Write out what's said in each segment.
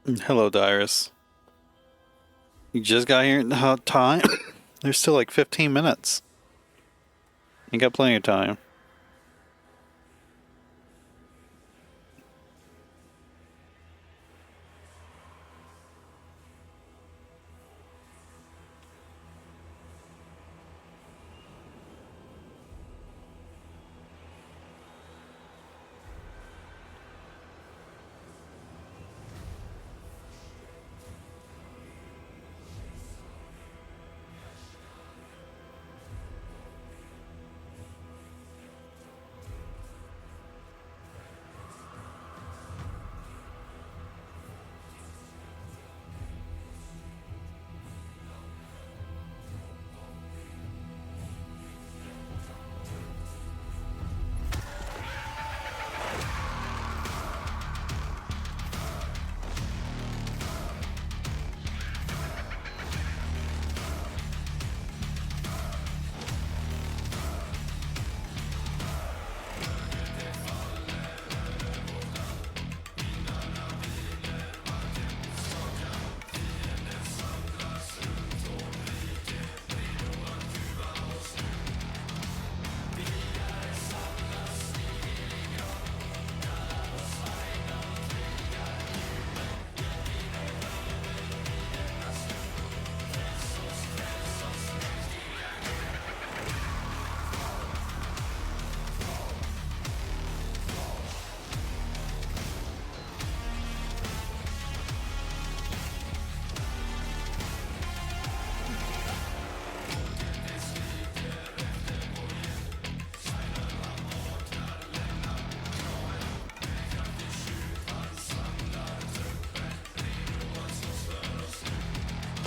Hello, Dirus. You just got here in hot time? There's still like 15 minutes. You got plenty of time.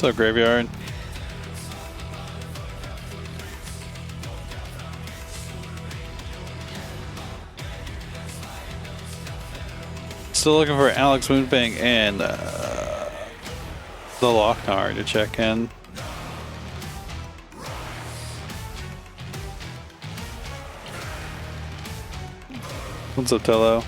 What's up, Graveyard? Still looking for AlxMoonFang and the Loc-Nar to check in. What's up, Tello?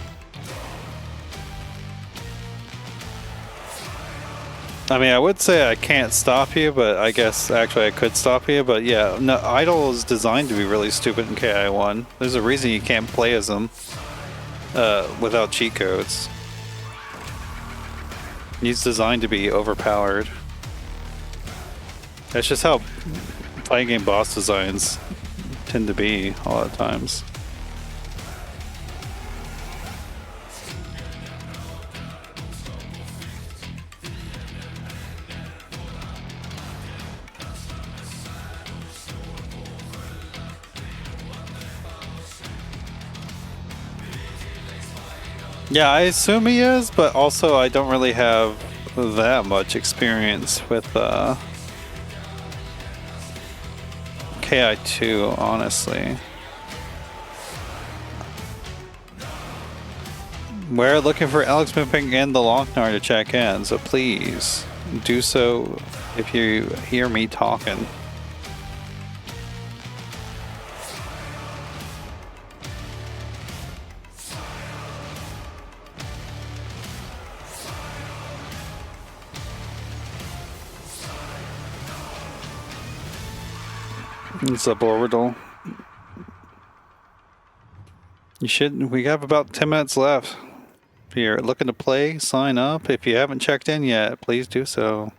I mean, I would say I can't stop you, but I guess actually I could stop you. But yeah, no, Idol is designed to be really stupid in KI1. There's a reason you can't play as them without cheat codes. He's designed to be overpowered. That's just how fighting game boss designs tend to be a lot of times. Yeah, I assume he is, but also I don't really have that much experience with KI2, honestly. We're looking for AlxMoonFang and the Loc-Nar to check in, so please do so if you hear me talking. What's up, Orbital? We have about 10 minutes left. If you're looking to play, sign up. If you haven't checked in yet, please do so.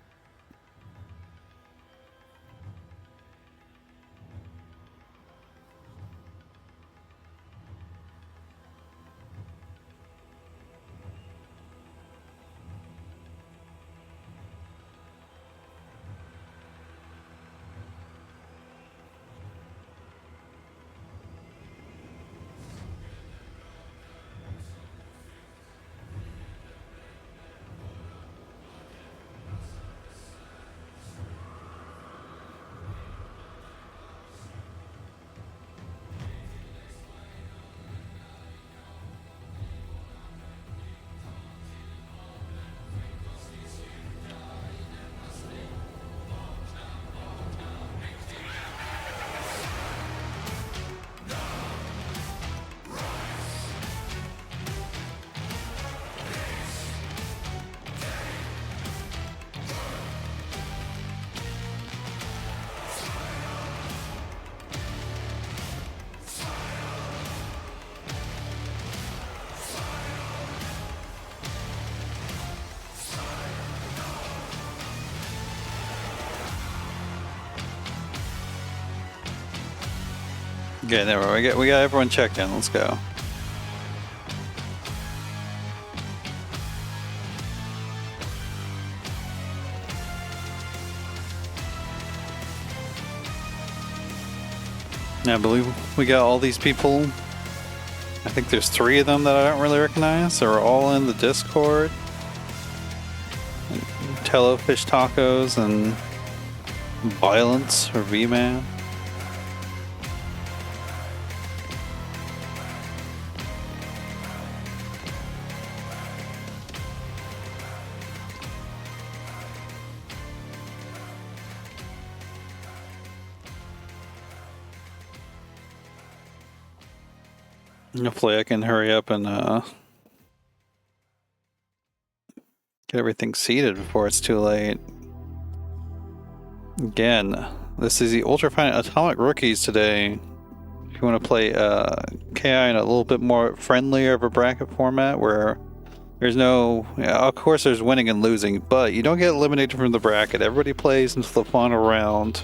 Okay, never mind. We got everyone checked in. Let's go. I believe we got all these people. I think there's 3 of them that I don't really recognize. They're all in the Discord. Tello Fish Tacos and Violence or V-Man. Hopefully I can hurry up and get everything seated before it's too late. Again, this is the Ultrafine Atomic Rookies today. If you want to play KI in a little bit more friendlier of a bracket format where there's no... Yeah, of course there's winning and losing, but you don't get eliminated from the bracket. Everybody plays until the final round.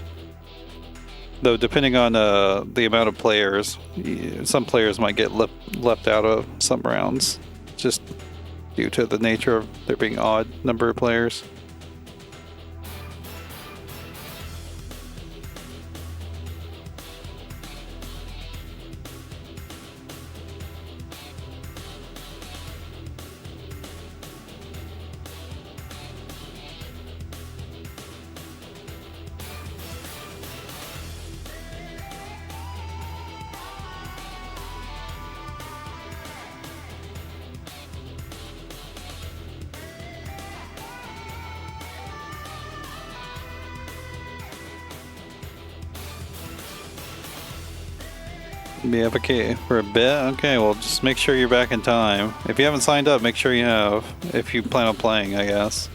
Though depending on the amount of players, some players might get left out of some rounds, just due to the nature of there being odd number of players. Be AFK for a bit? Okay, well just make sure you're back in time. If you haven't signed up, make sure you have. If you plan on playing, I guess.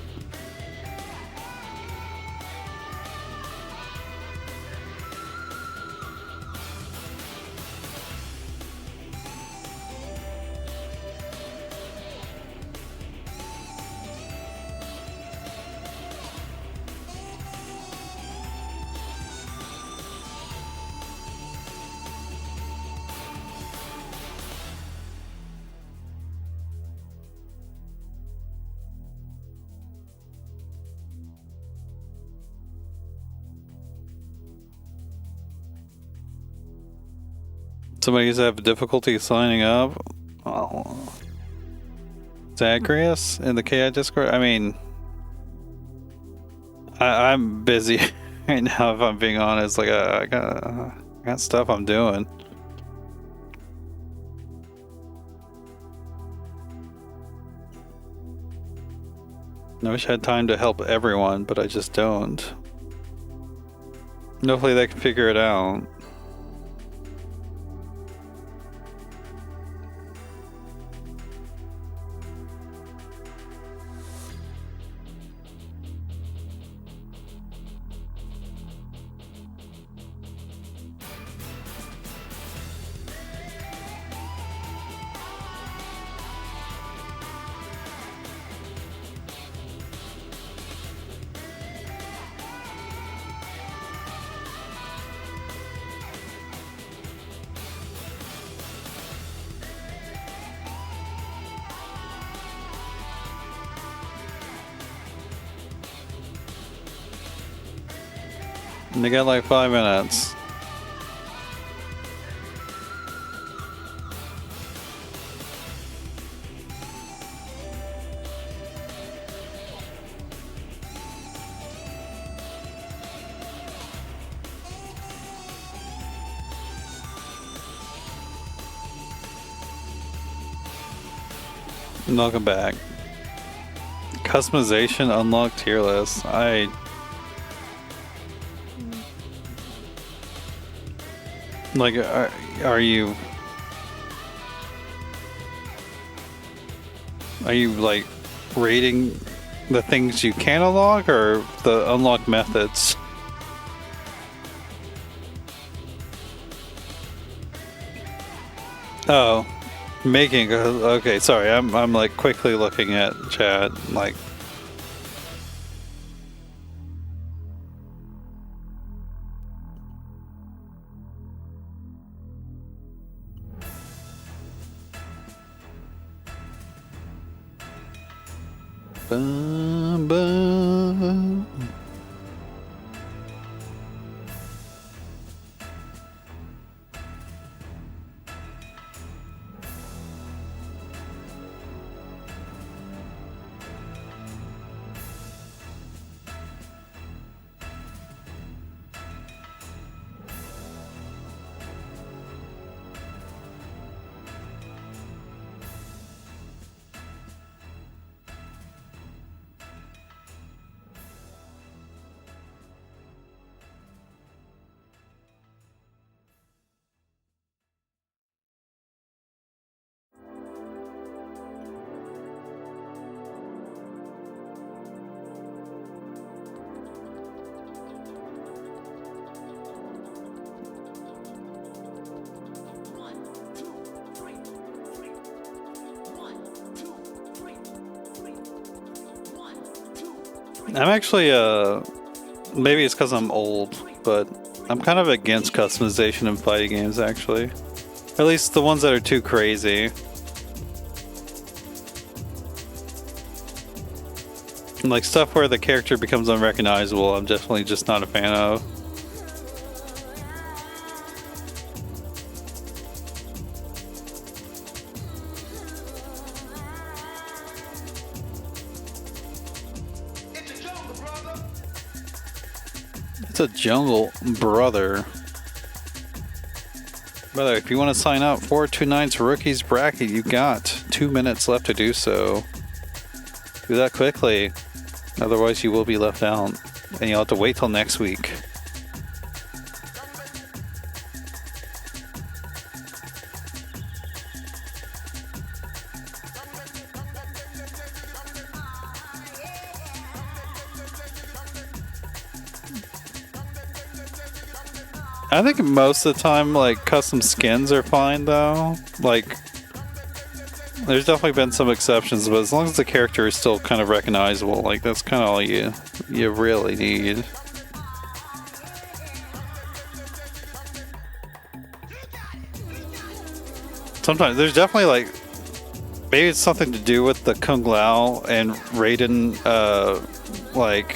Somebody's have difficulty signing up. Oh. Zagreus in the KI Discord? I mean, I'm busy right now, if I'm being honest. Like, I got stuff I'm doing. I wish I had time to help everyone, but I just don't. Hopefully they can figure it out. They got like 5 minutes. Welcome back. Customization unlocked tier list. Like, are you like rating the things you can unlock or the unlock methods? Oh, making. Okay, sorry. I'm like quickly looking at chat. Like, Bum, bum. I'm actually, maybe it's because I'm old, but I'm kind of against customization in fighting games, actually. At least the ones that are too crazy. Like stuff where the character becomes unrecognizable, I'm definitely just not a fan of. It's a jungle, brother. Brother, if you want to sign up for tonight's Rookies Bracket, you got 2 minutes left to do so. Do that quickly. Otherwise, you will be left out. And you'll have to wait till next week. I think most of the time, like, custom skins are fine, though. Like, there's definitely been some exceptions, but as long as the character is still kind of recognizable, like, that's kind of all you really need. Sometimes, there's definitely, like, maybe it's something to do with the Kung Lao and Raiden, like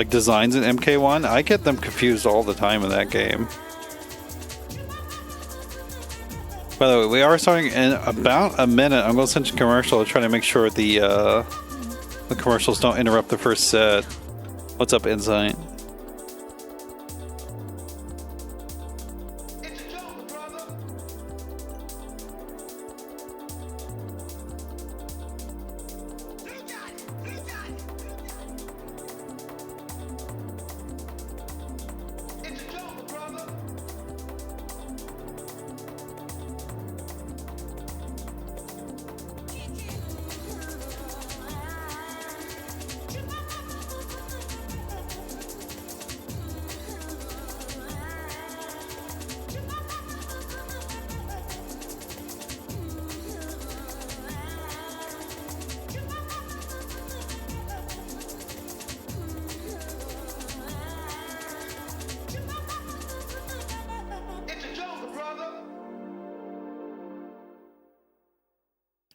designs in MK1. I get them confused all the time in that game. By the way, we are starting in about a minute. I'm going to send you a commercial to try to make sure the commercials don't interrupt the first set. What's up, Insight?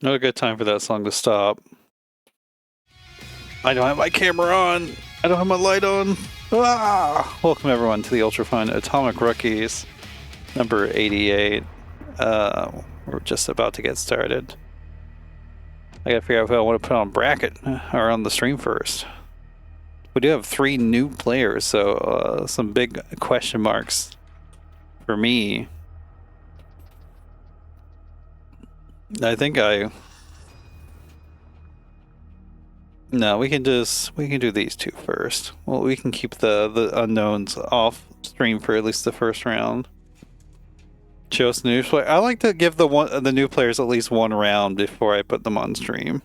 Not a good time for that song to stop. I don't have my camera on. I don't have my light on. Ah! Welcome everyone to the Ultrafine Atomic Rookies, number 88. We're just about to get started. I gotta figure out if I want to put on bracket or on the stream first. We do have 3 new players, so some big question marks for me. I think no, we can do these 2 first. Well, we can keep the unknowns off stream for at least the first round. Chose new player. I like to give the new players at least 1 round before I put them on stream.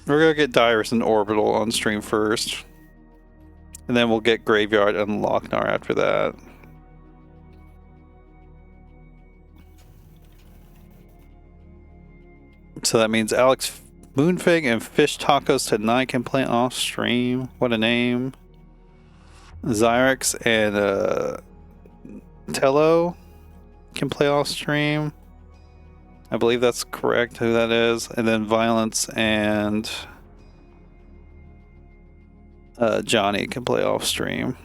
We're gonna get Dirus and Orbital on stream first, and then we'll get Graveyard and Loc-Nar after that. So that means AlxMoonFang and Fish Tacos tonight can play off stream. What a name. Xirextorcious and Donotello can play off stream. I believe that's correct who that is. And then Violence and Johnny can play off stream.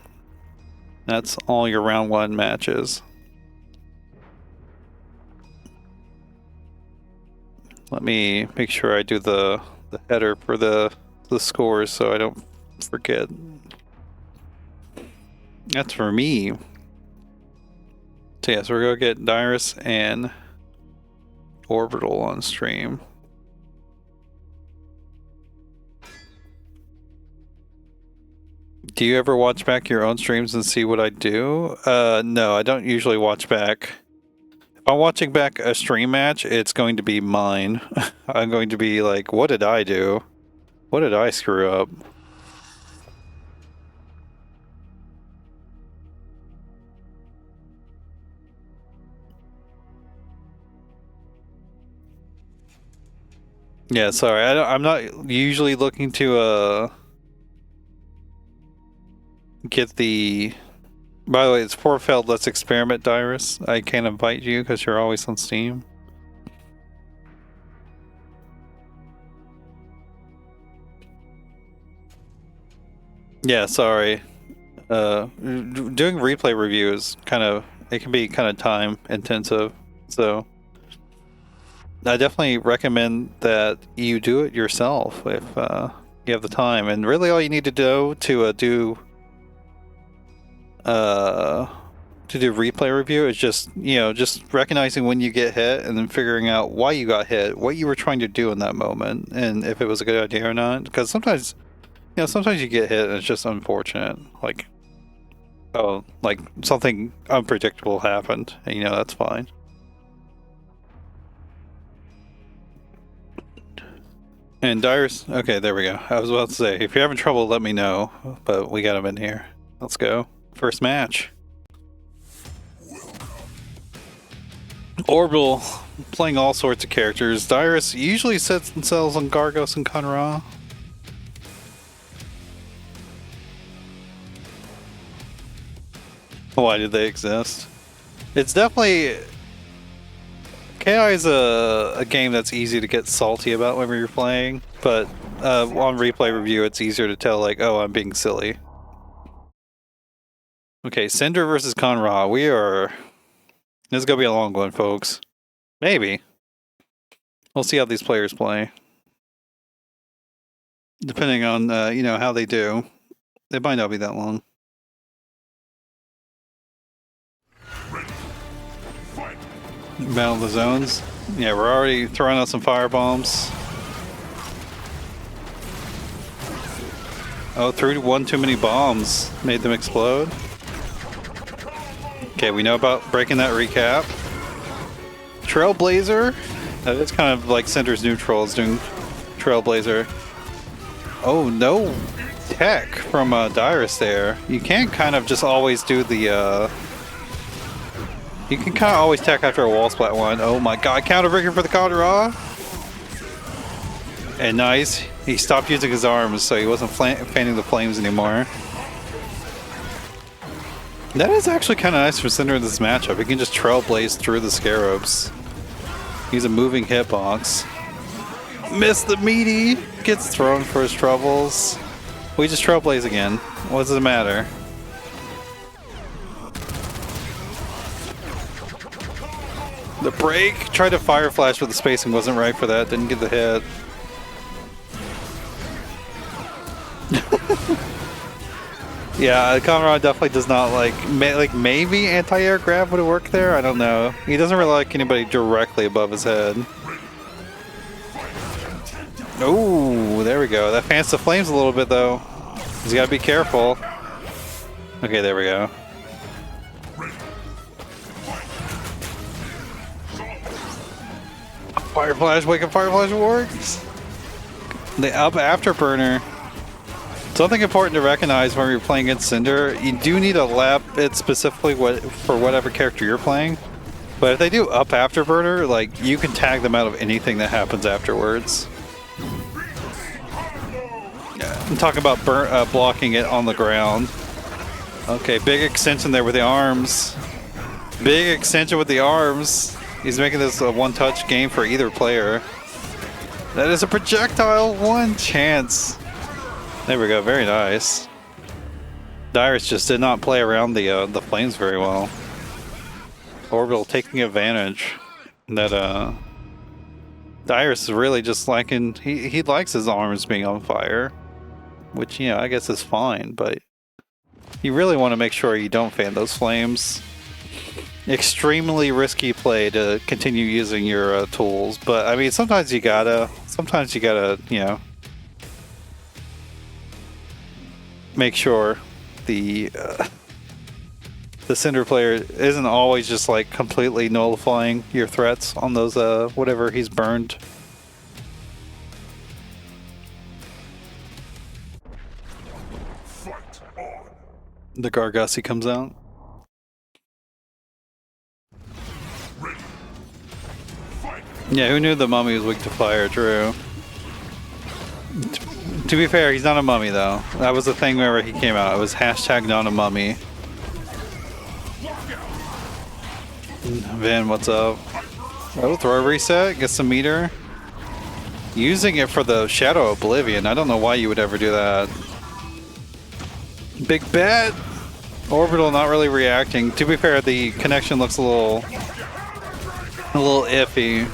That's all your round 1 matches. Let me make sure I do the header for the scores so I don't forget. That's for me. So yeah, so we're gonna get Dirus and Orbital on stream. Do you ever watch back your own streams and see what I do? No, I don't usually watch back. If I'm watching back a stream match, it's going to be mine. I'm going to be like, what did I do? What did I screw up? Yeah, sorry. I'm not usually looking to get the... By the way, it's Porfeld. Let's experiment, Dirus. I can't invite you because you're always on Steam. Yeah, sorry. Doing replay reviews it can be kind of time intensive. So I definitely recommend that you do it yourself if you have the time. And really, all you need to do to do replay review is just recognizing when you get hit and then figuring out why you got hit, what you were trying to do in that moment, and if it was a good idea or not. Because sometimes you get hit and it's just unfortunate, like something unpredictable happened, and that's fine. And Dirus, okay, there we go. I was about to say, if you're having trouble, let me know, but we got him in here. Let's go. First match. Orbital, playing all sorts of characters. Dirus usually sets themselves on Gargos and Conra. Why did they exist? It's definitely... KI is a game that's easy to get salty about when you're playing, but on replay review it's easier to tell, like, oh, I'm being silly. Okay, Cinder versus Conra. This is gonna be a long one, folks. Maybe. We'll see how these players play. Depending on, how they do. It might not be that long. Battle of the Zones. Yeah, we're already throwing out some firebombs. Oh, threw one too many bombs. Made them explode. Okay, we know about breaking that recap. Trailblazer. It's kind of like Cinder's neutral is doing Trailblazer. Oh, no tech from Dirus there. You can't kind of just always do the... You can kind of always tech after a wall splat one. Oh my god, counterbreaker for the Conra. And nice. He stopped using his arms, so he wasn't fanning the flames anymore. That is actually kind of nice for Cinder in this matchup. He can just trailblaze through the Scarabs. He's a moving hitbox. Missed the meaty. Gets thrown for his troubles. We just trailblaze again. What does it matter? The break. Tried to fire flash, but the spacing wasn't right for that. Didn't get the hit. Yeah, Conrad definitely does not like maybe anti-air grab would have worked there. I don't know. He doesn't really like anybody directly above his head. Oh, there we go. That fans the flames a little bit though. He's got to be careful. Okay, there we go. Fire flash, wake up! Fire flash works. The up afterburner. Something important to recognize when you're playing against Cinder, you do need to lap it specifically for whatever character you're playing. But if they do up afterburner, like, you can tag them out of anything that happens afterwards. Yeah, I'm talking about blocking it on the ground. Okay, big extension there with the arms. Big extension with the arms. He's making this a one-touch game for either player. That is a projectile. One chance. There we go. Very nice. Dirus just did not play around the flames very well. Orbital taking advantage. That Dirus is really just liking. He likes his arms being on fire, which, you know, I guess is fine. But you really want to make sure you don't fan those flames. Extremely risky play to continue using your tools, but I mean, sometimes you gotta, you know, make sure the Cinder player isn't always just like completely nullifying your threats on those whatever he's burned. The Gargussi comes out. Yeah, who knew the mummy was weak to fire? True. To be fair, he's not a mummy though. That was the thing whenever he came out. It was hashtag not a mummy. Van, what's up? Oh, throw reset, get some meter. Using it for the Shadow Oblivion. I don't know why you would ever do that. Big bet! Orbital not really reacting. To be fair, the connection looks a little iffy.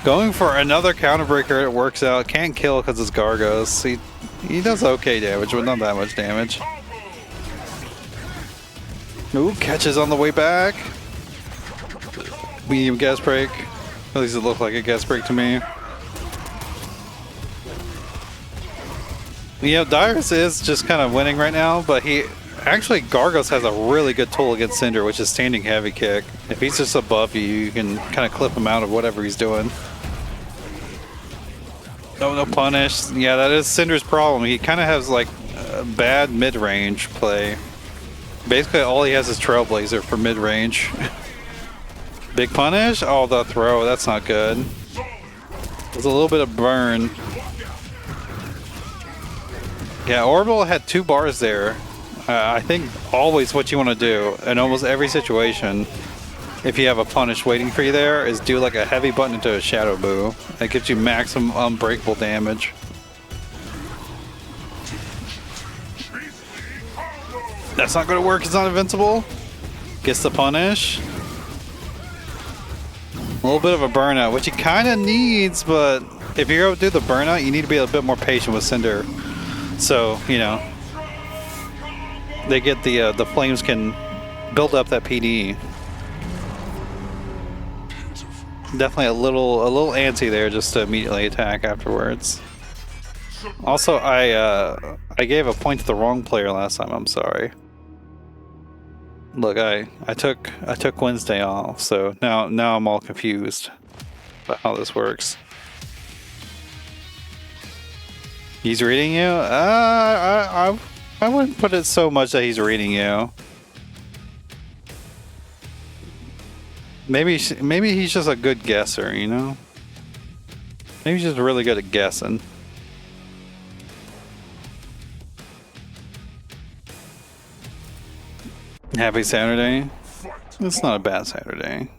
Going for another counterbreaker, it works out. Can't kill because it's Gargos. He does okay damage, but not that much damage. Ooh, catches on the way back. Medium gas break. At least it looked like a gas break to me. Yeah, Dirus is just kind of winning right now, but actually Gargos has a really good tool against Cinder, which is standing heavy kick. If he's just above you, you can kind of clip him out of whatever he's doing. No punish. Yeah, that is Cinder's problem. He kind of has like a bad mid-range play. Basically, all he has is Trailblazer for mid-range. Big punish? Oh, the throw. That's not good. There's a little bit of burn. Yeah, Orbital had 2 bars there. I think always what you want to do in almost every situation, if you have a punish waiting for you there, is do like a heavy button into a Shadow Boo. That gives you maximum unbreakable damage. That's not going to work. It's not invincible. Gets the punish. A little bit of a burnout, which he kind of needs, but if you're going to do the burnout, you need to be a bit more patient with Cinder. So, you know, they get the flames can build up that PD. Definitely a little antsy there just to immediately attack afterwards. Also, I gave a point to the wrong player last time. I'm sorry. Look, I took Wednesday off, so now I'm all confused about how this works. He's reading you? I wouldn't put it so much that he's reading you. Maybe he's just a good guesser, you know? Maybe he's just really good at guessing. Happy Saturday? It's not a bad Saturday.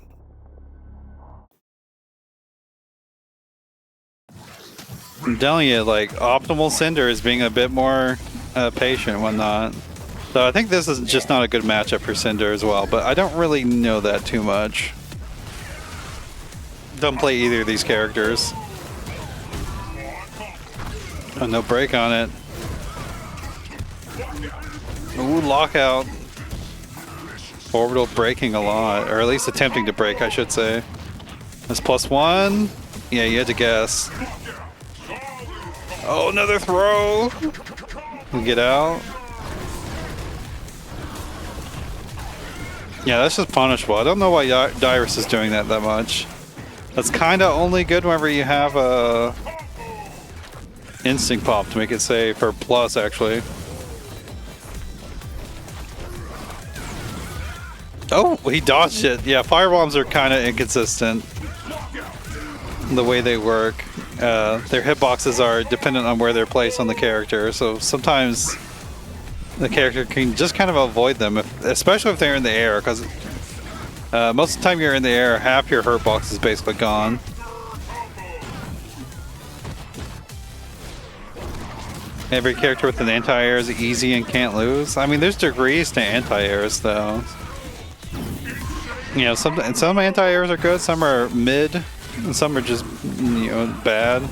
I'm telling you, like, optimal Cinder is being a bit more patient and whatnot. So I think this is just not a good matchup for Cinder as well, but I don't really know that too much. Don't play either of these characters. Oh, no break on it. Ooh, lockout. Orbital breaking a lot, or at least attempting to break, I should say. That's +1. Yeah, you had to guess. Oh, another throw. Get out. Yeah, that's just punishable. I don't know why Dirus is doing that much. That's kind of only good whenever you have a instinct pop to make it safe, or plus actually. Oh, he dodged it. Yeah, firebombs are kind of inconsistent the way they work. Their hitboxes are dependent on where they're placed on the character, so sometimes the character can just kind of avoid them, especially if they're in the air, because Most of the time you're in the air, half your hurt box is basically gone. Every character with an anti-air is easy and can't lose. I mean, there's degrees to anti-airs though. You know, some anti-airs are good, some are mid, and some are just, you know, bad.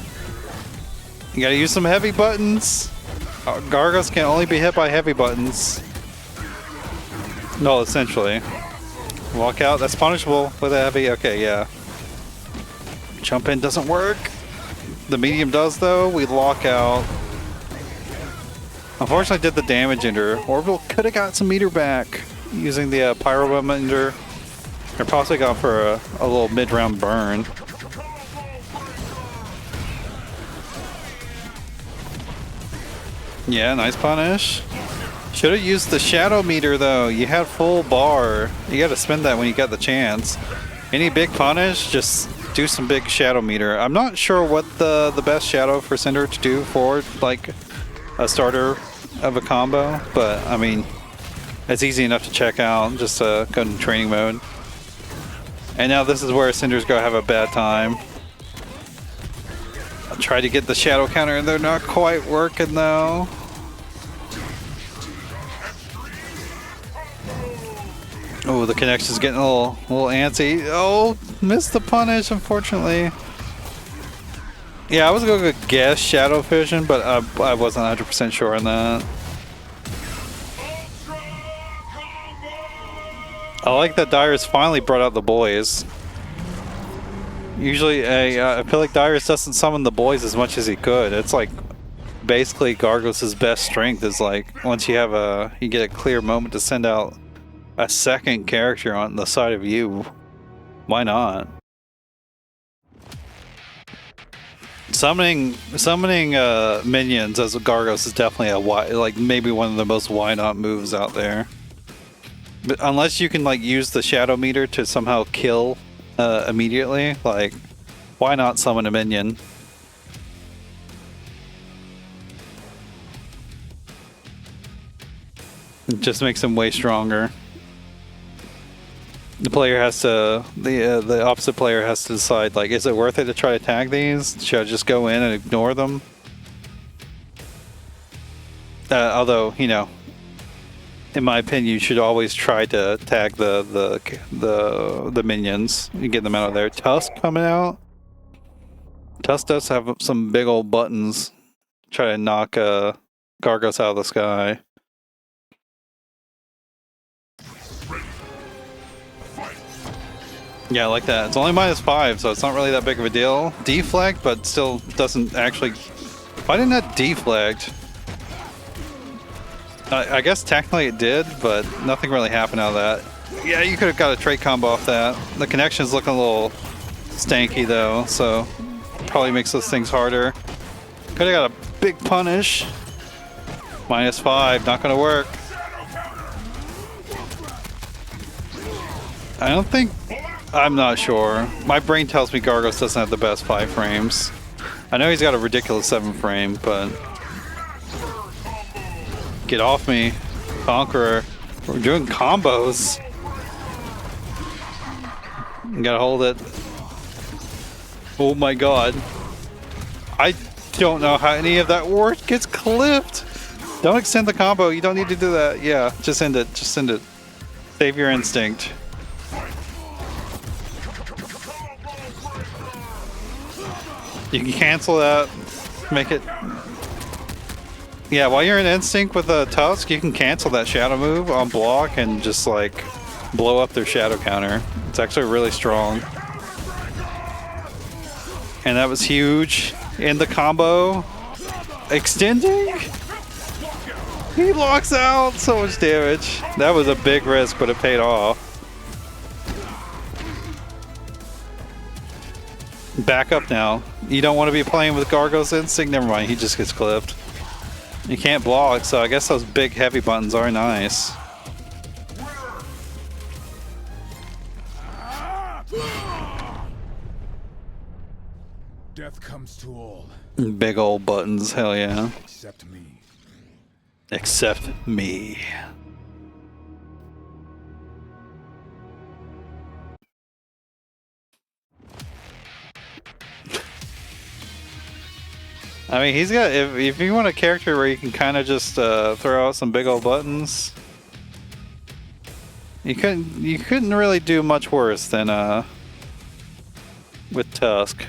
You gotta use some heavy buttons. Gargos can only be hit by heavy buttons. No, essentially. Walk out, that's punishable with a heavy, okay, yeah. Jump in doesn't work. The medium does though, we lock out. Unfortunately did the damage ender. Orbital could have got some meter back using the Pyro Bomb ender. Or possibly gone for a little mid-round burn. Yeah, nice punish. Should have used the shadow meter though. You had full bar. You got to spend that when you got the chance. Any big punish, just do some big shadow meter. I'm not sure what the best shadow for Cinder to do for like a starter of a combo, but I mean, it's easy enough to check out. Just go into training mode. And now this is where Cinder's gonna have a bad time. I tried to get the shadow counter and they're not quite working though. Oh, the connection's getting a little antsy. Oh, missed the punish, unfortunately. Yeah, I was going to guess Shadow Vision, but I wasn't 100% sure on that. I like that Dirus finally brought out the boys. Usually, I feel like Dirus doesn't summon the boys as much as he could. It's like basically Gargos' best strength is like once you have you get a clear moment to send out a second character on the side of you. Why not? Summoning minions as a Gargos is definitely like maybe one of the most why not moves out there. But unless you can like use the shadow meter to somehow kill immediately, like why not summon a minion? It just makes them way stronger. The player has to, the opposite player has to decide, like, is it worth it to try to tag these? Should I just go in and ignore them? Although, you know, in my opinion, you should always try to tag the minions and get them out of there. Tusk coming out. Tusk does have some big old buttons. Try to knock Gargos out of the sky. Yeah, I like that. It's only -5, so it's not really that big of a deal. Deflect, but still doesn't actually... Why didn't that deflect? I guess technically it did, but nothing really happened out of that. Yeah, you could have got a trait combo off that. The connection's looking a little stanky though, so probably makes those things harder. Could have got a big punish. -5, not gonna work. I don't think... I'm not sure. My brain tells me Gargos doesn't have the best 5 frames. I know he's got a ridiculous 7 frame, but... Get off me, Conqueror. We're doing combos. You gotta hold it. Oh my god. I don't know how any of that worked. Gets clipped. Don't extend the combo. You don't need to do that. Yeah, just end it. Just end it. Save your instinct. You can cancel that, make it... Yeah, while you're in instinct with a Tusk, you can cancel that shadow move on block and just like blow up their shadow counter. It's actually really strong. And that was huge. In the combo. Extending? He locks out! So much damage. That was a big risk, but it paid off. Back up now. You don't want to be playing with Gargos Instinct? Never mind, he just gets clipped. You can't block, so I guess those big heavy buttons are nice. Death comes to all. Big old buttons, hell yeah. Except me. Except me. I mean, he's got, if you want a character where you can kind of just throw out some big old buttons, you couldn't really do much worse than with Tusk.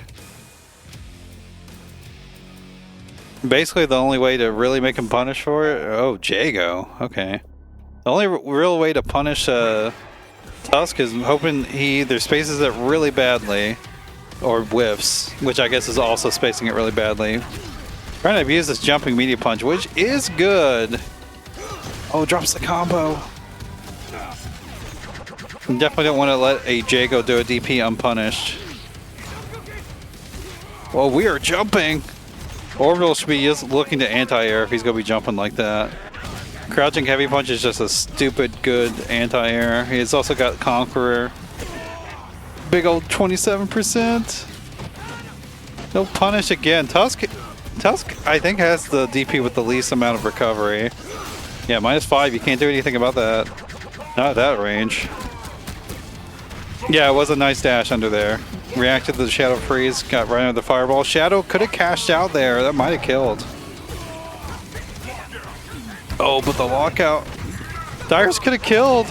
Basically, the only way to really make him punish for it. Oh, Jago. Okay. The only real way to punish Tusk is hoping he either spaces it really badly or whiffs, which I guess is also spacing it really badly. Trying to abuse this jumping media punch, which is good. Oh, drops the combo. Definitely don't want to let a Jago do a DP unpunished. Well, we are jumping. Orbital should be just looking to anti-air if he's going to be jumping like that. Crouching heavy punch is just a stupid good anti-air. He's also got Conqueror. Big old 27%. No punish again. Tusk, I think, has the DP with the least amount of recovery. Yeah, -5. You can't do anything about that. Not at that range. Yeah, it was a nice dash under there. Reacted to the Shadow Freeze, got right under the Fireball. Shadow could have cashed out there. That might have killed. Oh, but the lockout. Dirus could have killed.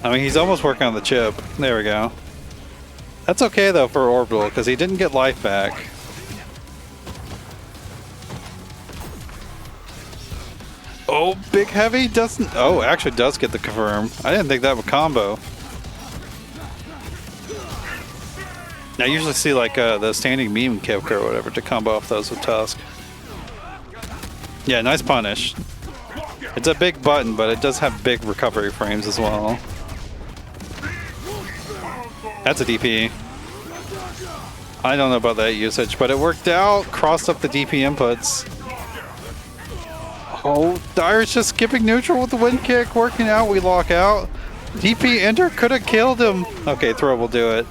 I mean, he's almost working on the chip. There we go. That's okay, though, for Orbital, because he didn't get life back. Oh, big heavy doesn't... Oh, actually does get the confirm. I didn't think that would combo. I usually see like the standing meme kick or whatever to combo off those with Tusk. Yeah, nice punish. It's a big button, but it does have big recovery frames as well. That's a DP. I don't know about that usage, but it worked out. Crossed up the DP inputs. Oh, Dirus just skipping neutral with the wind kick. Working out, we lock out. DP enter could have killed him. Okay, throw will do it.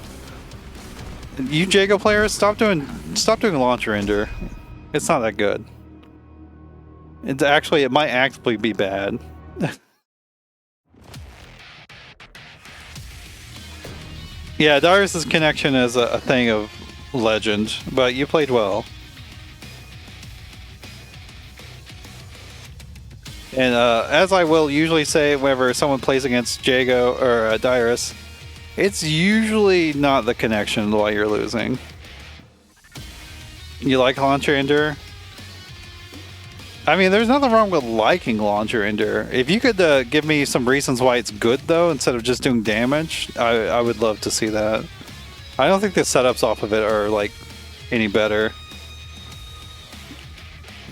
You Jago players, stop doing launcher ender. It's not that good. It's actually, it might actually be bad. Yeah, Darius's connection is a thing of legend, but you played well. And as I will usually say whenever someone plays against Jago or Dirus, it's usually not the connection while you're losing. You like Launcher Ender? I mean, there's nothing wrong with liking Launcher Ender. If you could give me some reasons why it's good, though, instead of just doing damage, I would love to see that. I don't think the setups off of it are, like, any better.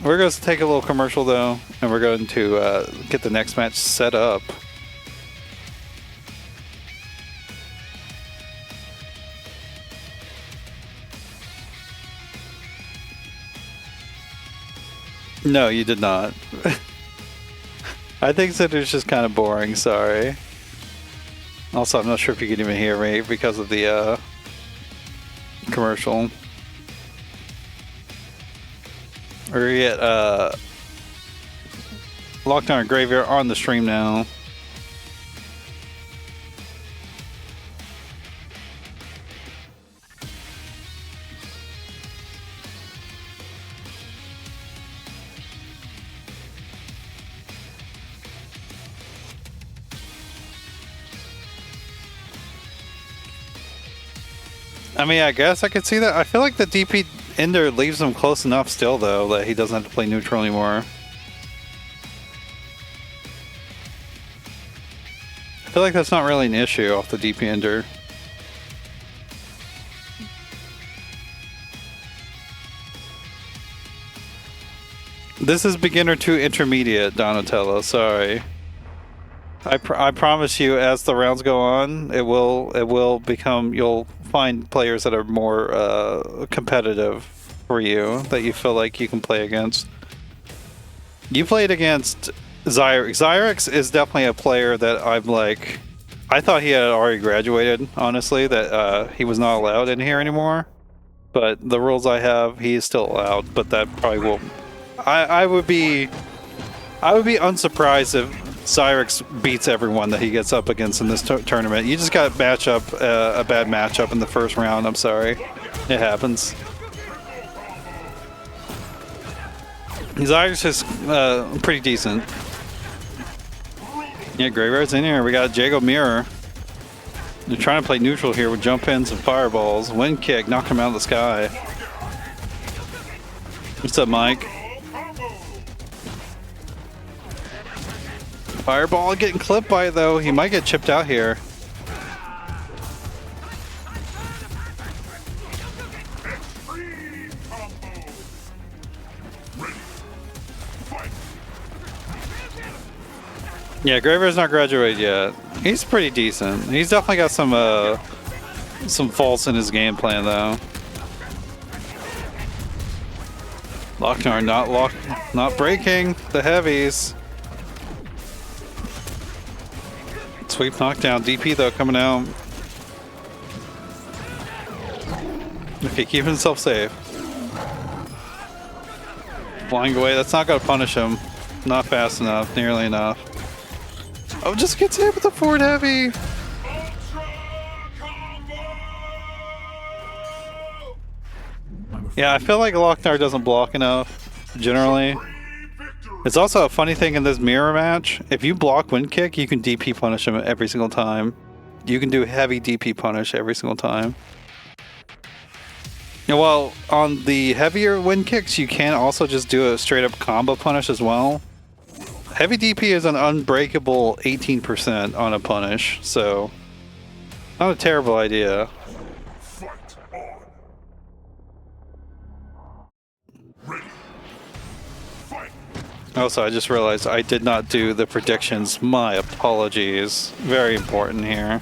We're going to take a little commercial, though, and we're going to get the next match set up. No, you did not. I think Cinder's just kind of boring, sorry. Also, I'm not sure if you can even hear me because of the commercial. We're at Loc-Nar Graveyard on the stream now. I mean, I guess I could see that. I feel like the DP Ender leaves him close enough still, though, that he doesn't have to play neutral anymore. I feel like that's not really an issue off the DP Ender. This is beginner to intermediate, Donatello, sorry. I promise you, as the rounds go on, it will become, you'll find players that are more competitive for you, that you feel like you can play against. You played against Xirextorcious. Xirextorcious is definitely a player that I'm like, I thought he had already graduated, honestly, that he was not allowed in here anymore. But the rules I have, he is still allowed, but that probably will. I would be unsurprised if Xirextorcious beats everyone that he gets up against in this tournament. You just got a bad matchup in the first round. I'm sorry. It happens. His Irish is pretty decent. Yeah, Graveyard's in here. We got Jago Mirror. They're trying to play neutral here with jump ins and fireballs. Wind kick, knock him out of the sky. What's up, Mike? Fireball getting clipped by it though. He might get chipped out here. Yeah, Graveyard's not graduated yet. He's pretty decent. He's definitely got some faults in his game plan though. Loc-Nar not breaking the heavies. Sweep knockdown. DP though coming out. Okay, keeping himself safe. Flying away. That's not gonna punish him. Not fast enough. Nearly enough. Oh, just gets hit with the forward heavy. Yeah, I feel like Loc-Nar doesn't block enough, generally. It's also a funny thing in this mirror match. If you block wind kick, you can DP punish him every single time. You can do heavy DP punish every single time. Yeah, well, on the heavier wind kicks, you can also just do a straight up combo punish as well. Heavy DP is an unbreakable 18% on a punish, so not a terrible idea. Also, I just realized I did not do the predictions. My apologies. Very important here.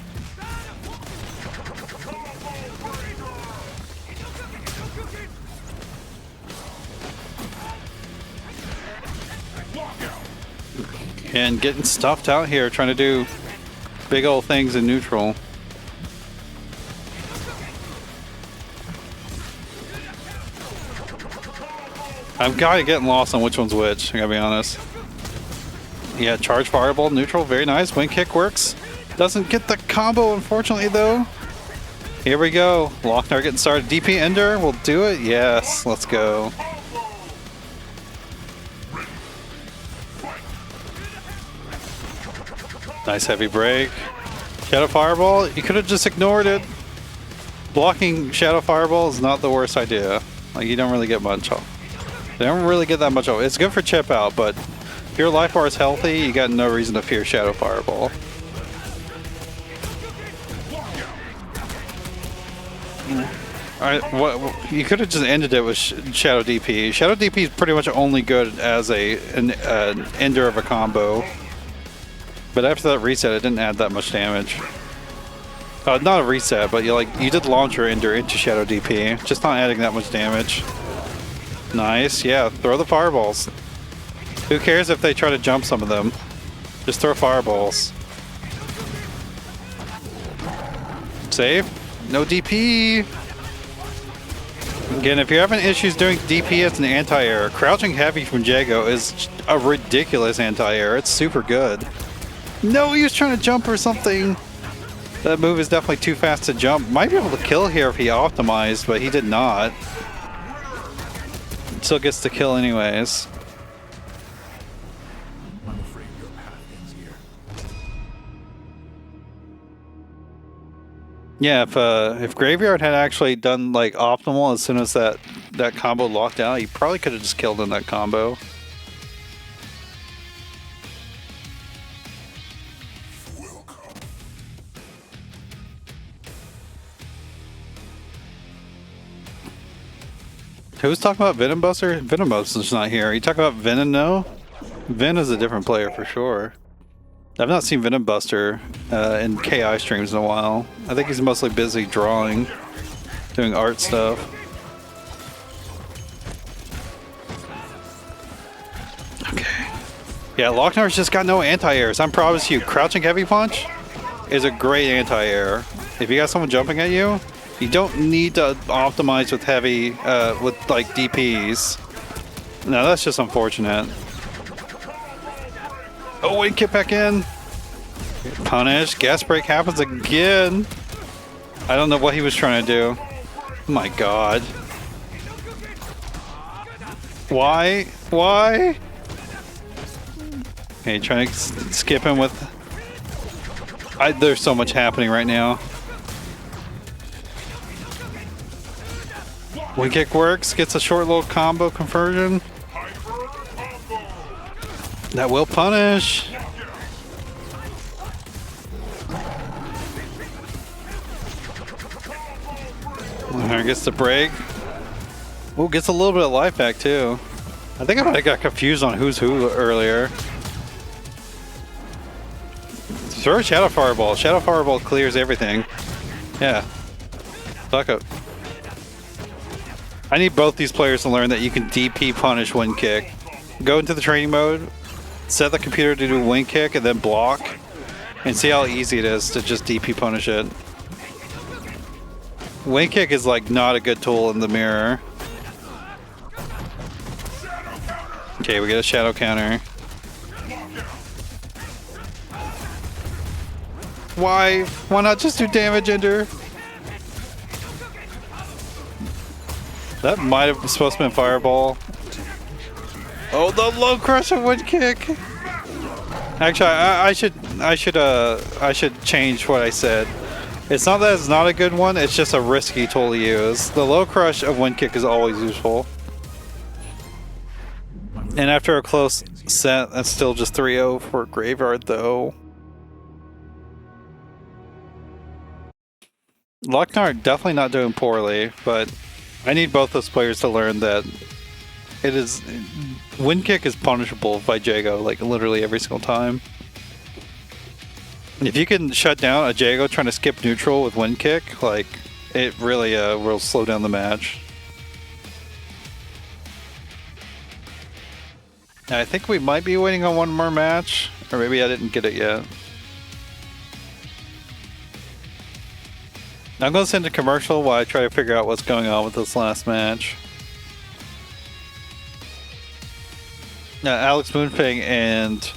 And getting stuffed out here, trying to do big old things in neutral. I'm kinda getting lost on which one's which, I gotta be honest. Yeah, charge fireball, neutral, very nice. Wind kick works. Doesn't get the combo, unfortunately, though. Here we go. Loc-Nar getting started. DP Ender will do it. Yes, let's go. Nice heavy break. Shadow Fireball, you could have just ignored it. Blocking Shadow Fireball is not the worst idea. Like, you don't really get much off. They don't really get that much off. It's good for chip out, but if your life bar is healthy, you got no reason to fear Shadow Fireball. Alright, what you could have just ended it with Shadow DP. Shadow DP is pretty much only good as an ender of a combo. But after that reset, it didn't add that much damage. Not a reset, but you did launch your ender into Shadow DP, just not adding that much damage. Nice, yeah, throw the fireballs. Who cares if they try to jump some of them? Just throw fireballs. Save. No DP. Again, if you're having issues doing DP as an anti-air, crouching heavy from Jago is a ridiculous anti-air. It's super good. No, he was trying to jump or something. That move is definitely too fast to jump. Might be able to kill here if he optimized, but he did not. Still gets the kill anyways. I'm afraid your path ends here. Yeah, if Graveyard had actually done like optimal as soon as that combo locked out, he probably could have just killed in that combo. Who's talking about Venom Buster? Venom Buster's not here. Are you talking about Venom? No? Ven is a different player for sure. I've not seen Venom Buster in KI streams in a while. I think he's mostly busy drawing, doing art stuff. Okay. Yeah, Loc-Nar's just got no anti-airs. I promise you, crouching heavy punch is a great anti-air. If you got someone jumping at you, you don't need to optimize with heavy, with like DPs. No, that's just unfortunate. Oh, wait, get back in. Punish. Gas break happens again. I don't know what he was trying to do. Oh my god. Why? Why? Okay, trying to skip him with... there's so much happening right now. Wind kick works, gets a short little combo conversion. That will punish. Alright, gets the break. Oh, gets a little bit of life back too. I think I might have got confused on who's who earlier. Throw a Shadow Fireball. Shadow Fireball clears everything. Yeah. Fuck up. I need both these players to learn that you can DP punish Wind Kick. Go into the training mode, set the computer to do Wind Kick, and then block. And see how easy it is to just DP punish it. Wind Kick is like not a good tool in the mirror. Okay, we get a Shadow counter. Why? Why not just do damage ender? That might have supposed to be Fireball. Oh, the low crush of Wind Kick. Actually, I should change what I said. It's not that it's not a good one. It's just a risky tool to use. The low crush of Wind Kick is always useful. And after a close set, that's still just 3-0 for Graveyard, though. Loc-Nar definitely not doing poorly, but I need both those players to learn that it is... Wind Kick is punishable by Jago, like literally every single time. If you can shut down a Jago trying to skip neutral with Wind Kick, like, it really will slow down the match. I think we might be waiting on one more match, or maybe I didn't get it yet. I'm going to send a commercial while I try to figure out what's going on with this last match. AlxMoonFang and...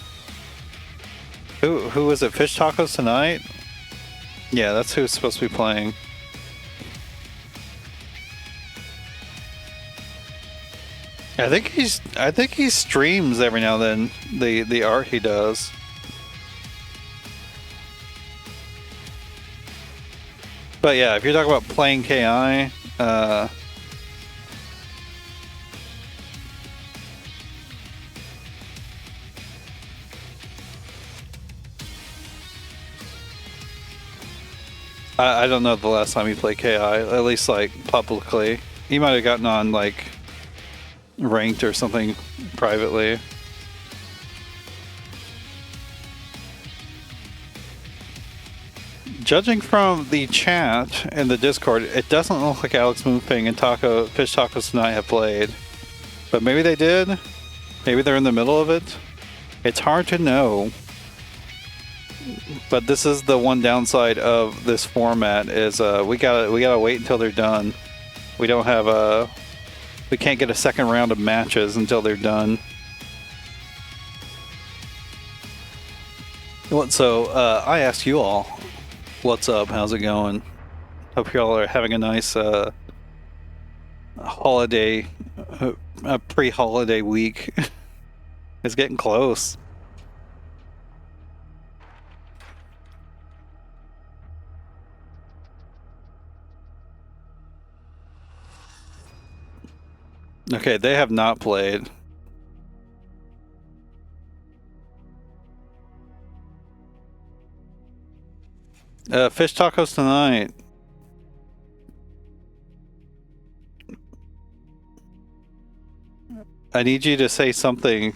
Who was it? Fish Tacos Tonight? Yeah, that's who's supposed to be playing. I think he streams every now and then the art he does. But yeah, if you're talking about playing KI, I don't know the last time he played KI, at least like publicly. He might have gotten on like ranked or something privately. Judging from the chat and the Discord, it doesn't look like AlxMoonFang and Fish Tacos Tonight have played. But maybe they did. Maybe they're in the middle of it. It's hard to know. But this is the one downside of this format is we gotta wait until they're done. We don't have we can't get a second round of matches until they're done. So I asked you all, what's up? How's it going? Hope you all are having a nice holiday, pre-holiday week. It's getting close. Okay, they have not played. Fish Tacos Tonight. I need you to say something.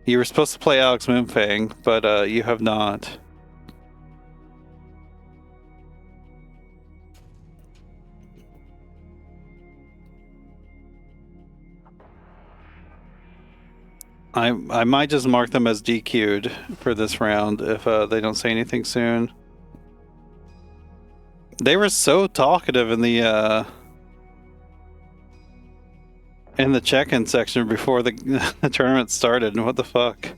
You were supposed to play AlxMoonFang, but you have not. I might just mark them as DQ'd for this round if they don't say anything soon. They were so talkative in the check-in section before the, the tournament started. What the fuck?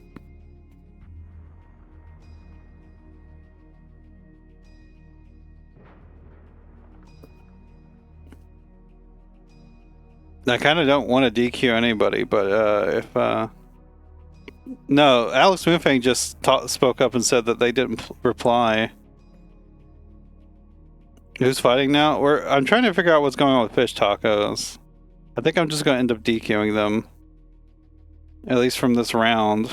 I kind of don't want to DQ anybody, but if no, AlxMoonFang just spoke up and said that they didn't reply. Who's fighting now? I'm trying to figure out what's going on with fish tacos. I think I'm just going to end up DQing them, at least from this round.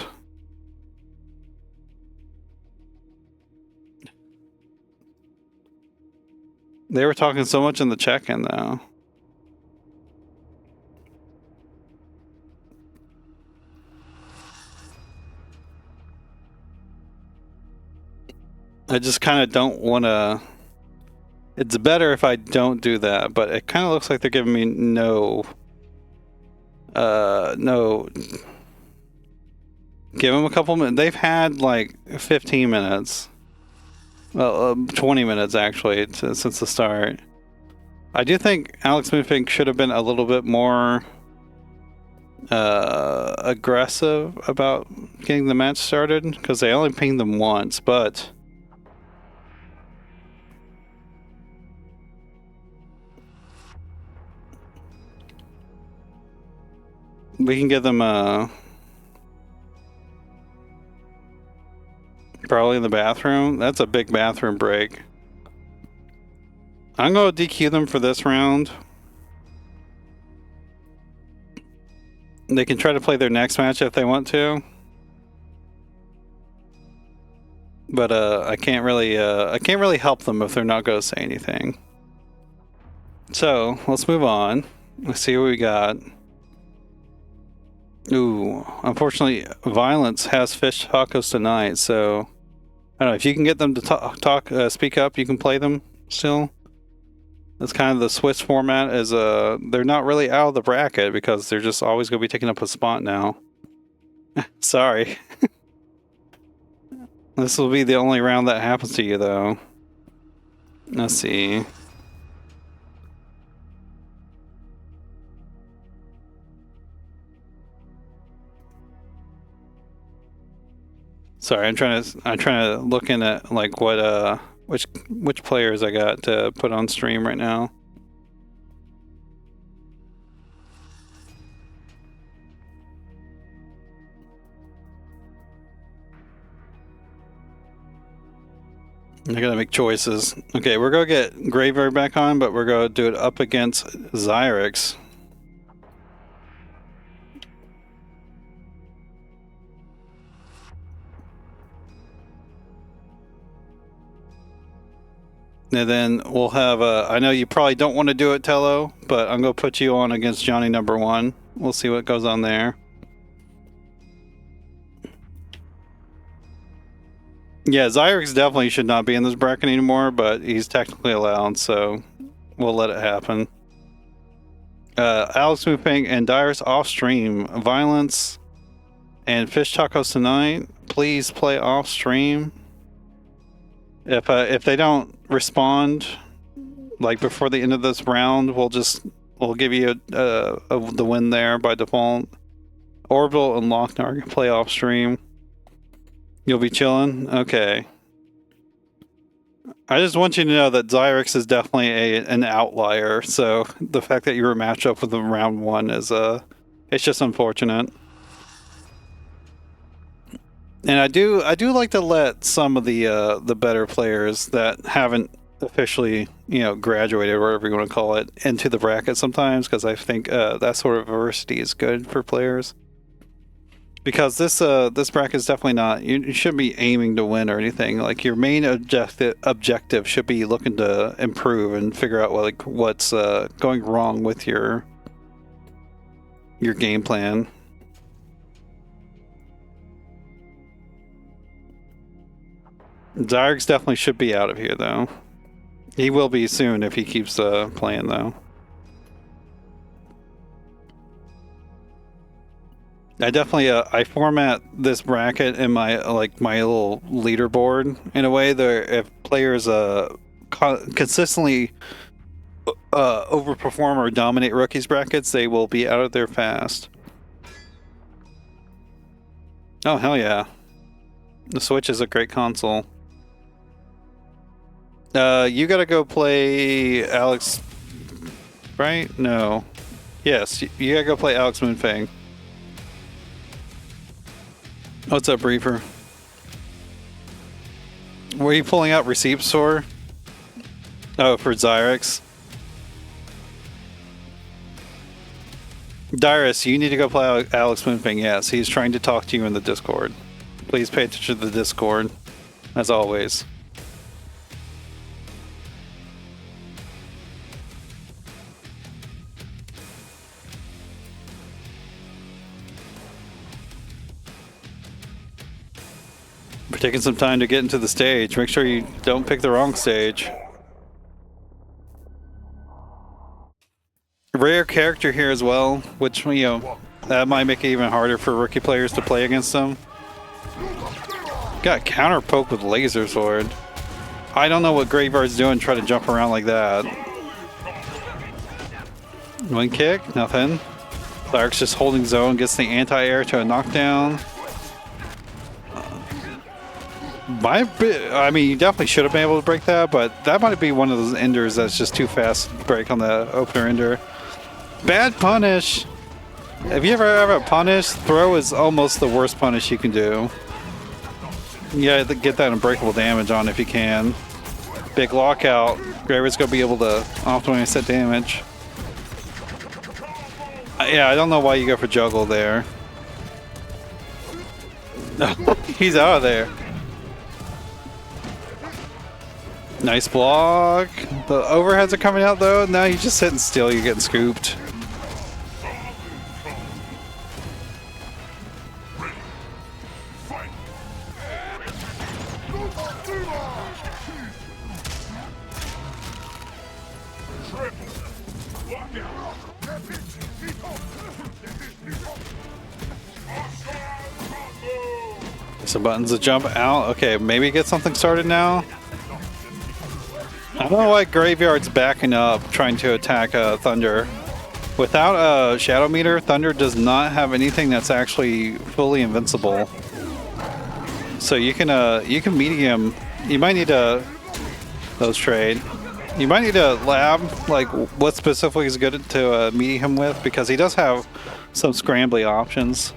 They were talking so much in the check-in, though. I just kind of don't want to... It's better if I don't do that, but it kind of looks like they're giving me no... no... Give them a couple minutes. They've had like 15 minutes. Well, 20 minutes actually since the start. I do think AlxMoonFang should have been a little bit more aggressive about getting the match started, because they only pinged them once, but we can give them probably in the bathroom. That's a big bathroom break. I'm going to DQ them for this round. They can try to play their next match if they want to. But I can't really help them if they're not going to say anything. So, let's move on. Let's see what we got. Ooh, unfortunately, Violence has fish tacos tonight, so I don't know if you can get them to speak up. You can play them still. That's kind of the Swiss format. Is they're not really out of the bracket because they're just always going to be taking up a spot now. Sorry. This will be the only round that happens to you, though. Let's see. Sorry, I'm trying to look in at like what which players I got to put on stream right now. I gotta make choices. Okay, we're gonna get Graveyard back on, but we're gonna do it up against Xirextorcious. And then we'll have I know you probably don't want to do it, Tello, but I'm going to put you on against Johnny number 1. We'll see what goes on there. Yeah, Xirextorcious definitely should not be in this bracket anymore, but he's technically allowed, so we'll let it happen. AlxMoonFang and Dirus off stream. Violence and Fish Tacos tonight. Please play off stream. If they don't respond like before the end of this round, we'll give you the win there by default. Orbital and Loc-Nar can play off stream. You'll be chilling? Okay. I just want you to know that Xirextorcious is definitely an outlier, so the fact that you were matched up with him round 1 is it's just unfortunate. And I do like to let some of the better players that haven't officially, graduated or whatever you want to call it, into the bracket sometimes, because I think that sort of diversity is good for players. Because this bracket is definitely not, you shouldn't be aiming to win or anything. Like, your main objective should be looking to improve and figure out what's going wrong with your game plan. Xirextorcious definitely should be out of here, though. He will be soon if he keeps playing, though. I definitely I format this bracket in my little leaderboard in a way that if players consistently overperform or dominate rookies brackets, they will be out of there fast. Oh hell yeah! The Switch is a great console. You gotta go play Alex, right? No. Yes, you gotta go play AlxMoonFang. What's up, Reaper? Were you pulling out receipts for? Oh, for Xyrex. Dirus, you need to go play AlxMoonFang. Yes, he's trying to talk to you in the Discord. Please pay attention to the Discord, as always. We're taking some time to get into the stage. Make sure you don't pick the wrong stage. Rare character here as well, which, you know, that might make it even harder for rookie players to play against them. Got counter poke with laser sword. I don't know what Graveyard's doing trying to jump around like that. One kick, nothing. Xyrex just holding zone, gets the anti-air to a knockdown. I mean, you definitely should have been able to break that, but that might be one of those enders that's just too fast to break on the opener ender. Bad punish! If you ever have a punish, throw is almost the worst punish you can do. You gotta get that unbreakable damage on if you can. Big lockout. Graveyard's gonna be able to optimally set damage. Yeah, I don't know why you go for juggle there. He's out of there. Nice block. The overheads are coming out though. Now you're just sitting still, you're getting scooped. Some buttons to jump out. Okay, maybe get something started now. I don't know why Graveyard's backing up, trying to attack Thunder. Without a Shadow Meter, Thunder does not have anything that's actually fully invincible. So you can medium. You might need a those trade. You might need a lab, like what specifically is good to meet him with, because he does have some scrambly options.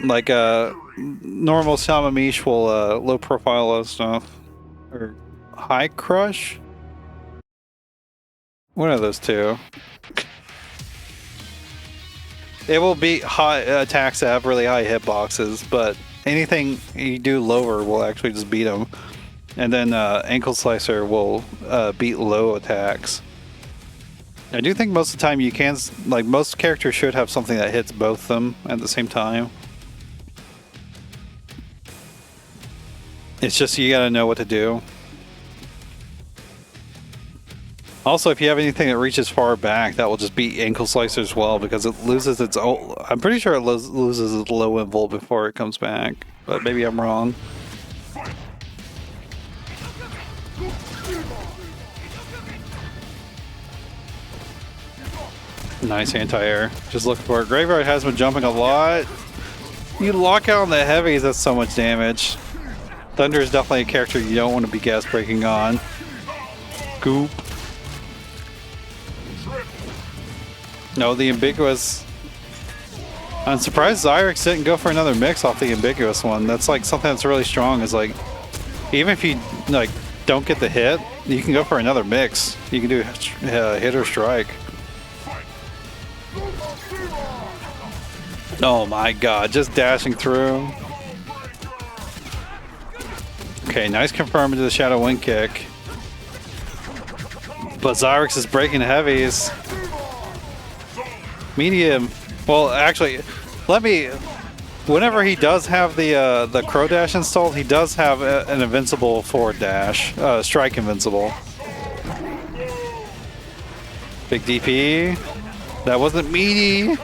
Like normal Shamamish will low profile low stuff. Or High Crush? One of those two. It will beat high attacks that have really high hitboxes, but anything you do lower will actually just beat them. And then Ankle Slicer will beat low attacks. I do think most of the time you can, like most characters should have something that hits both of them at the same time. It's just you gotta know what to do. Also, if you have anything that reaches far back, that will just beat Ankle Slicer as well, because it loses its old. I'm pretty sure it loses its low invul before it comes back, but maybe I'm wrong. Nice anti-air. Just looking for it. Graveyard has been jumping a lot. You lock out on the heavies, that's so much damage. Thunder is definitely a character you don't want to be gas breaking on. Goop. No, the ambiguous. I'm surprised Xyrex didn't go for another mix off the ambiguous one. That's like something that's really strong. Is like, even if you like don't get the hit, you can go for another mix. You can do hit or strike. Oh my god, just dashing through. Okay, nice confirm into the Shadow Wind kick. But Xyrex is breaking heavies. Medium. Well, actually, whenever he does have the Crow Dash installed, he does have an invincible forward dash. Strike invincible. Big DP. That wasn't meaty.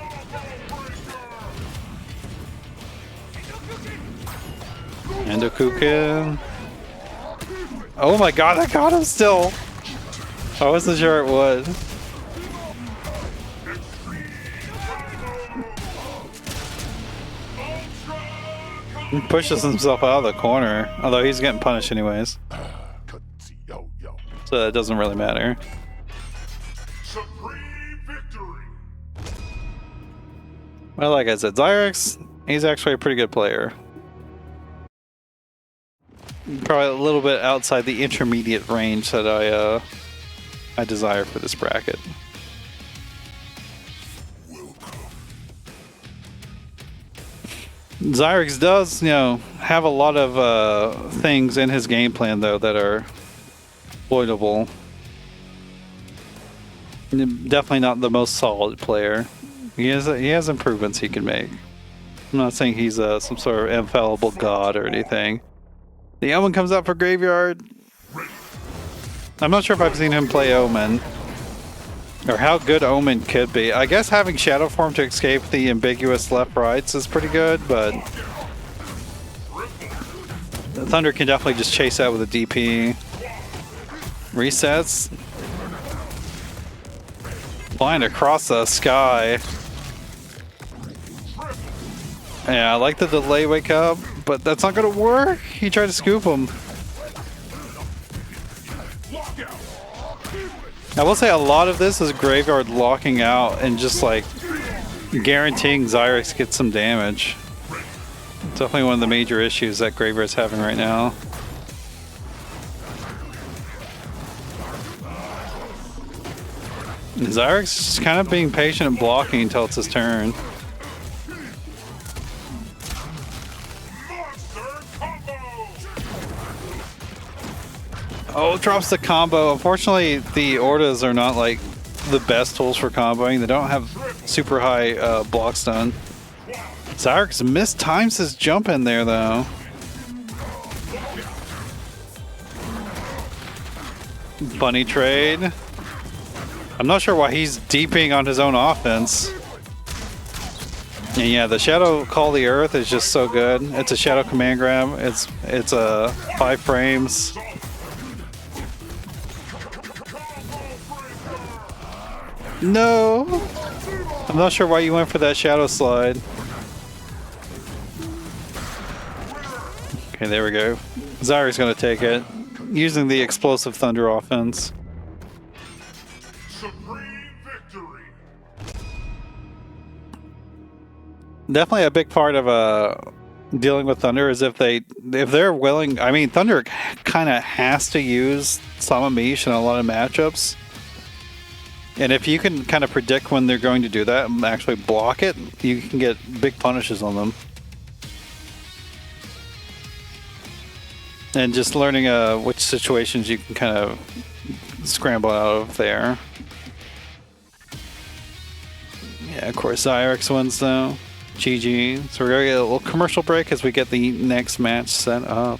Endokuken. Oh my god, I got him still. I wasn't sure it would. He pushes himself out of the corner, although he's getting punished anyways. So it doesn't really matter. Well, like I said, Xyrex, he's actually a pretty good player. Probably a little bit outside the intermediate range that I desire for this bracket. Xyrex does, you know, have a lot of things in his game plan though that are exploitable. Definitely not the most solid player. He has improvements he can make. I'm not saying he's some sort of infallible god or anything. The Omen comes out for Graveyard. I'm not sure if I've seen him play Omen, or how good Omen could be. I guess having Shadow Form to escape the ambiguous left-rights is pretty good, but Thunder can definitely just chase out with a DP. Resets. Flying across the sky. Yeah, I like the delay wake up, but that's not gonna work. He tried to scoop him. I will say a lot of this is Graveyard locking out and just like guaranteeing Xyrex gets some damage. It's definitely one of the major issues that Graveyard's having right now. Xyrex is just kind of being patient and blocking until it's his turn. Oh, drops the combo. Unfortunately, the Ordas are not like the best tools for comboing. They don't have super high block stun. Xyrex mistimes his jump in there though. Bunny trade. I'm not sure why he's deeping on his own offense. And yeah, the Shadow Call the Earth is just so good. It's a Shadow command grab. It's 5 frames. No! I'm not sure why you went for that Shadow Slide. Okay, there we go. Xyrex gonna take it. Using the Explosive Thunder offense. Definitely a big part of dealing with Thunder is if they're willing. I mean, Thunder kind of has to use Samamish in a lot of matchups, and if you can kind of predict when they're going to do that and actually block it, you can get big punishes on them. And just learning which situations you can kind of scramble out of there. Yeah, of course, Xyrex wins though. GG. So we're going to get a little commercial break as we get the next match set up.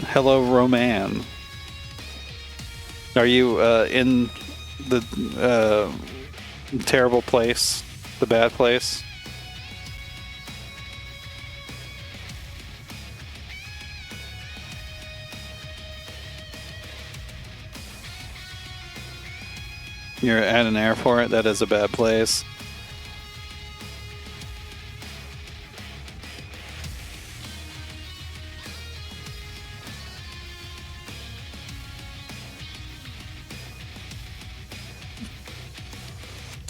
Hello, Roman. Are you in the terrible place? The bad place? You're at an airport? That is a bad place.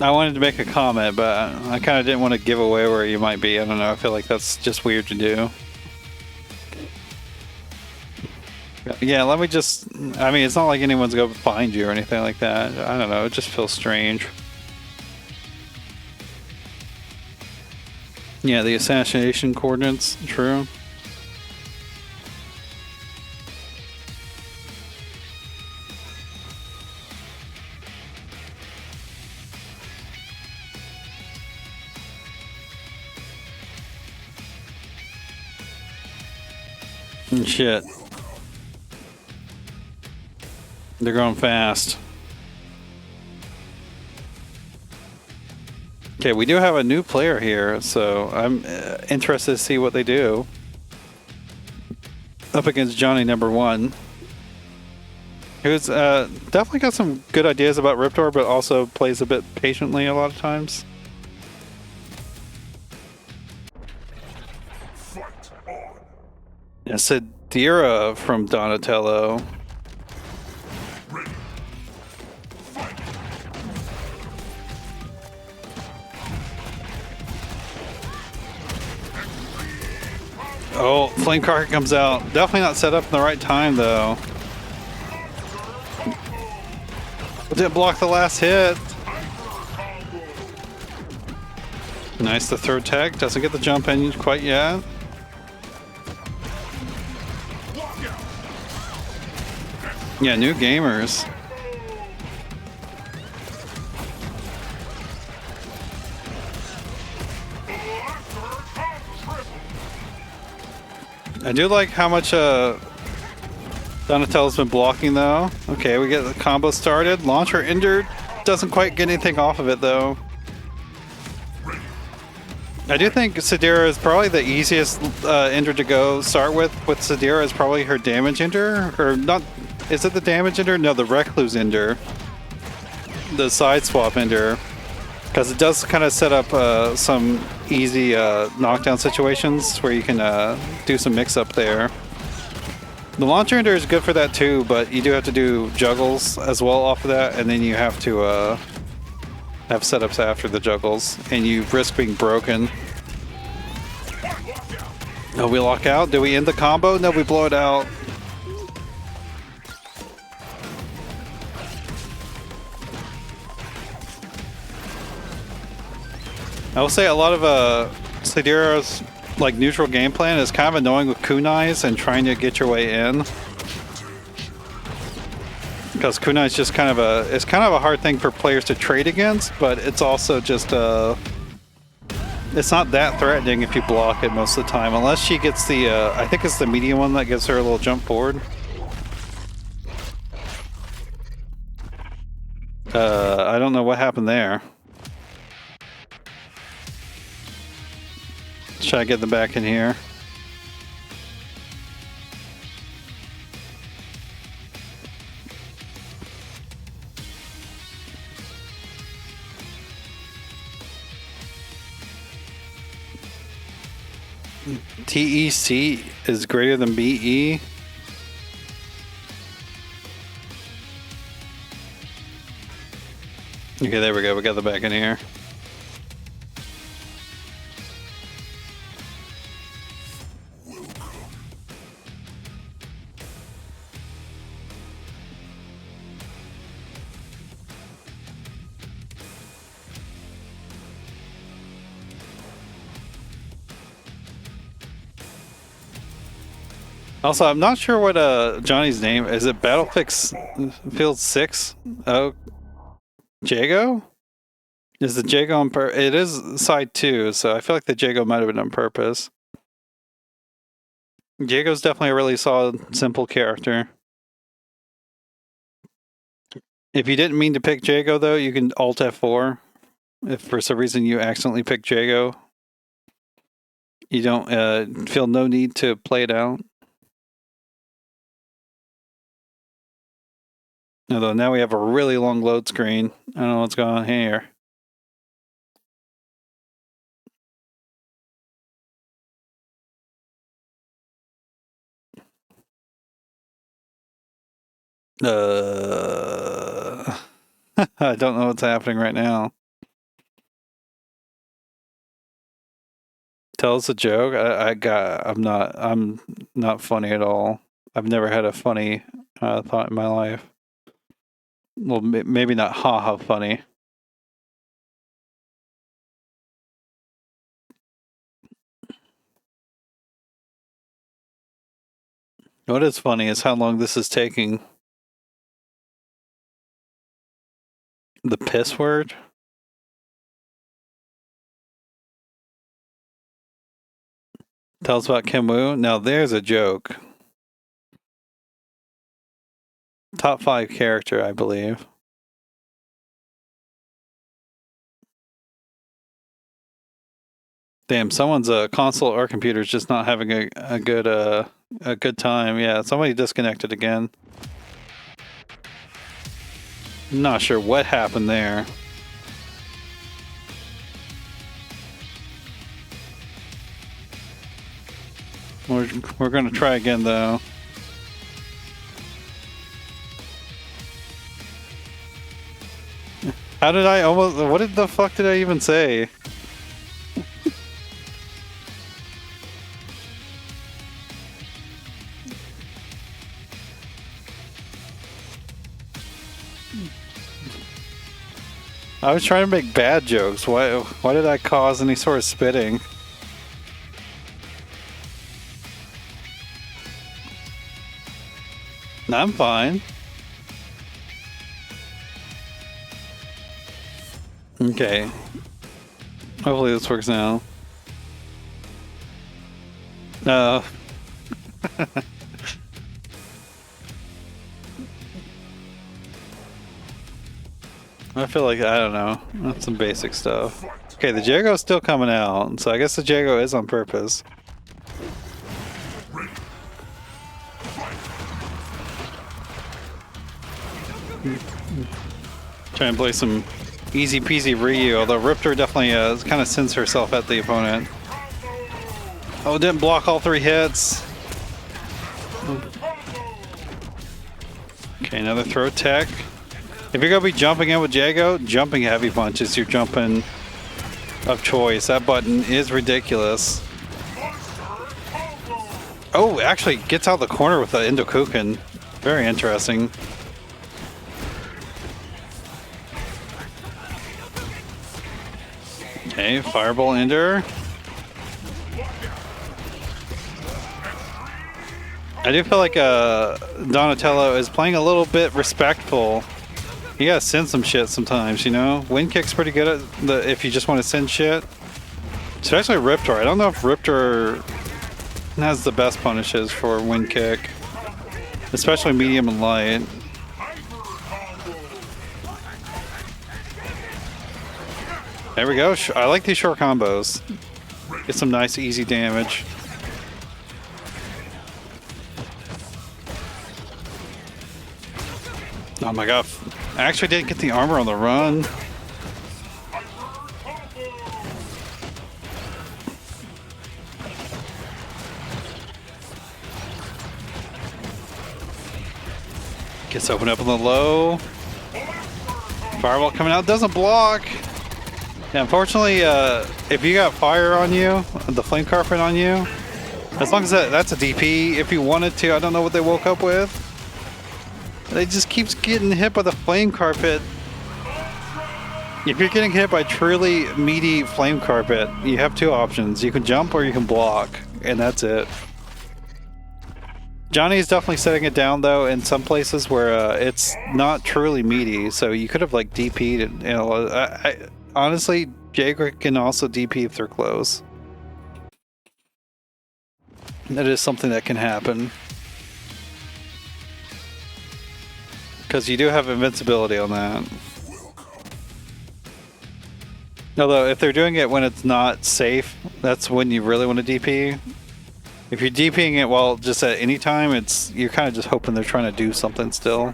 I wanted to make a comment, but I kind of didn't want to give away where you might be. I don't know. I feel like that's just weird to do. Yeah, let me just... I mean, it's not like anyone's going to find you or anything like that. I don't know. It just feels strange. Yeah, the assassination coordinates. True. And shit. They're going fast. Okay, we do have a new player here, so I'm interested to see what they do. Up against Johnny #1. Who's definitely got some good ideas about Riptor, but also plays a bit patiently a lot of times. Yeah, Sidira from Donatello. Oh, Flame Cracker comes out. Definitely not set up in the right time, though. Didn't block the last hit. Nice, the throw tech. Doesn't get the jump in quite yet. Yeah, new gamers. I do like how much Donatello's been blocking, though. Okay, we get the combo started. Launcher injured. Doesn't quite get anything off of it, though. I do think Sadira is probably the easiest ender to go start with. With Sadira is probably her damage ender, or not? Is it the damage ender? No, the Recluse ender, the side swap ender, because it does kind of set up some easy knockdown situations where you can do some mix-up there. The launcher ender is good for that too, but you do have to do juggles as well off of that, and then you have to have setups after the juggles, and you risk being broken. Oh, we lock out? Do we end the combo? No, we blow it out. I will say a lot of Sadira's like neutral game plan is kind of annoying with kunais and trying to get your way in. Because kunai is just kind of a hard thing for players to trade against, but it's also just it's not that threatening if you block it most of the time, unless she gets the I think it's the medium one that gives her a little jump forward. I don't know what happened there. Try to get them back in here. TEC is greater than BE. Okay, there we go. We got them back in here. Also, I'm not sure what Johnny's name is. It Battlefield 6? Oh, Jago? Is the Jago on purpose? It is side 2, so I feel like the Jago might have been on purpose. Jago's definitely a really solid, simple character. If you didn't mean to pick Jago, though, you can Alt F4. If for some reason you accidentally pick Jago, you don't feel no need to play it out. Although now we have a really long load screen. I don't know what's going on here. I don't know what's happening right now. Tell us a joke. I'm not funny at all. I've never had a funny thought in my life. Well, maybe not haha funny. What is funny is how long this is taking. The piss word? Tell us about Kim Woo. Now there's a joke. Top 5 character, I believe. Damn, someone's console or computer is just not having a good time. Yeah, somebody disconnected again. Not sure what happened there. We're gonna try again though. How did I almost? What the fuck did I even say? I was trying to make bad jokes. Why did I cause any sort of spitting? I'm fine. Okay. Hopefully this works now. No. I feel like, I don't know. That's some basic stuff. Okay, the Jago's still coming out, so I guess the Jago is on purpose. Try and play some easy peasy Ryu, although Riptor definitely kind of sends herself at the opponent. Oh, didn't block all 3 hits. Okay, another throw tech. If you're going to be jumping in with Jago, jumping heavy punch is your jumping of choice. That button is ridiculous. Oh, actually gets out the corner with the Endokuken. Very interesting. Okay, Fireball Ender. I do feel like Donatello is playing a little bit respectful. You gotta send some shit sometimes, you know? Wind Kick's pretty good at if you just want to send shit. Especially Riptor. I don't know if Riptor has the best punishes for Wind Kick. Especially medium and light. There we go. I like these short combos. Get some nice easy damage. Oh my god. I actually didn't get the armor on the run. Gets opened up on the low. Fireball coming out, doesn't block. Yeah, unfortunately, if you got fire on you, the flame carpet on you, as long as that's a DP, if you wanted to, I don't know what they woke up with. They just keeps getting hit by the flame carpet. If you're getting hit by truly meaty flame carpet, you have 2 options. You can jump or you can block, and that's it. Johnny is definitely setting it down though in some places where it's not truly meaty, so you could have like DP'd it. You know, honestly, Jaeger can also DP if they're close. That is something that can happen. Because you do have invincibility on that. Although, if they're doing it when it's not safe, that's when you really want to DP. If you're DPing it while just at any time, you're kind of just hoping they're trying to do something still.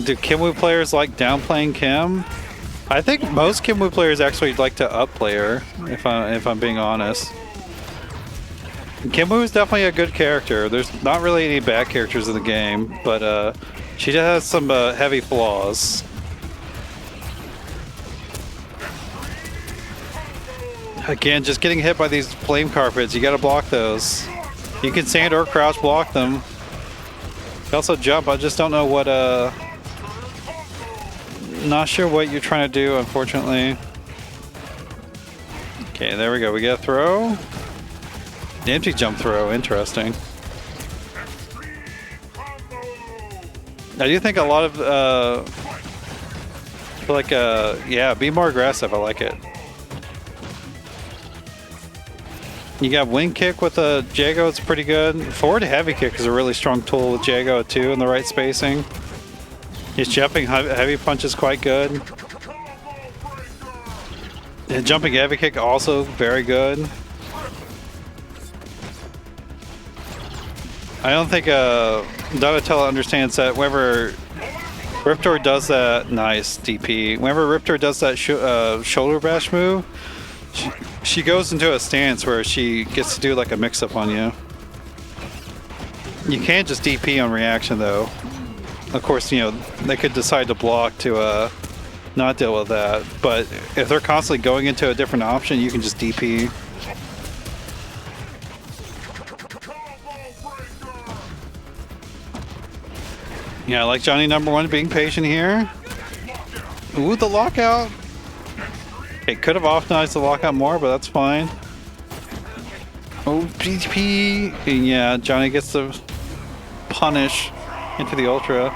Do Kimwu players like downplaying Kim? I think most Kimwu players actually like to upplay her, if I'm being honest. Kimwu is definitely a good character. There's not really any bad characters in the game, but she has some heavy flaws. Again, just getting hit by these flame carpets, you gotta block those. You can stand or crouch block them. You can also jump, I just don't know what not sure what you're trying to do, unfortunately. Okay, there we go. We get a throw. The empty jump throw, interesting. I do think a lot of, yeah, be more aggressive. I like it. You got wind kick with a Jago, it's pretty good. Forward heavy kick is a really strong tool with Jago too, in the right spacing. His jumping heavy punch is quite good. And jumping heavy kick also very good. I don't think Donotello understands that whenever Riptor does that, nice DP. Whenever Riptor does that shoulder bash move, she goes into a stance where she gets to do like a mix-up on you. You can't just DP on reaction though. Of course, you know, they could decide to block to not deal with that. But if they're constantly going into a different option, you can just DP. Yeah, I like Johnny number one being patient here. Ooh, the lockout. It could have optimized the lockout more, but that's fine. Oh, PTP. Yeah, Johnny gets the punish into the Ultra.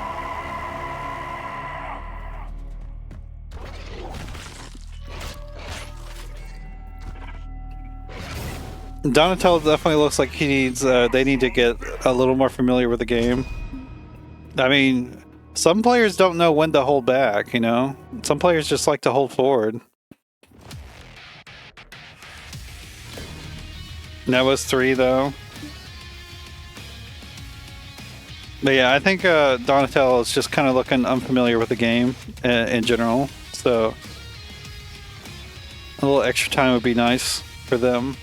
Donatello definitely looks like he needs, they need to get a little more familiar with the game. I mean, some players don't know when to hold back, you know? Some players just like to hold forward. That was 3, though. But yeah, I think Donatello is just kind of looking unfamiliar with the game in general. So a little extra time would be nice for them.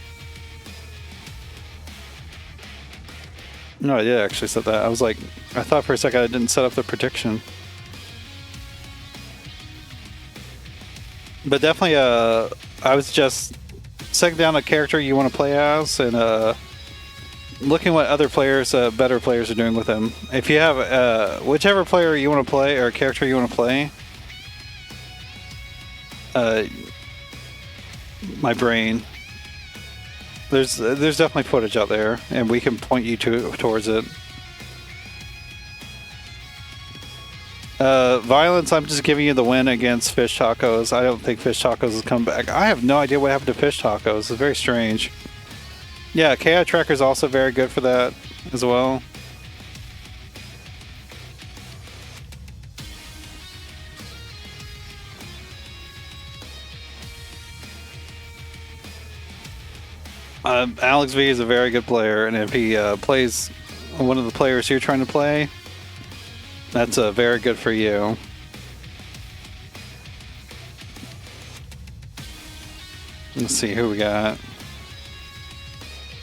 No, I did actually set that. I was like, I thought for a second I didn't set up the prediction. But definitely, I was just setting down a character you want to play as and looking what other players, better players are doing with him. If you have whichever player you want to play or character you want to play, my brain. There's definitely footage out there, and we can point you towards it. Violence, I'm just giving you the win against Fish Tacos. I don't think Fish Tacos has come back. I have no idea what happened to Fish Tacos. It's very strange. Yeah, KI Tracker is also very good for that as well. Alex V is a very good player, and if he plays one of the players you're trying to play, that's very good for you. Let's see who we got.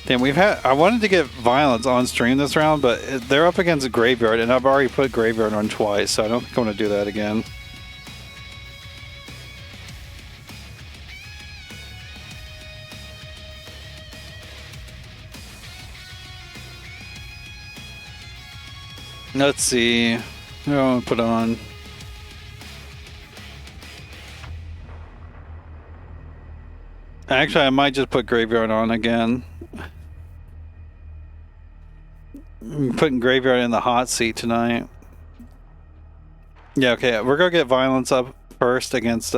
Damn, I wanted to get Violence on stream this round, but they're up against Graveyard, and I've already put Graveyard on twice, so I don't think I'm going to do that again. Let's see. What do I want to put on? Actually, I might just put Graveyard on again. I'm putting Graveyard in the hot seat tonight. Yeah, okay. We're gonna get Violence up first against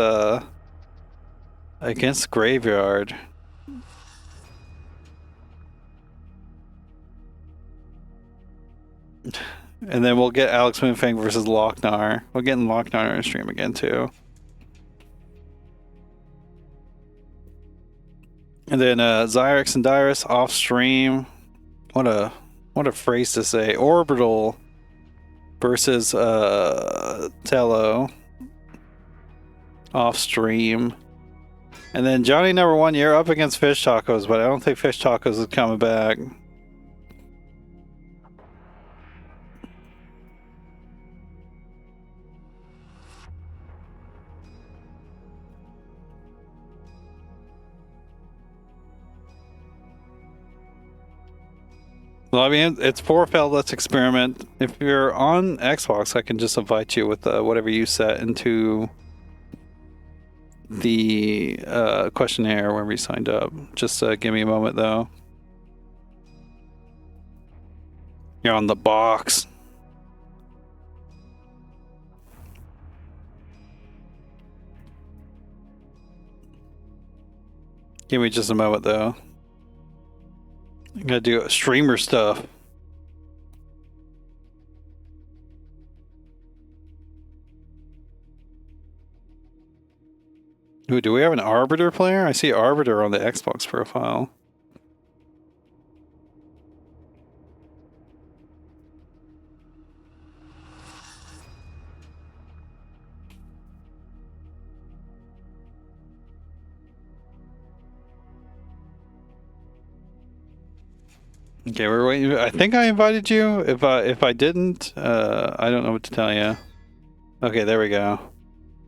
Graveyard. And then we'll get AlxMoonFang versus Loc-Nar. We're getting Loc-Nar on stream again too. And then Xirextorcious and Dirus off stream. What a phrase to say. Orbital versus Tello off stream. And then Johnny number one, you're up against Fish Tacos, but I don't think Fish Tacos is coming back. Well, I mean, it's 4 failed. Let's experiment. If you're on Xbox, I can just invite you with whatever you set into the questionnaire whenever you signed up. Just give me a moment, though. You're on the box. Give me just a moment, though. I gotta do streamer stuff. Ooh, do we have an Arbiter player? I see Arbiter on the Xbox profile. Okay, we're waiting. I think I invited you. If I didn't, I don't know what to tell you. Okay, there we go.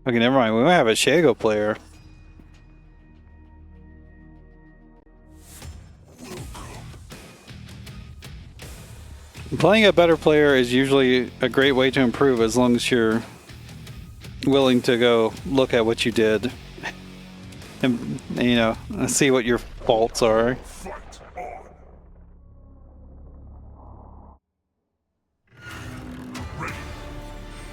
Okay, never mind. We might have a Shago player. Playing a better player is usually a great way to improve as long as you're willing to go look at what you did and, you know, see what your faults are.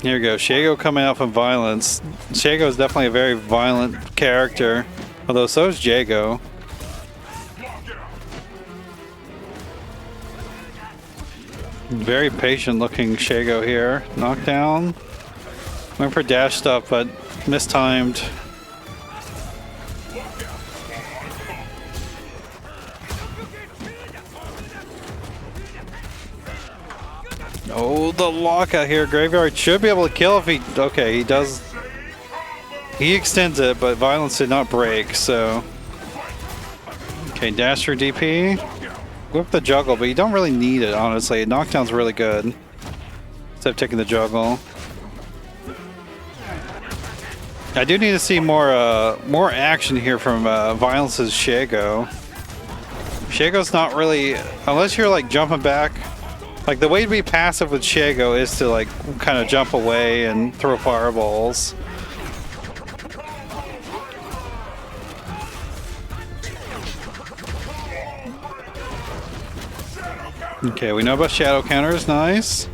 Here we go, Shago coming out from violence. Shago is definitely a very violent character, although so is Jago. Very patient looking Shago here. Knockdown. Went for dash stuff, but mistimed. Oh, the lockout here. Graveyard should be able to kill if he... Okay, he does... He extends it, but violence did not break, so... Okay, dash for DP. Whip the juggle, but you don't really need it, honestly. Knockdown's really good. Instead of taking the juggle. I do need to see more action here from Violence's Shago. Shago's not really... Unless you're like jumping back... Like the way to be passive with Shago is to like kind of jump away and throw fireballs. Okay, we know about shadow counters, nice.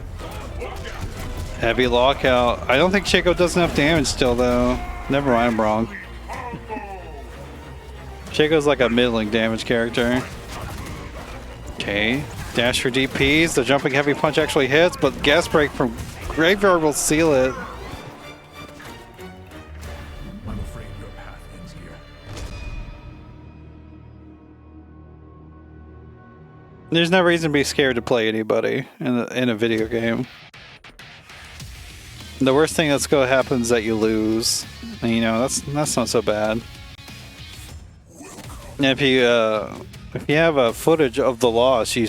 Heavy lockout. I don't think Shago does enough damage still though. Never mind, I'm wrong. Shago's like a middling damage character. Okay, dash for DPs. The jumping heavy punch actually hits, but gas break from Graveyard will seal it. I'm afraid your path ends here. There's no reason to be scared to play anybody in a video game. The worst thing that's going to happen is that you lose. And, you know, that's not so bad. And if you have a footage of the loss, you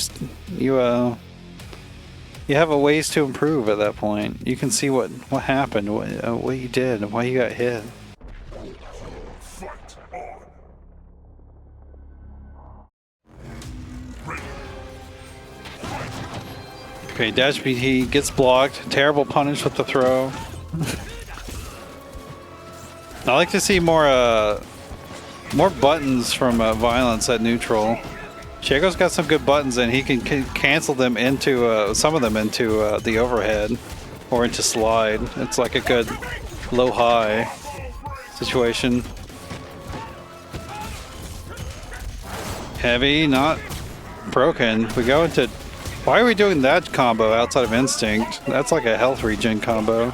have a ways to improve at that point. You can see what happened, what you did, and why you got hit. Okay, dash BT gets blocked. Terrible punish with the throw. I like to see more buttons from Violence at neutral. Shago's got some good buttons, and he can cancel them into some of them into the overhead or into slide. It's like a good low-high situation. Heavy, not broken. We go into... Why are we doing that combo outside of Instinct? That's like a health regen combo.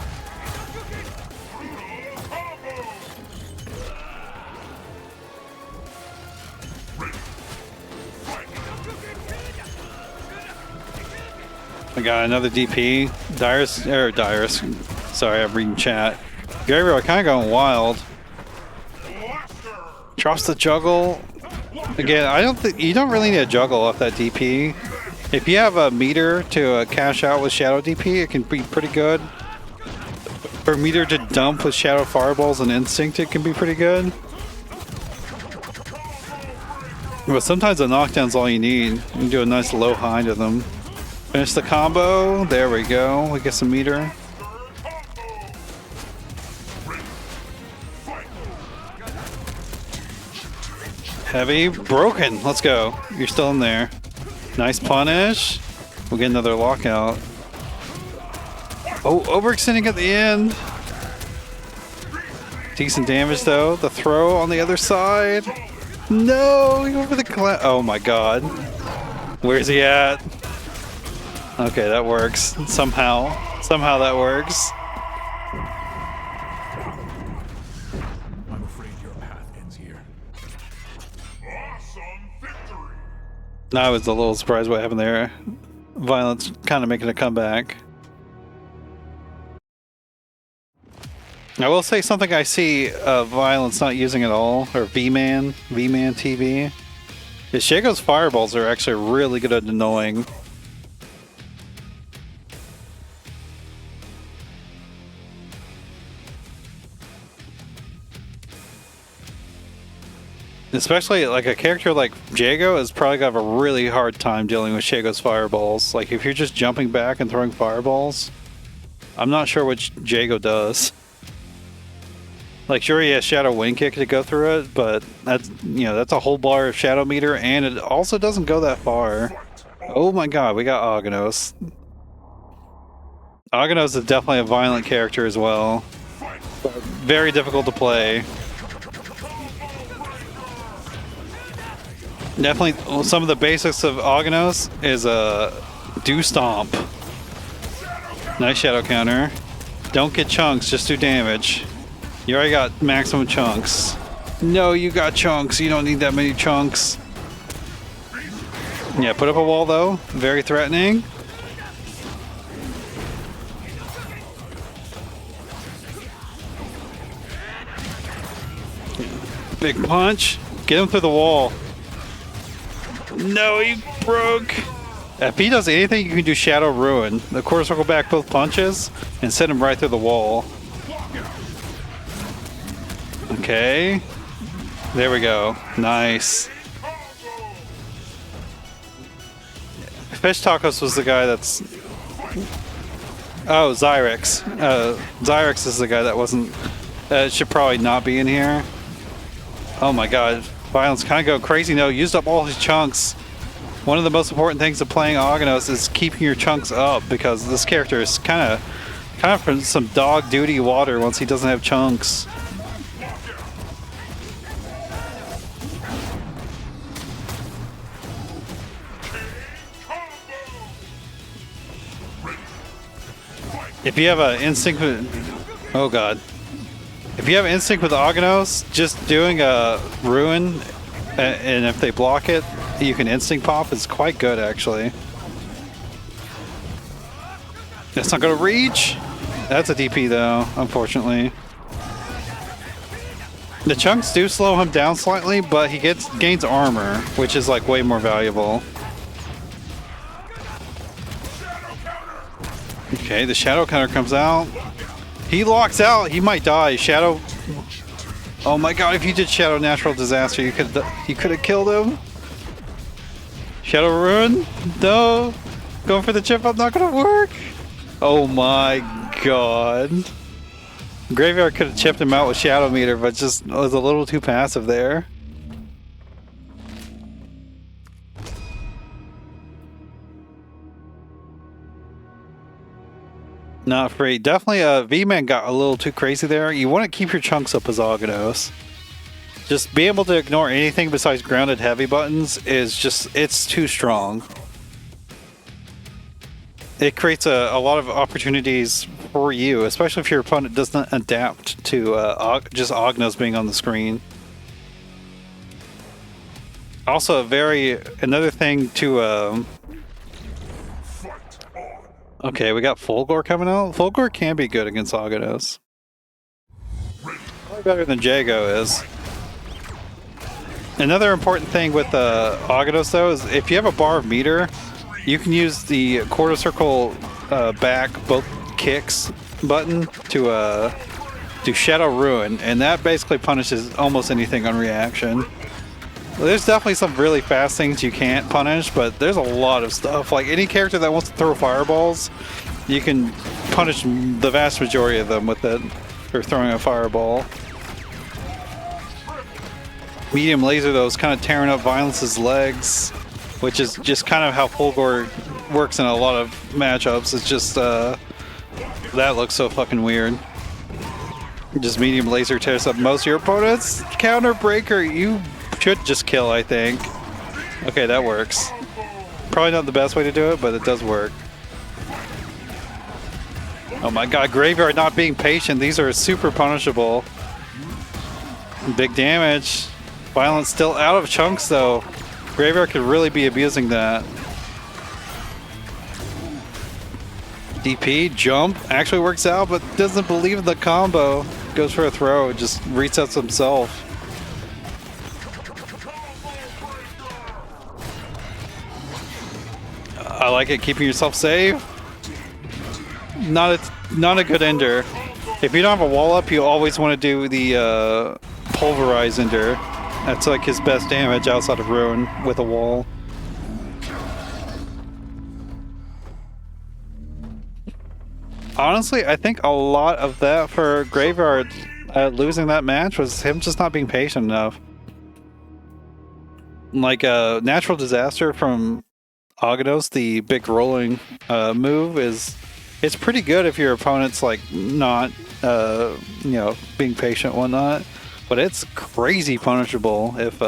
I got another DP. Dirus. Sorry, I'm reading chat. Gabriel kind of going wild. Drops the juggle. Again, I don't think you don't really need a juggle off that DP. If you have a meter to cash out with Shadow DP, it can be pretty good. Or meter to dump with Shadow Fireballs and Instinct, it can be pretty good. But sometimes a knockdown's all you need. You can do a nice low high to them. Finish the combo. There we go. We get some meter. Heavy. Broken. Let's go. You're still in there. Nice punish. We'll get another lockout. Oh, overextending at the end. Decent damage though. The throw on the other side. No, he went for the oh my god. Where's he at? Okay, that works. Somehow that works. I'm afraid your path ends here. I was a little surprised what happened there. Violence kind of making a comeback. I will say something I see Violence not using at all, or VmanTV, is Shago's fireballs are actually really good at annoying. Especially like a character like Jago is probably gonna have a really hard time dealing with Jago's fireballs. Like if you're just jumping back and throwing fireballs, I'm not sure what Jago does. Like sure he has Shadow Wind Kick to go through it, but that's that's a whole bar of Shadow Meter, and it also doesn't go that far. Oh my god, we got Aghanos. Aghanos is definitely a violent character as well. Very difficult to play. Definitely some of the basics of Aghanos is do stomp. Nice shadow counter. Don't get chunks, just do damage. You already got maximum chunks. No, you got chunks. You don't need that many chunks. Yeah, put up a wall though. Very threatening. Big punch. Get him through the wall. No, he broke. If he does anything, you can do Shadow Ruin. Of course, we'll go back both punches and send him right through the wall. Okay. There we go. Nice. Fish Tacos was the guy that's... Oh, Xyrex. Xyrex is the guy that wasn't... should probably not be in here. Oh my god. Violence kind of go crazy. No, used up all his chunks. One of the most important things of playing Aghanos is keeping your chunks up, because this character is kind of from some dog duty water once he doesn't have chunks. If you have an instinct with... Oh god. If you have instinct with Aghanos, just doing a ruin, and if they block it, you can instinct pop. It's quite good, actually. That's not going to reach. That's a DP, though, unfortunately. The chunks do slow him down slightly, but he gains armor, which is like way more valuable. Okay, the shadow counter comes out. He locks out. He might die. Shadow. Oh my god! If you did Shadow Natural Disaster, you could have killed him. Shadow Ruin? No. Going for the chip up, not gonna work. Oh my god. Graveyard could have chipped him out with Shadow Meter, but just was a little too passive there. Not free. Definitely V-Man got a little too crazy there. You want to keep your chunks up as Aghanos. Just being able to ignore anything besides grounded heavy buttons is just, it's too strong. It creates a lot of opportunities for you, especially if your opponent doesn't adapt to just Aghanos being on the screen. Also, another thing to... Okay, we got Fulgor coming out. Fulgor can be good against Aghanos. Probably better than Jago is. Another important thing with Aghanos, though, is if you have a bar of meter, you can use the quarter circle back both kicks button to do Shadow Ruin, and that basically punishes almost anything on reaction. There's definitely some really fast things you can't punish, but there's a lot of stuff. Like any character that wants to throw fireballs, you can punish the vast majority of them with it, or throwing a fireball. Medium laser, though, is kind of tearing up Violence's legs, which is just kind of how Fulgor works in a lot of matchups. It's just, that looks so fucking weird. Just medium laser tears up most of your opponents. Counter breaker, you should just kill, I think. Okay, that works. Probably not the best way to do it, but it does work. Oh my god, Graveyard not being patient. These are super punishable. Big damage. Violence still out of chunks, though. Graveyard could really be abusing that. DP, jump, actually works out, but doesn't believe in the combo. Goes for a throw, just resets himself. I like it, keeping yourself safe. Not a good ender. If you don't have a wall up, you always want to do the pulverize ender. That's like his best damage outside of Ruin with a wall. Honestly, I think a lot of that for Graveyard losing that match was him just not being patient enough. Like a natural disaster from Agados, the big rolling move it's pretty good if your opponent's like not you know, being patient and whatnot, but it's crazy punishable if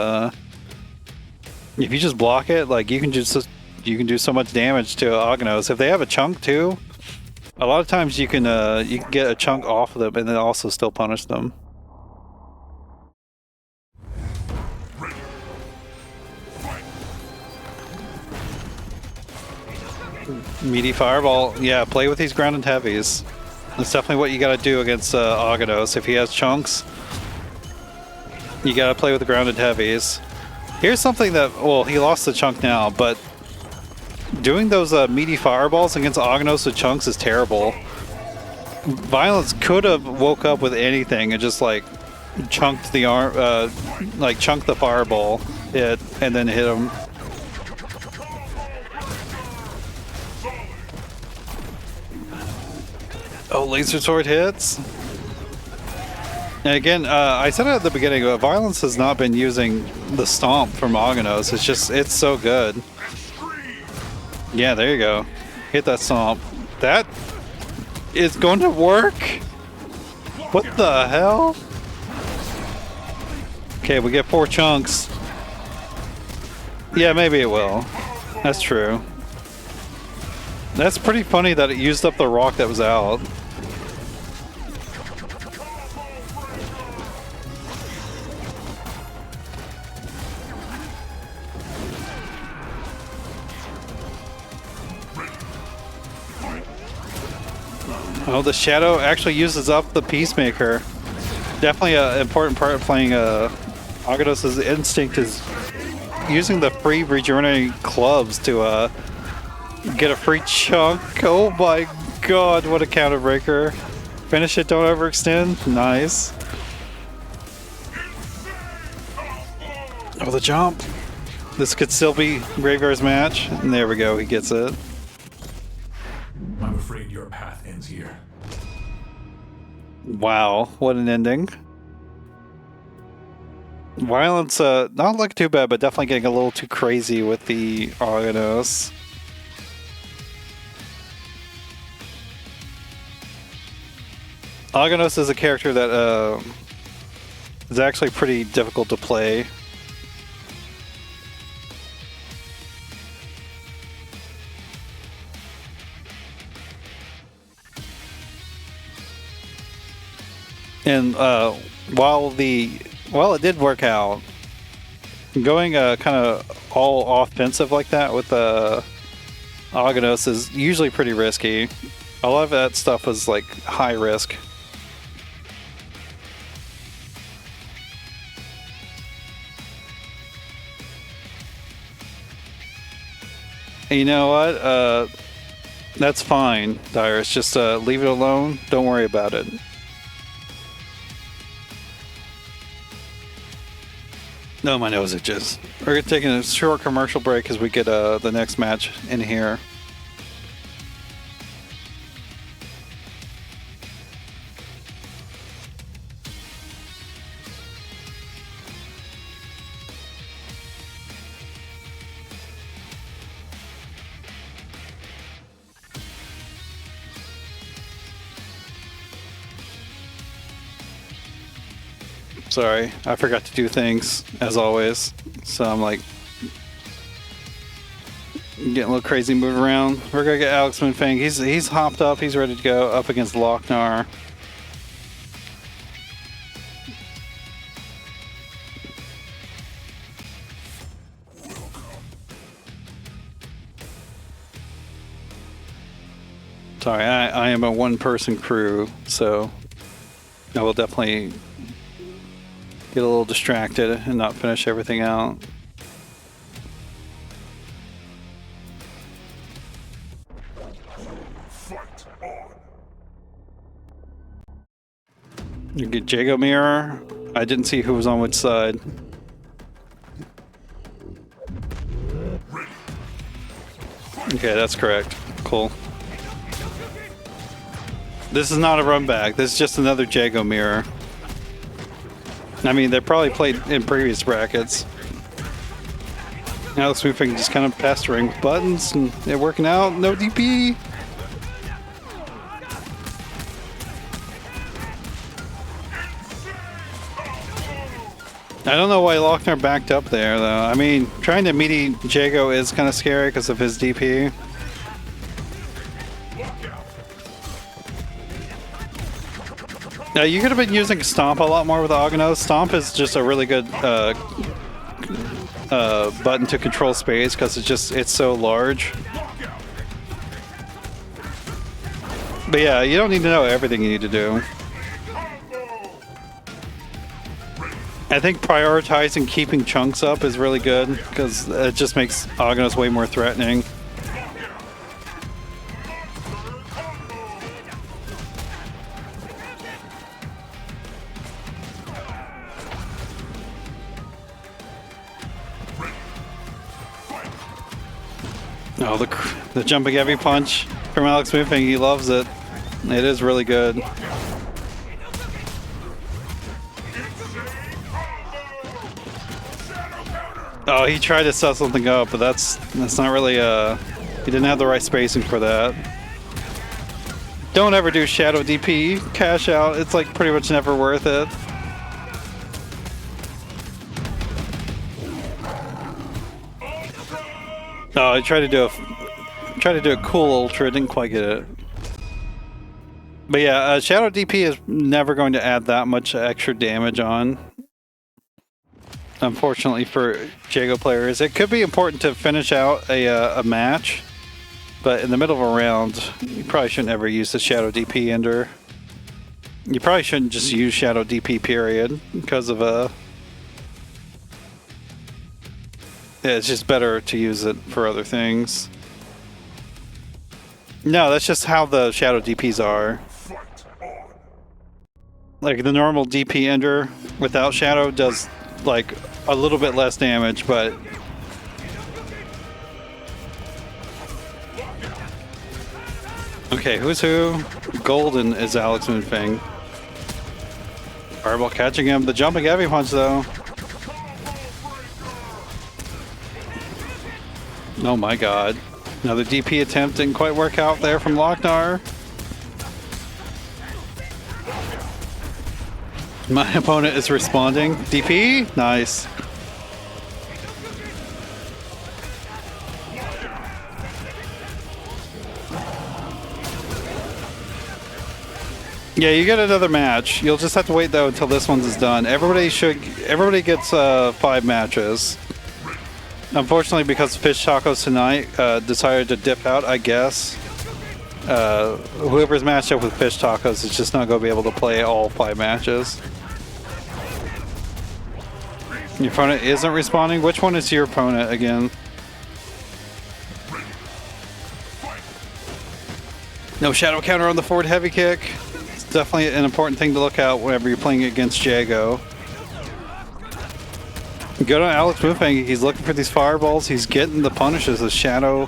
you just block it. Like you can do so much damage to Agados. If they have a chunk too, a lot of times you can get a chunk off of them and then also still punish them. Meaty Fireball, yeah, play with these grounded heavies. That's definitely what you gotta do against Agados. If he has chunks, you gotta play with the grounded heavies. Here's something that, well, he lost the chunk now, but doing those meaty fireballs against Agados with chunks is terrible. Violence could have woke up with anything and just like chunked the arm, like chunked the fireball, and then hit him. Oh, laser sword hits. And again, I said it at the beginning, Violence has not been using the stomp from Agados. It's so good. Yeah, there you go. Hit that stomp. That is going to work? What the hell? Okay, we get 4 chunks. Yeah, maybe it will. That's true. That's pretty funny that it used up the rock that was out. Oh, the Shadow actually uses up the Peacemaker. Definitely an important part of playing Agados' instinct is using the free regenerating clubs to get a free chunk. Oh my god, what a counter breaker. Finish it, don't overextend. Nice. Oh, the jump. This could still be Graveyard's match. And there we go, he gets it. I'm afraid your path ends here. Wow, what an ending. Violence, not looking too bad, but definitely getting a little too crazy with the Agados. Agados is a character that is actually pretty difficult to play. And while it did work out, going kind of all offensive like that with Agados is usually pretty risky. A lot of that stuff was like high risk. And you know what? That's fine, Dirus. Just leave it alone. Don't worry about it. No, my nose itches. We're taking a short commercial break as we get the next match in here. Sorry, I forgot to do things, as always. So I'm like getting a little crazy moving around. We're gonna get AlxMoonFang. He's hopped up, he's ready to go up against Loc-Nar. Sorry, I am a one-person crew, so I will definitely get a little distracted and not finish everything out. Fight on. You get Jago Mirror. I didn't see who was on which side. Okay, that's correct. Cool. This is not a run back. This is just another Jago mirror. I mean, they probably played in previous brackets. AlxMoonFang just kind of pestering with buttons and they're working out. No DP. I don't know why Loc-Nar backed up there, though. I mean, trying to meaty Jago is kind of scary because of his DP. Now, you could have been using Stomp a lot more with Aghanos. Stomp is just a really good button to control space because it's so large. But yeah, you don't need to know everything you need to do. I think prioritizing keeping chunks up is really good because it just makes Aghanos way more threatening. Oh, the jumping heavy punch from AlxMoonFang, he loves it. It is really good. Oh, he tried to set something up, but that's not really he didn't have the right spacing for that. Don't ever do Shadow DP cash out. It's like pretty much never worth it. Oh, I tried to do a cool ultra, didn't quite get it. But yeah, Shadow DP is never going to add that much extra damage on. Unfortunately for Jago players, it could be important to finish out a match, but in the middle of a round, you probably shouldn't ever use the Shadow DP ender. You probably shouldn't just use Shadow DP period because of yeah, it's just better to use it for other things. No, that's just how the Shadow DPs are. Like the normal DP ender without Shadow does like a little bit less damage, but okay, who's who? Golden is AlxMoonFang. Fireball catching him. The jumping heavy punch though. Oh my god. Another DP attempt didn't quite work out there from Loc-Nar. My opponent is responding. DP? Nice. Yeah, you get another match. You'll just have to wait though until this one's is done. Everybody gets 5 matches. Unfortunately, because Fish Tacos tonight decided to dip out, I guess. Whoever's matched up with Fish Tacos is just not going to be able to play all 5 matches. Your opponent isn't responding? Which one is your opponent again? No shadow counter on the forward heavy kick. It's definitely an important thing to look out whenever you're playing against Jago. Go to AlxMoonFang, he's looking for these fireballs, he's getting the punishes, the shadow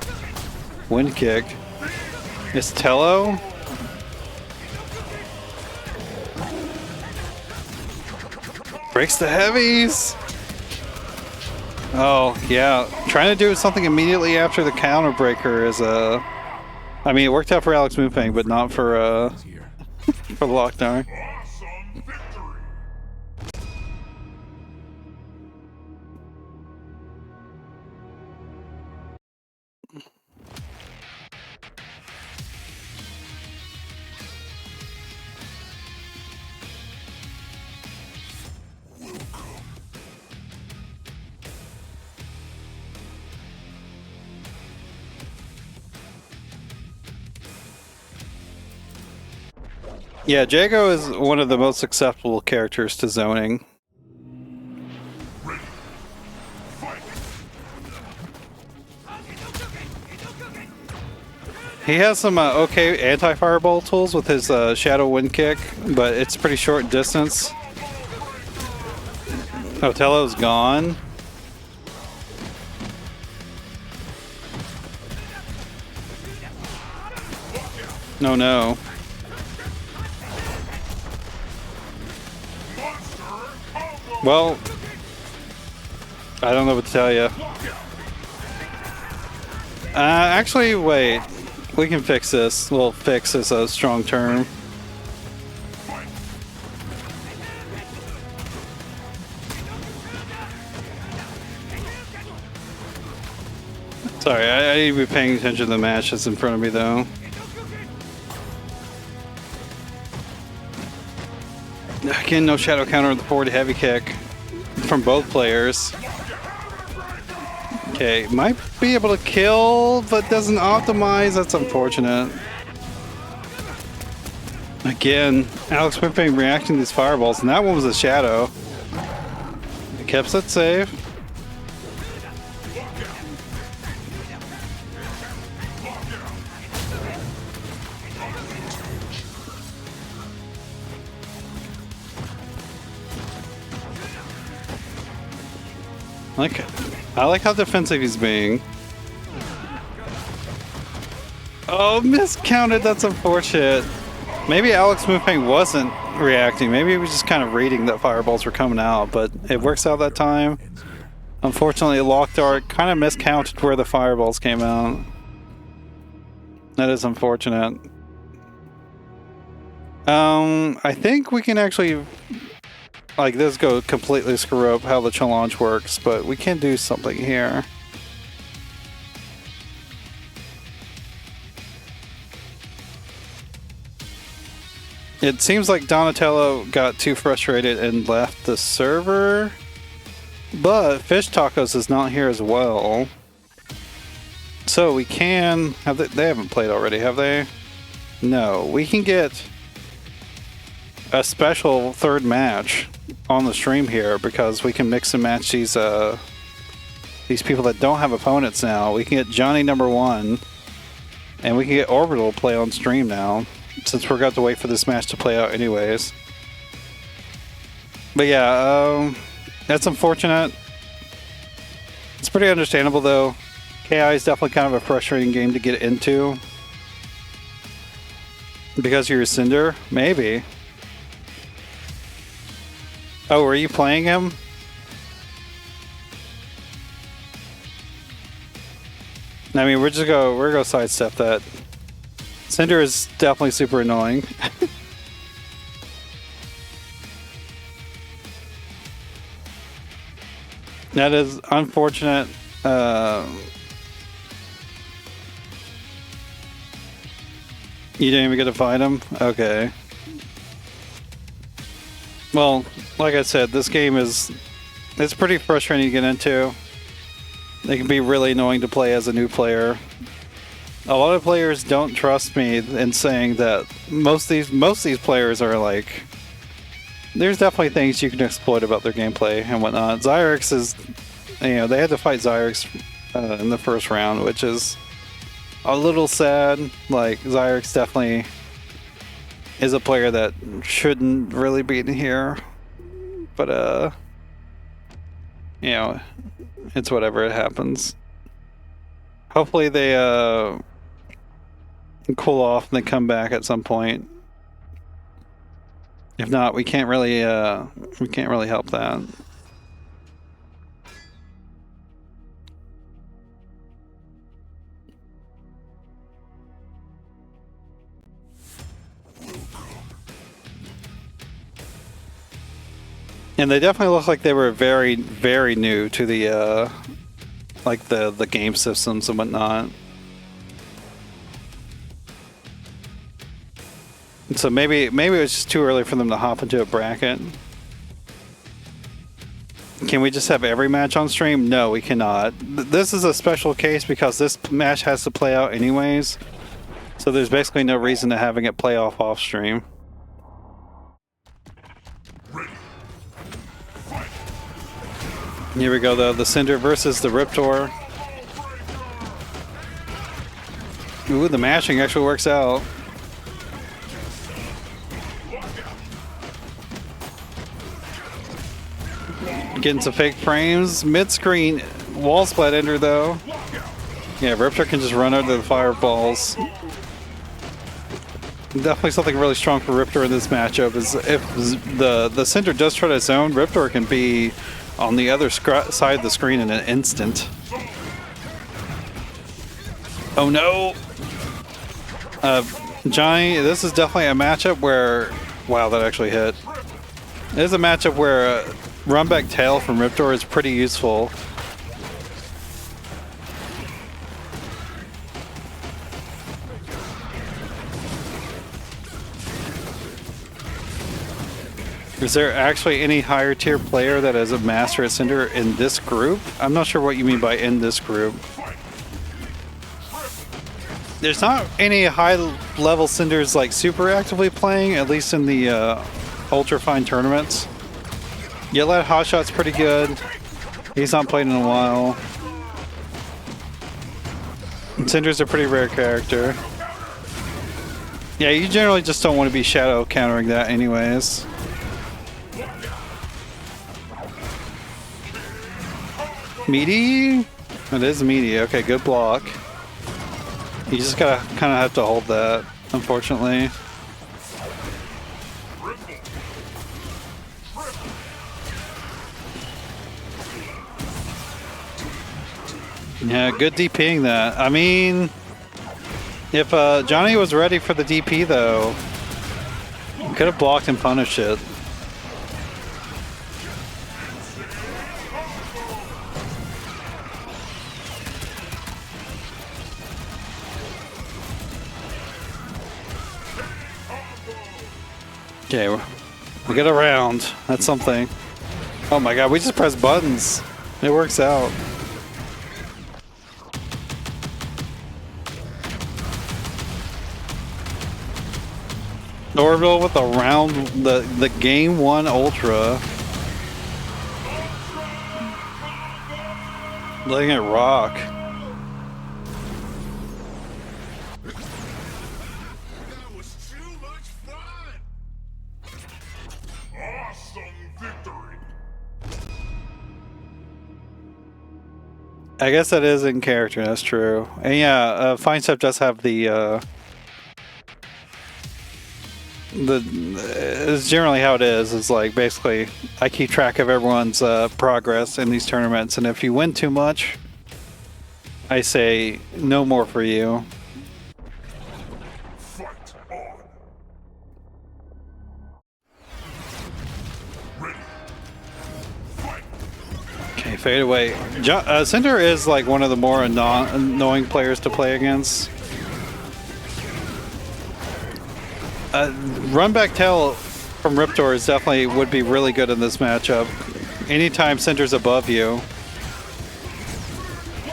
wind kick. It's Tello. Breaks the heavies. Oh, yeah. Trying to do something immediately after the counter breaker is I mean, it worked out for AlxMoonFang, but not for for Loc-Nar. Yeah, Jago is one of the most acceptable characters to zoning. He has some okay anti-fireball tools with his shadow wind kick, but it's pretty short distance. Donotello's gone. No, no. Well, I don't know what to tell you. Actually, wait. We can fix this. Well, fix is a strong term. Sorry, I need to be paying attention to the match that's in front of me, though. Again, no shadow counter on the forward heavy kick from both players. Okay, might be able to kill, but doesn't optimize. That's unfortunate. Again, AlxMoonFang reacting to these fireballs, and that one was a shadow. It kept it safe. I like how defensive he's being. Oh, miscounted. That's unfortunate. Maybe AlxMoonFang wasn't reacting. Maybe he was just kind of reading that fireballs were coming out, but it works out that time. Unfortunately, Loc-Nar kind of miscounted where the fireballs came out. That is unfortunate. I think we can actually... like this go completely screw up how the challenge works, but we can do something here. It seems like Donatello got too frustrated and left the server, but Fish Tacos is not here as well. So we can have they haven't played already, have they? No, we can get a special third match on the stream here because we can mix and match these people that don't have opponents now. We can get Johnny #1 and we can get Orbital play on stream now since we're going to wait for this match to play out anyways. But yeah, that's unfortunate. It's pretty understandable though. KI is definitely kind of a frustrating game to get into. Because you're a Cinder? Maybe. Oh, were you playing him? I mean, we're gonna sidestep that. Cinder is definitely super annoying. That is unfortunate. You didn't even get to fight him? Okay. Well, like I said, this game it's pretty frustrating to get into. It can be really annoying to play as a new player. A lot of players don't trust me in saying that most of these players are like, there's definitely things you can exploit about their gameplay and whatnot. Xirextorcious is, you know, they had to fight Xirextorcious in the first round, which is a little sad. Like, Xirextorcious definitely is a player that shouldn't really be in here. But, you know, it's whatever, it happens. Hopefully they cool off and they come back at some point. If not, we can't really help that. And they definitely look like they were very, very new to the like the game systems and whatnot. So maybe it was just too early for them to hop into a bracket. Can we just have every match on stream? No, we cannot. This is a special case because this match has to play out anyways. So there's basically no reason to having it play off stream. Here we go though, the Cinder versus the Riptor. Ooh, the mashing actually works out. Getting some fake frames. Mid-screen wall splat ender though. Yeah, Riptor can just run under the fireballs. definitely something really strong for Riptor in this matchup is if the Cinder does try to zone, Riptor can be on the other side of the screen in an instant. Oh no! Johnny, this is definitely a matchup where... Wow, that actually hit. It is a matchup where run back tail from Riptor is pretty useful. Is there actually any higher tier player that is a master at Cinder in this group? I'm not sure what you mean by in this group. There's not any high level Cinders like super actively playing, at least in the Ultrafine tournaments. Yellow Hotshot's pretty good. He's not played in a while. And Cinder's a pretty rare character. Yeah, you generally just don't want to be shadow countering that anyways. Meaty? It is meaty. Okay, good block. You just gotta kind of have to hold that, unfortunately. Yeah, good DPing that. I mean, if Johnny was ready for the DP though, could have blocked and punished it. Okay, we get a round. That's something. Oh my god, we just press buttons. It works out. Orbital with the round, the game 1 Ultra. Letting it rock. I guess that is in character, that's true. And yeah, Fine Step does have the it's generally how it is. It's like basically I keep track of everyone's progress in these tournaments, and if you win too much, I say no more for you. Okay, fade away. Cinder is like one of the more annoying players to play against. Run back tail from Riptor is definitely would be really good in this matchup. Anytime Cinder's above you.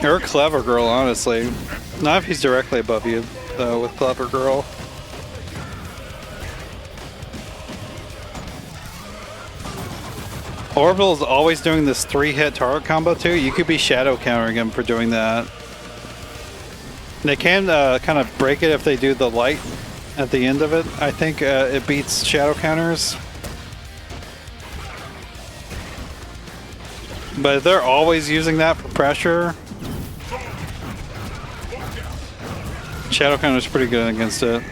Or Clever Girl, honestly. Not if he's directly above you, though, with Clever Girl. Orbital is always doing this 3-hit target combo too. You could be shadow countering him for doing that. They can kind of break it if they do the light at the end of it. I think it beats shadow counters. But if they're always using that for pressure, shadow counter's pretty good against it.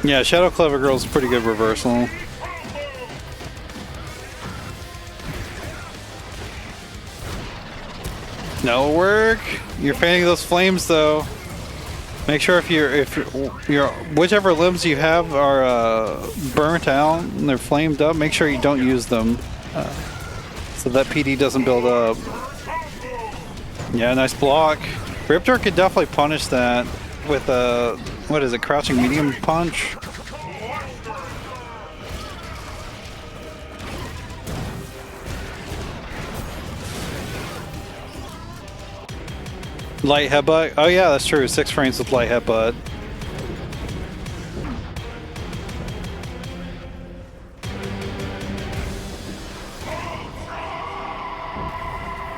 Yeah, Shadow Clever Girl's a pretty good reversal. No work. You're fanning those flames though. Make sure if you're whichever limbs you have are burnt out and they're flamed up, make sure you don't use them so that PD doesn't build up. Yeah, nice block. Riptor could definitely punish that with a what is it, crouching medium punch. Light headbutt? Oh yeah, that's true. 6 frames with light headbutt.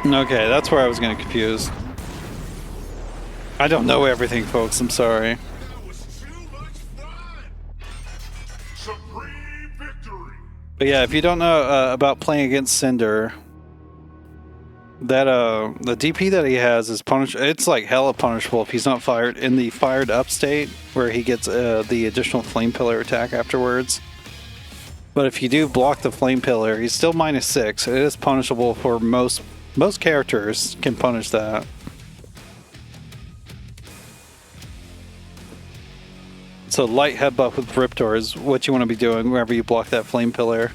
Okay, that's where I was getting confused. I don't know everything, folks. I'm sorry. But yeah, if you don't know about playing against Cinder, That the DP that he has is it's like hella punishable if he's not fired in the fired up state where he gets the additional flame pillar attack afterwards. But if you do block the flame pillar, he's still -6. It is punishable for most characters can punish that. So light headbutt with Riptor is what you want to be doing whenever you block that flame pillar.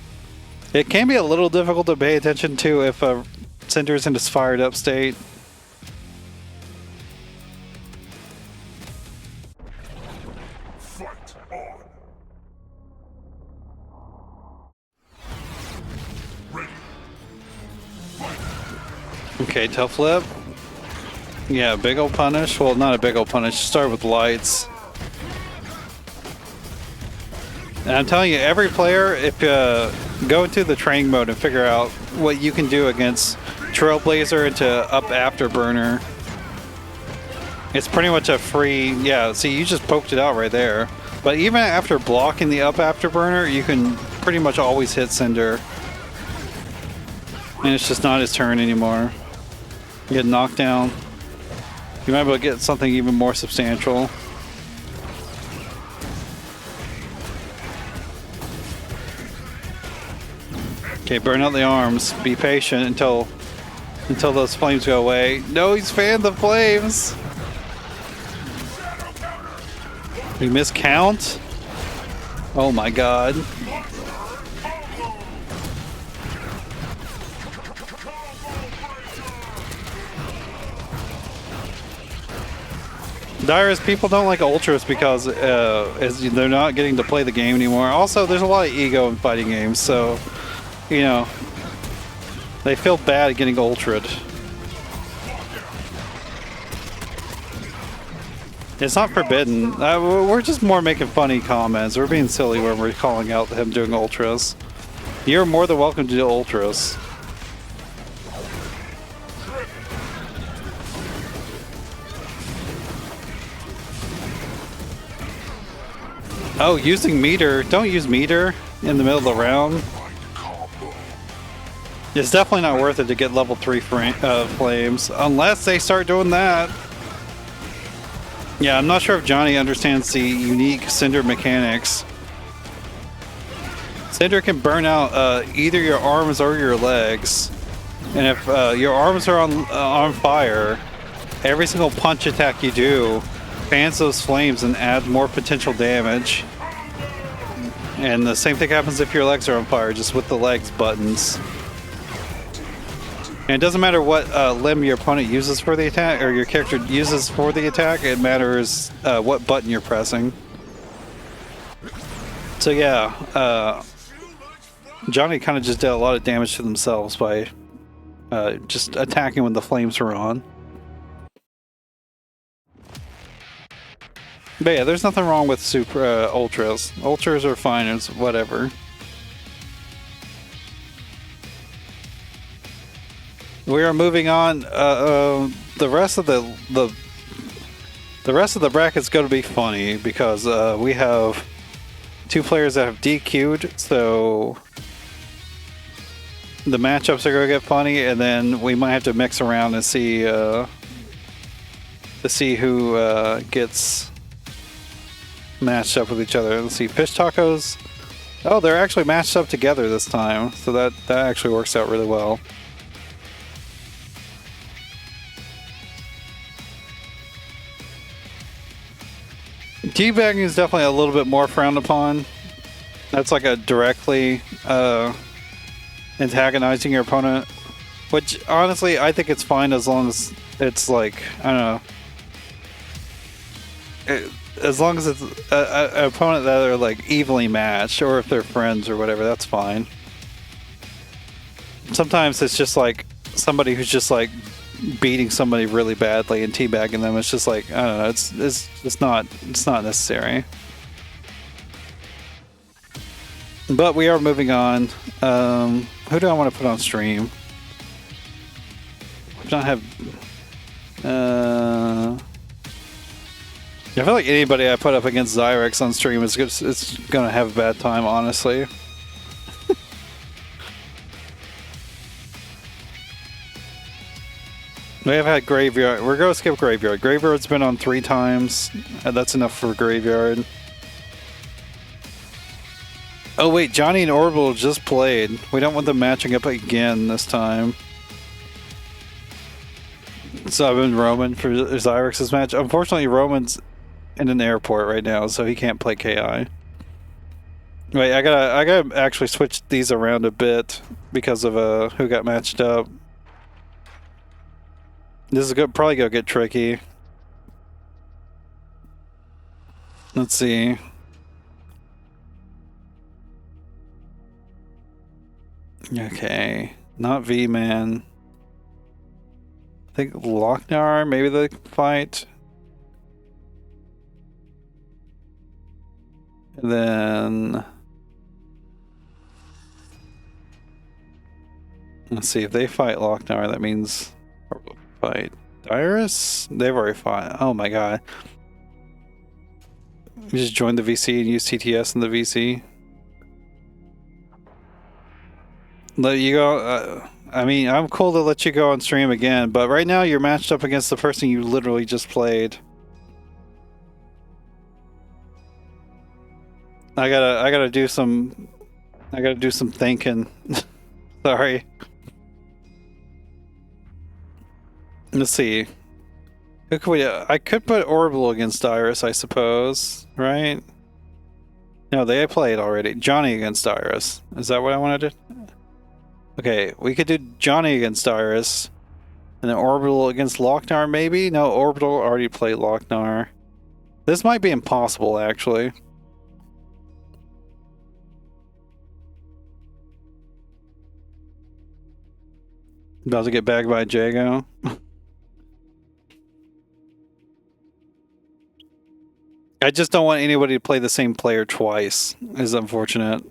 It can be a little difficult to pay attention to if Cinder's in its fired up state. Fight on. Ready. Okay, tough flip. Yeah, big ol' punish. Well, not a big ol' punish. Start with lights. And I'm telling you, every player, if go into the training mode and figure out what you can do against Trailblazer into up afterburner. It's pretty much a free, yeah, see, you just poked it out right there. But even after blocking the up afterburner, you can pretty much always hit Cinder. And it's just not his turn anymore. You get knocked down. You might be able to get something even more substantial. Okay, burn out the arms. Be patient until those flames go away. No, he's fanned the flames. We miscount. Oh my god. Dirus, people don't like Ultras because they're not getting to play the game anymore. Also, there's a lot of ego in fighting games, so, you know, they feel bad getting ultra'd. It's not forbidden. We're just more making funny comments. We're being silly when we're calling out him doing ultras. You're more than welcome to do ultras. Oh, using meter. Don't use meter in the middle of the round. It's definitely not worth it to get level 3 flames, unless they start doing that. Yeah, I'm not sure if Johnny understands the unique Cinder mechanics. Cinder can burn out either your arms or your legs. And if your arms are on fire, every single punch attack you do fans those flames and adds more potential damage. And the same thing happens if your legs are on fire, just with the legs buttons. And it doesn't matter what limb your opponent uses for the attack, or your character uses for the attack, it matters what button you're pressing. So yeah, Johnny kind of just did a lot of damage to themselves by just attacking when the flames were on. But yeah, there's nothing wrong with super ultras. Ultras are fine, it's whatever. We are moving on. The rest of the rest of the bracket's going to be funny because we have 2 players that have DQ'd, so the matchups are going to get funny, and then we might have to mix around and see who gets matched up with each other. Let's see, fish tacos. Oh, they're actually matched up together this time, so that actually works out really well. Teabagging is definitely a little bit more frowned upon. That's like a directly antagonizing your opponent, which honestly I think it's fine as long as it's like, I don't know, as long as it's an opponent that are like evenly matched, or if they're friends or whatever, that's fine. Sometimes it's just like somebody who's just like beating somebody really badly and teabagging them. It's just like, I don't know, it's not necessary. But we are moving on. Who do I want to put on stream? I don't have I feel like anybody I put up against Xyrex on stream is it's gonna have a bad time, honestly. We have had Graveyard. We're going to skip Graveyard. Graveyard's been on 3 times. That's enough for Graveyard. Oh wait, Johnny and Orbital just played. We don't want them matching up again this time. So I've been Roman for Xirex's match. Unfortunately, Roman's in an airport right now, so he can't play KI. Wait, I gotta actually switch these around a bit because of who got matched up. This is probably gonna get tricky. Let's see. Okay, not V-Man. I think Loc-Nar, maybe they fight. And then let's see if they fight Loc-Nar. That means fight Dirus. They've already fought. Oh my god! You just join the VC and use TTS in the VC. Let you go. I mean, I'm cool to let you go on stream again, but right now you're matched up against the person you literally just played. I gotta do some thinking. Sorry. Let's see. Who could we? I could put Orbital against Dirus, I suppose. Right? No, they played already. Johnny against Dirus. Is that what I want to do? Okay, we could do Johnny against Dirus, and then Orbital against Loc-Nar, maybe? No, Orbital already played Loc-Nar. This might be impossible, actually. About to get bagged by Jago. I just don't want anybody to play the same player twice, is unfortunate.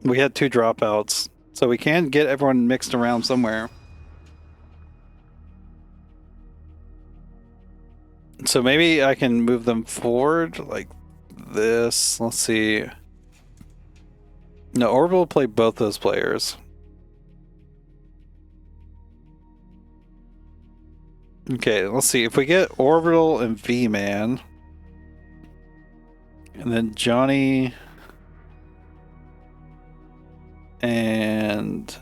We had 2 dropouts. So we can get everyone mixed around somewhere. So maybe I can move them forward like this. Let's see. No, Orbital will play both those players. Okay, let's see. If we get Orbital and V-Man, and then Johnny and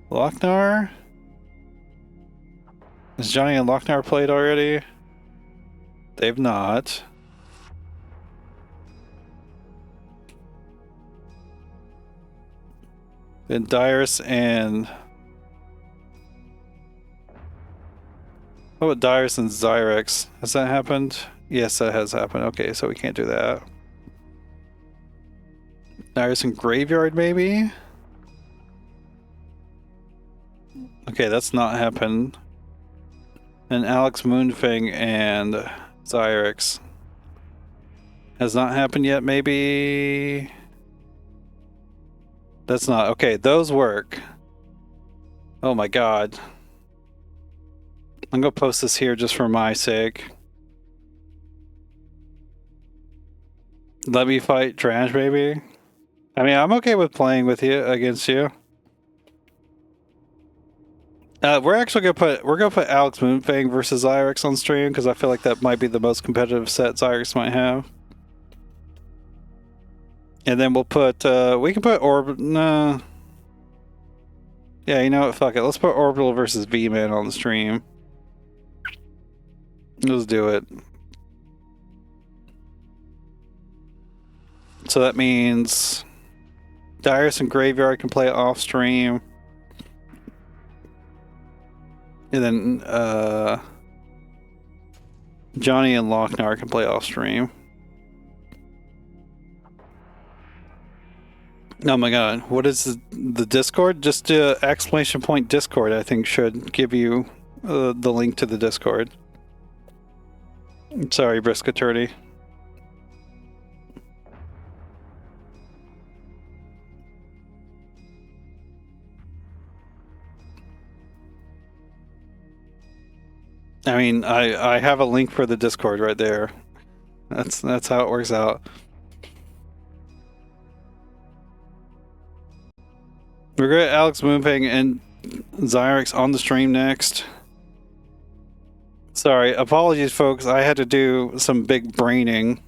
Loc-Nar? Has Johnny and Loc-Nar played already? They've not. Then Dirus and... What about Dirus and Xyrex? Has that happened? Yes, that has happened. Okay, so we can't do that. Dirus and Graveyard, maybe? Okay, that's not happened. And AlxMoonFang and Xyrex. Has not happened yet, maybe? That's not... Okay, those work. Oh my god. I'm gonna post this here just for my sake. Let me fight TrashBaby. I mean, I'm okay with playing with you against you. We're actually gonna put AlxMoonFang versus Xyrex on stream because I feel like that might be the most competitive set Xyrex might have. And then we'll put we can put no. Yeah, you know what? Fuck it. Let's put Orbital versus V-Man on the stream. Let's do it. So that means Dirus and Graveyard can play off stream. And then Johnny and Loc-Nar can play off stream. Oh my god, what is the Discord? Just exclamation point Discord, I think, should give you the link to the Discord. Sorry, Brisk Attorney. I mean, I have a link for the Discord right there. That's how it works out. We're good at AlxMoonFang, and Xyrex on the stream next. Sorry, apologies, folks. I had to do some big braining.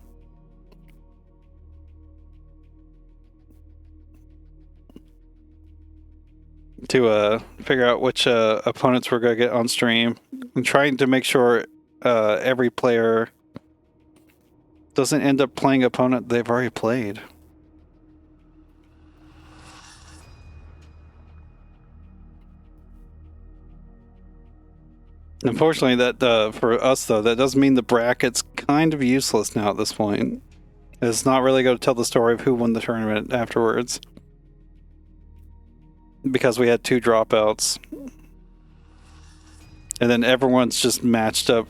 To figure out which opponents we're going to get on stream. I'm trying to make sure every player doesn't end up playing opponent they've already played. Unfortunately, that for us though, that does mean the bracket's kind of useless now at this point. It's not really going to tell the story of who won the tournament afterwards, because we had 2 dropouts, and then everyone's just matched up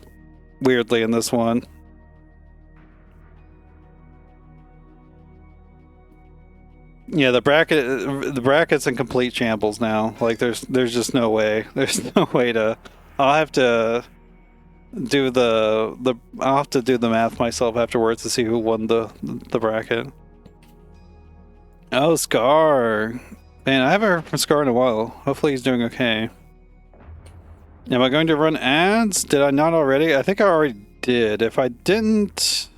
weirdly in this one. Yeah, the bracket's in complete shambles now. Like there's just no way. There's no way to. I'll have to do I'll have to do the math myself afterwards to see who won the bracket. Oh, Scar. Man, I haven't heard from Scar in a while. Hopefully he's doing okay. Am I going to run ads? Did I not already? I think I already did. If I didn't...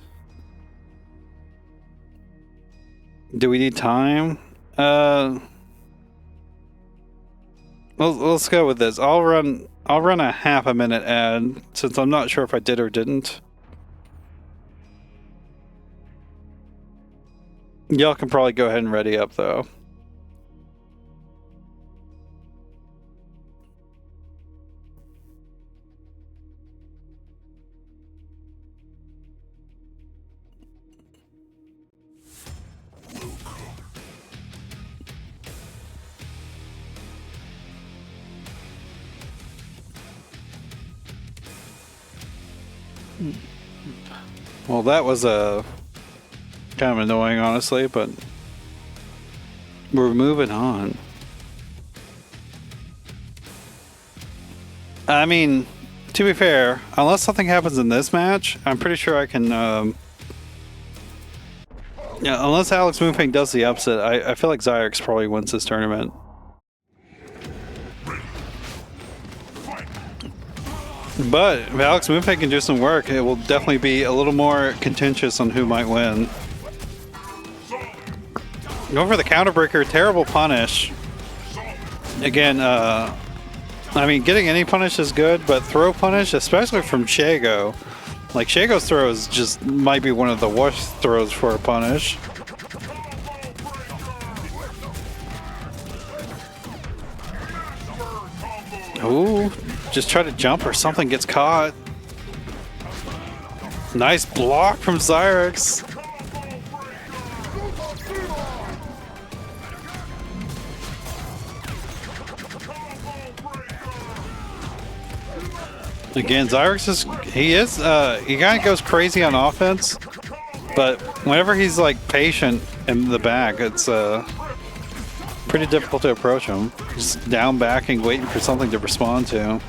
Do we need time? Let's go with this. I'll run a half a minute ad, since I'm not sure if I did or didn't. Y'all can probably go ahead and ready up though. Well, that was kind of annoying, honestly, but we're moving on. I mean, to be fair, unless something happens in this match, I'm pretty sure I can... yeah, unless AlxMoonFang does the upset, I feel like Xyrex probably wins this tournament. But if AlxMoonFang can do some work, it will definitely be a little more contentious on who might win. Going for the counterbreaker, terrible punish. Again, I mean, getting any punish is good, but throw punish, especially from Shago. Like, Shago's throws just might be one of the worst throws for a punish. Ooh. Just try to jump or something gets caught. Nice block from Xyrex. Again, Xyrex he kind of goes crazy on offense, but whenever he's like patient in the back, it's pretty difficult to approach him. Just down backing, waiting for something to respond to.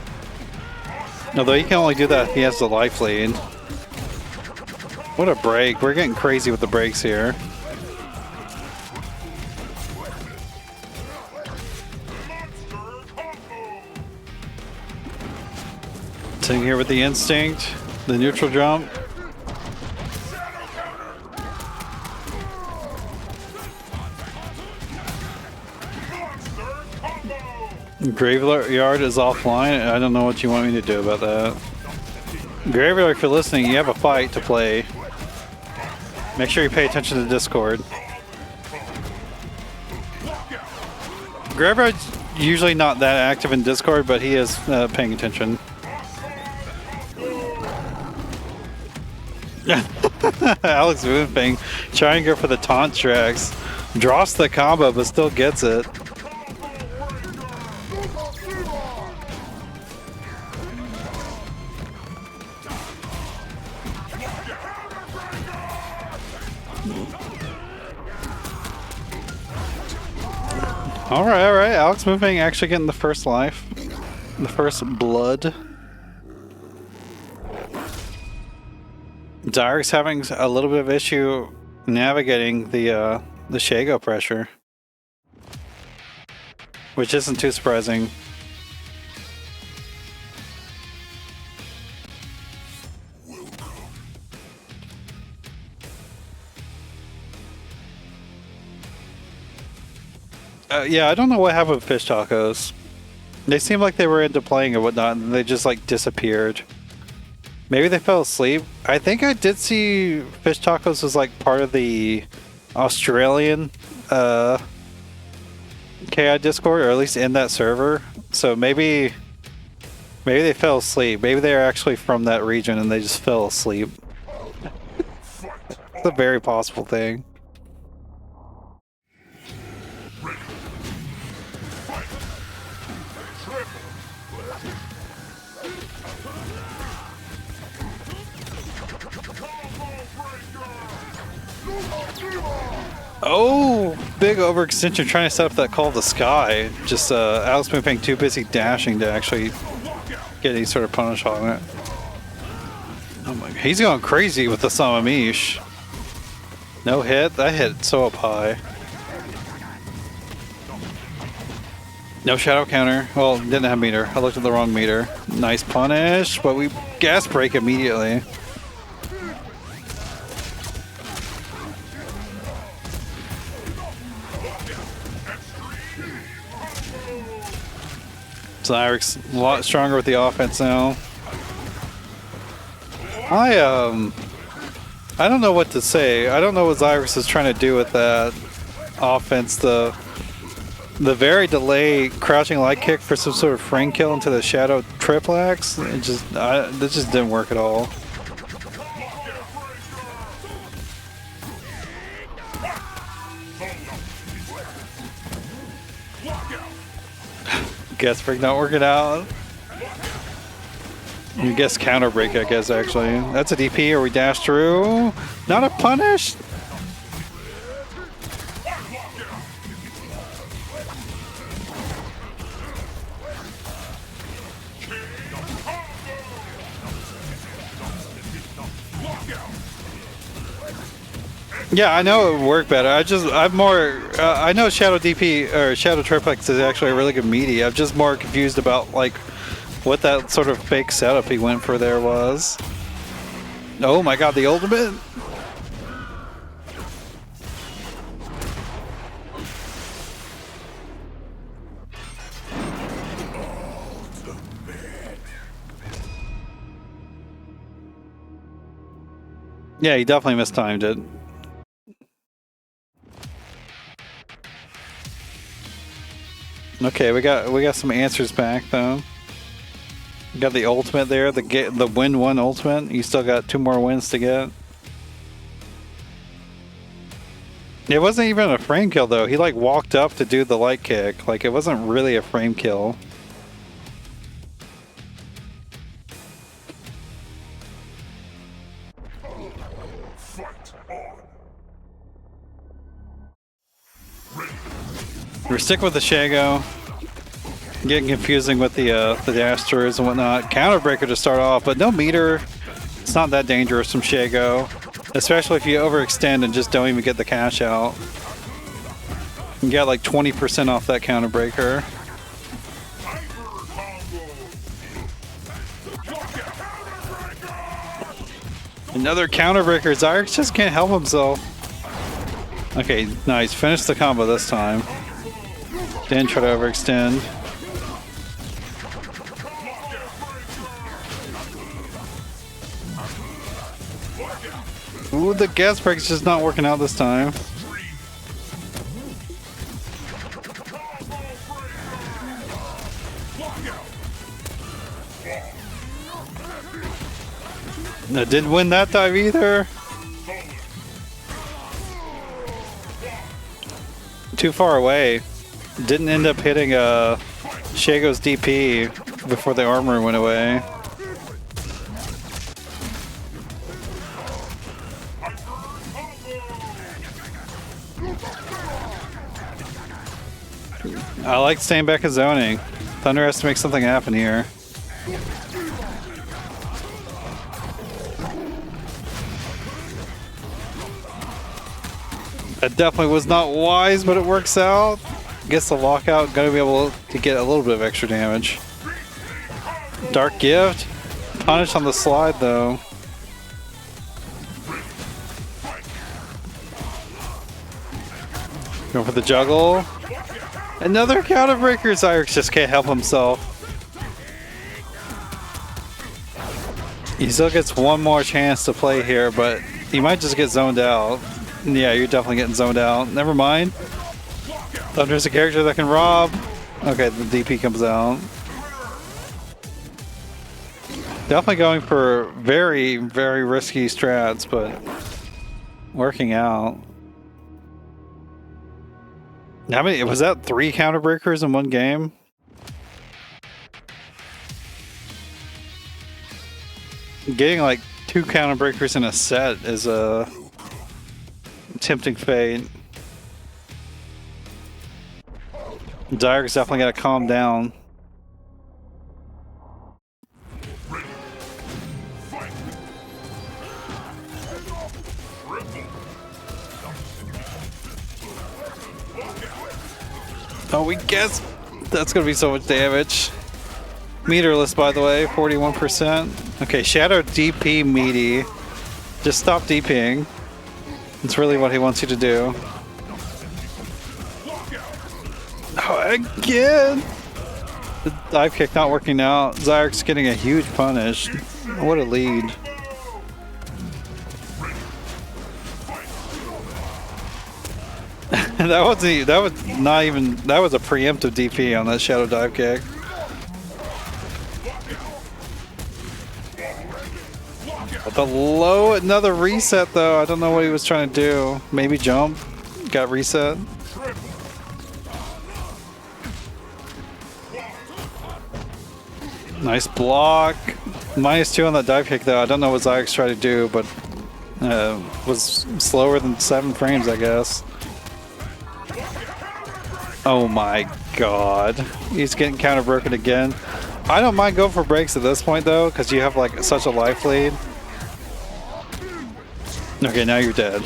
Although he can only do that if he has the life lead. What a break. We're getting crazy with the breaks here. Sitting here with the instinct, the neutral jump. Graveyard is offline. I don't know what you want me to do about that. Graveyard, if you're listening, you have a fight to play. Make sure you pay attention to Discord. Graveyard's usually not that active in Discord, but he is paying attention. AlxMoonFang trying to go for the taunt tracks. Drops the combo, but still gets it. Alright, AlxMoonFang actually getting the first life. The first blood. Xyrex having a little bit of issue navigating the Shago pressure. Which isn't too surprising. Yeah, I don't know what happened with fish tacos. They seemed like they were into playing and whatnot, and they just like disappeared. Maybe they fell asleep. I think I did see fish tacos was like part of the Australian KI Discord, or at least in that server. So maybe they fell asleep. Maybe they're actually from that region and they just fell asleep. It's a very possible thing. Oh, big overextension trying to set up that Call of the Sky. Just AlxMoonFang too busy dashing to actually get any sort of punish on it. Oh my god, he's going crazy with the Samamish. No hit? That hit so up high. No shadow counter. Well, didn't have meter. I looked at the wrong meter. Nice punish, but we gas break immediately. Xirex's a lot stronger with the offense now. I don't know what to say. I don't know what Xyrex is trying to do with that offense. The very delay crouching light kick for some sort of frame kill into the shadow triple axe. That just didn't work at all. Guess break not working out. You guess counter break, I guess, actually. That's a DP, or we dash through. Not a punish? Yeah, I know it would work better. I know Shadow DP or Shadow Triplex is actually a really good meaty. I'm just more confused about like what that sort of fake setup he went for there was. Oh my god, the ultimate! Yeah, he definitely mistimed it. Okay, we got some answers back though. We got the ultimate there, the win one ultimate. You still got 2 more wins to get. It wasn't even a frame kill though. He like walked up to do the light kick. Like it wasn't really a frame kill. We're sticking with the Shago. Getting confusing with the Astros and whatnot. Counter breaker to start off, but no meter. It's not that dangerous from Shago. Especially if you overextend and just don't even get the cash out. You get like 20% off that counter breaker. Another counter breaker. Xyrex just can't help himself. Okay, nice. Finish the combo this time. Then try to overextend. Ooh, the gas break's just not working out this time. I didn't win that dive either. Too far away. Didn't end up hitting Shago's DP before the armor went away. I like staying back at zoning. Thunder has to make something happen here. That definitely was not wise, but it works out. Guess the lockout gonna be able to get a little bit of extra damage. Dark Gift. Punish on the slide though. Going for the juggle. Another counter breaker. Xyrex just can't help himself. He still gets one more chance to play here, but he might just get zoned out. Yeah, you're definitely getting zoned out. Never mind. Thunder's a character that can rob. Okay, the DP comes out. Definitely going for very, very risky strats, but working out. How many? Was that 3 counter breakers in one game? Getting like 2 counter breakers in a set is a tempting fate. Xyrex definitely got to calm down. Oh, we guess that's gonna be so much damage. Meterless, by the way, 41%. Okay, Shadow DP meaty. Just stop DPing. It's really what he wants you to do. Oh, again! The dive kick not working out. Xyrex getting a huge punish. What a lead. That was a preemptive DP on that Shadow dive kick. But the low, another reset though. I don't know what he was trying to do. Maybe jump. Got reset. Nice block. -2 on that dive kick though. I don't know what Xyrex tried to do, but was slower than 7 frames, I guess. Oh my god. He's getting counter broken again. I don't mind going for breaks at this point though, because you have like such a life lead. Okay, now you're dead.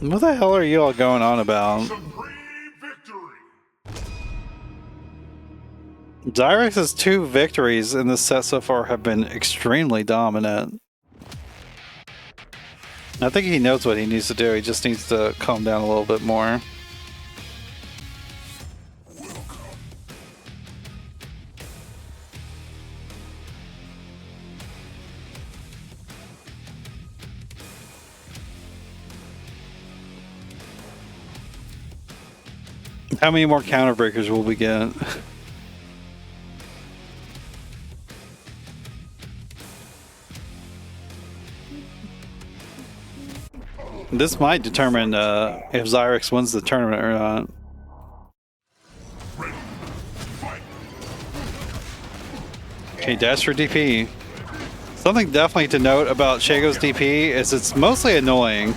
What the hell are you all going on about? Xyrex's 2 victories in this set so far have been extremely dominant. I think he knows what he needs to do. He just needs to calm down a little bit more. How many more counter breakers will we get? This might determine if Xyrex wins the tournament or not. Okay, dash for DP. Something definitely to note about Shago's DP is it's mostly annoying.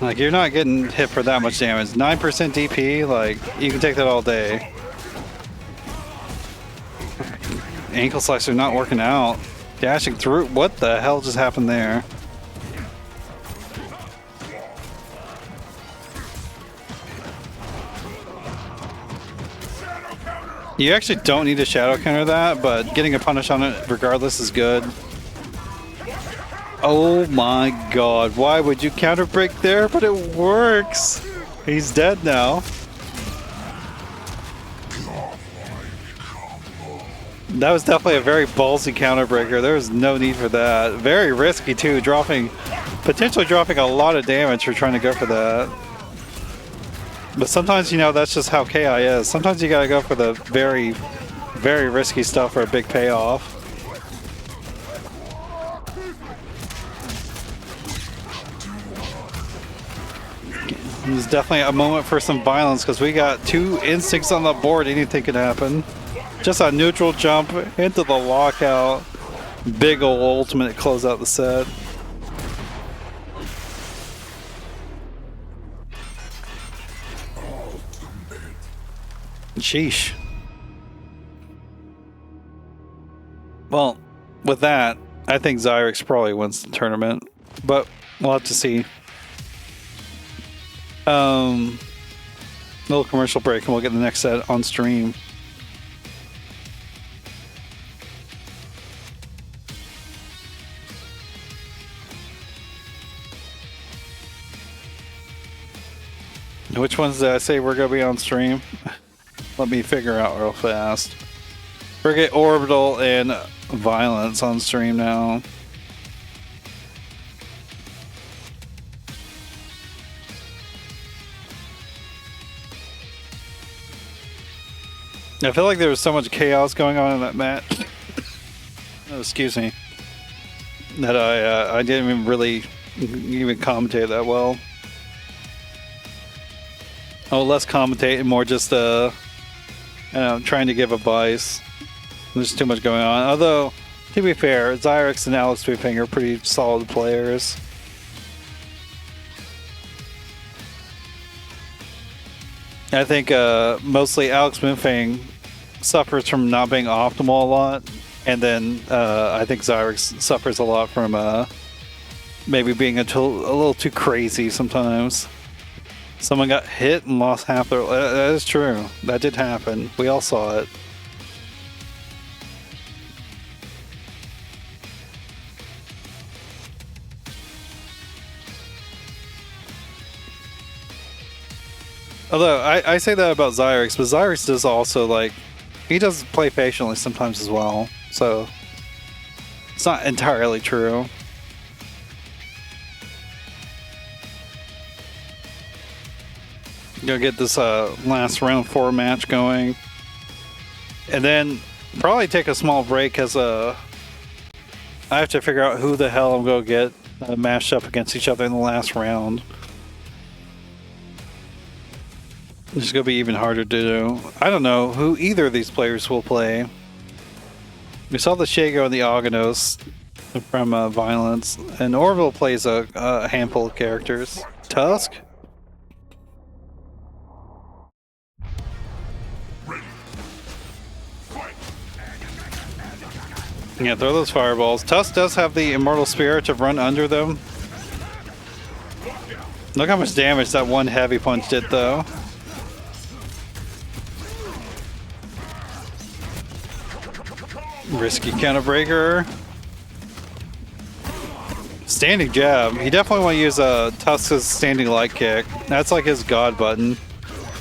Like, you're not getting hit for that much damage. 9% DP, like, you can take that all day. Ankle slicer not working out. Dashing through. What the hell just happened there? You actually don't need to shadow counter that, but getting a punish on it regardless is good. Oh my god, why would you counter break there? But it works! He's dead now. That was definitely a very ballsy counter breaker. There was no need for that. Very risky too, potentially dropping a lot of damage for trying to go for that. But sometimes, you know, that's just how KI is. Sometimes you gotta go for the very, very risky stuff for a big payoff. There's definitely a moment for some violence because we got 2 instincts on the board. Anything can happen. Just a neutral jump into the lockout. Big ol' ultimate close out the set. Sheesh. Well, with that, I think Xyrex probably wins the tournament, but we'll have to see. Little commercial break and we'll get the next set on stream. Which ones did I say we're gonna be on stream? Let me figure out real fast. We're gonna get Orbital and Violence on stream now. I feel like there was so much chaos going on in that match. Oh, excuse me. That I didn't even really commentate that well. Oh, less commentate and more just you know, trying to give advice. There's too much going on. Although, to be fair, Xirextorcious and AlxMoonFang are pretty solid players. I think mostly AlxMoonFang suffers from not being optimal a lot, and then I think Xirextorcious suffers a lot from maybe being a little too crazy sometimes. Someone got hit and lost half their... that is true. That did happen. We all saw it. Although, I say that about Xirextorcious, but Xirextorcious does also, like... He does play patiently sometimes as well, so... It's not entirely true. Go get this last round 4 match going. And then probably take a small break as I have to figure out who the hell I'm going to get mashed up against each other in the last round. It's going to be even harder to do. I don't know who either of these players will play. We saw the Shago and the Aganos from Violence, and Orbital plays a handful of characters. Tusk? Yeah, throw those fireballs. Tusk does have the Immortal Spirit to run under them. Look how much damage that one heavy punch did, though. Risky counter breaker. Standing jab. He definitely want to use Tusk's standing light kick. That's like his god button.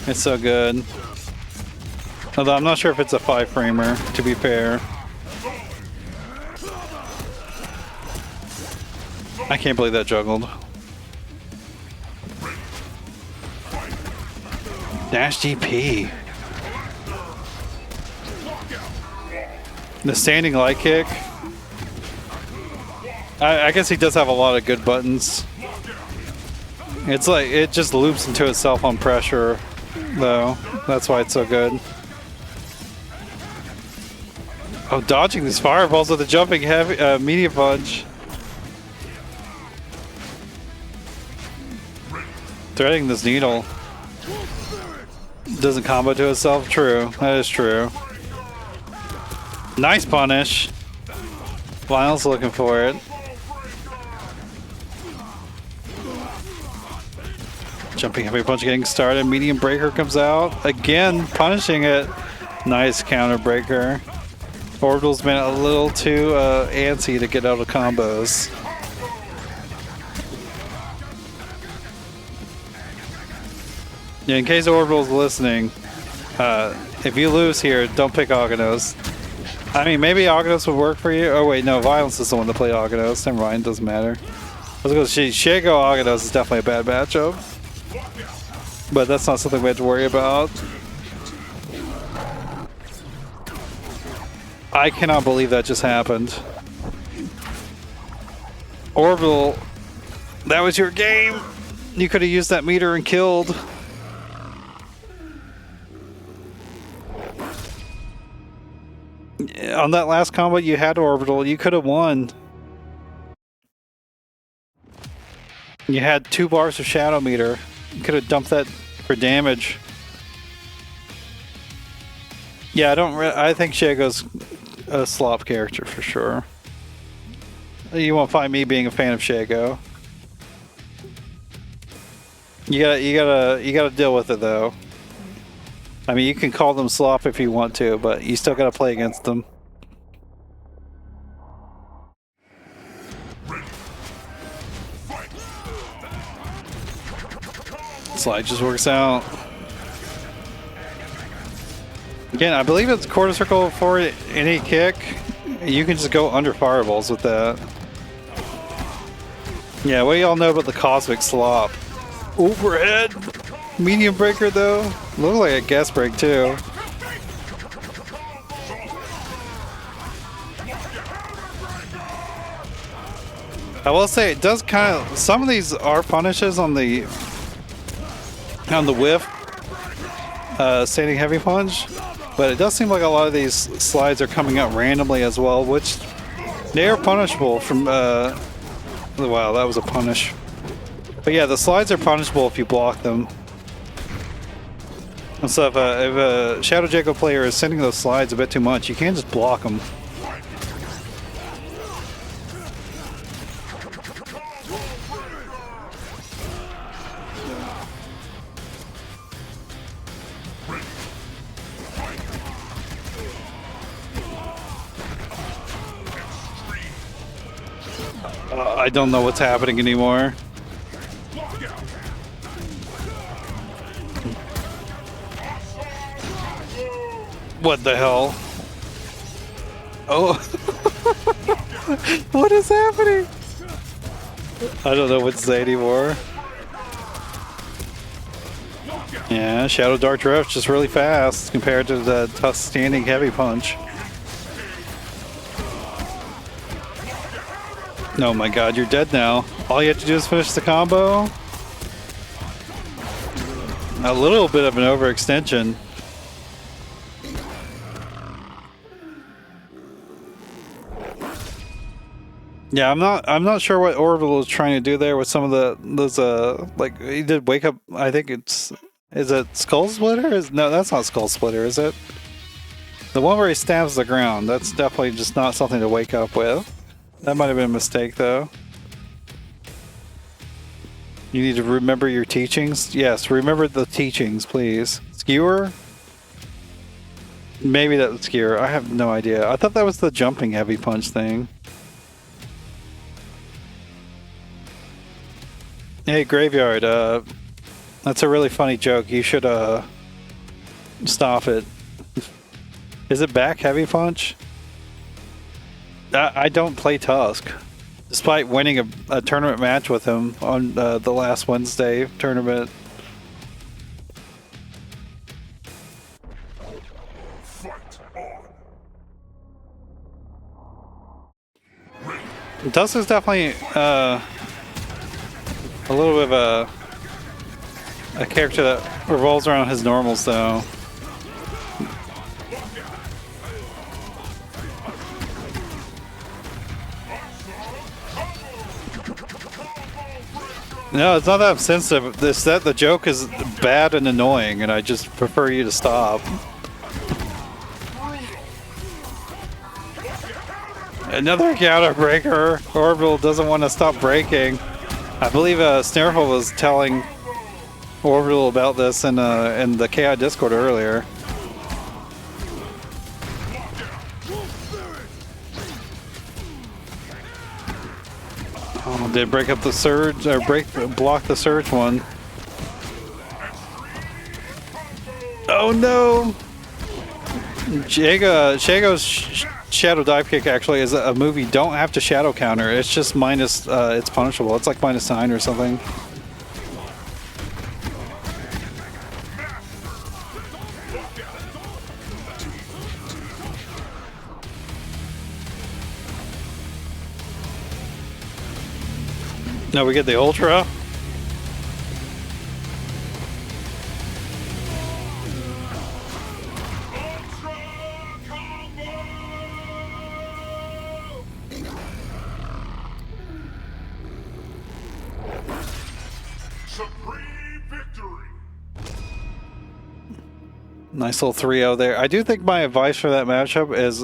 It's so good. Although I'm not sure if it's a 5-framer, to be fair. I can't believe that juggled. Dash DP. The standing light kick. I guess he does have a lot of good buttons. It's like, it just loops into itself on pressure, though. That's why it's so good. Oh, dodging these fireballs with a jumping heavy media punch. Threading this needle. Doesn't combo to itself? True. That is true. Nice punish. Lionel's looking for it. Jumping heavy punch getting started. Medium breaker comes out. Again, punishing it. Nice counter breaker. Orbital's been a little too antsy to get out of combos. Yeah, in case Orbital's listening, if you lose here, don't pick Aganos. I mean, maybe Aganos would work for you. Oh wait, no, Violence is the one to play Aganos. Never mind, doesn't matter. Let's go. Shago Aganos is definitely a bad matchup, but that's not something we have to worry about. I cannot believe that just happened. Orbital, that was your game. You could have used that meter and killed. On that last combo you had Orbital, you could have won. You had 2 bars of Shadow Meter. You could have dumped that for damage. Yeah, I think Shago's a slop character for sure. You won't find me being a fan of Shago. You gotta deal with it though. I mean, you can call them slop if you want to, but you still gotta play against them. Slide just works out. Again, I believe it's quarter circle for any kick. You can just go under fireballs with that. Yeah, what do y'all know about the Cosmic Slop? Overhead! Medium breaker though. Looks like a guest break too. I will say it does kind of, some of these are punishes on the whiff, standing heavy punch, but it does seem like a lot of these slides are coming out randomly as well, which they are punishable from, wow, that was a punish. But yeah, the slides are punishable if you block them. And so if a Shadow Jacob player is sending those slides a bit too much, you can't just block them. I don't know what's happening anymore. What the hell? Oh. What is happening? I don't know what to say anymore. Yeah, Shadow Dark Drift just really fast compared to the tough standing heavy punch. Oh my god, you're dead now. All you have to do is finish the combo. A little bit of an overextension. Yeah, I'm not sure what Orbital is trying to do there with some of those like he did wake up. I think is it Skull Splitter? No, that's not Skull Splitter, is it? The one where he stabs the ground. That's definitely just not something to wake up with. That might have been a mistake, though. You need to remember your teachings? Yes, remember the teachings, please. Skewer? Maybe that was Skewer. I have no idea. I thought that was the jumping heavy punch thing. Hey, Graveyard, that's a really funny joke. You should, stop it. Is it back heavy punch? I don't play Tusk, despite winning a tournament match with him on the last Wednesday tournament. Tusk is definitely a little bit of a character that revolves around his normals, though. No, it's not that I'm sensitive. It's that the joke is bad and annoying, and I just prefer you to stop. Another counter breaker. Orbital doesn't want to stop breaking. I believe Snareful was telling Orbital about this in the KI Discord earlier. Oh, did break up the surge or block the surge one? Oh no! Shago's Shadow Dive Kick actually is a move you don't have to shadow counter. It's just minus. It's punishable. It's like -9 or something. No, we get the Ultra. Nice little 3-0 there. I do think my advice for that matchup is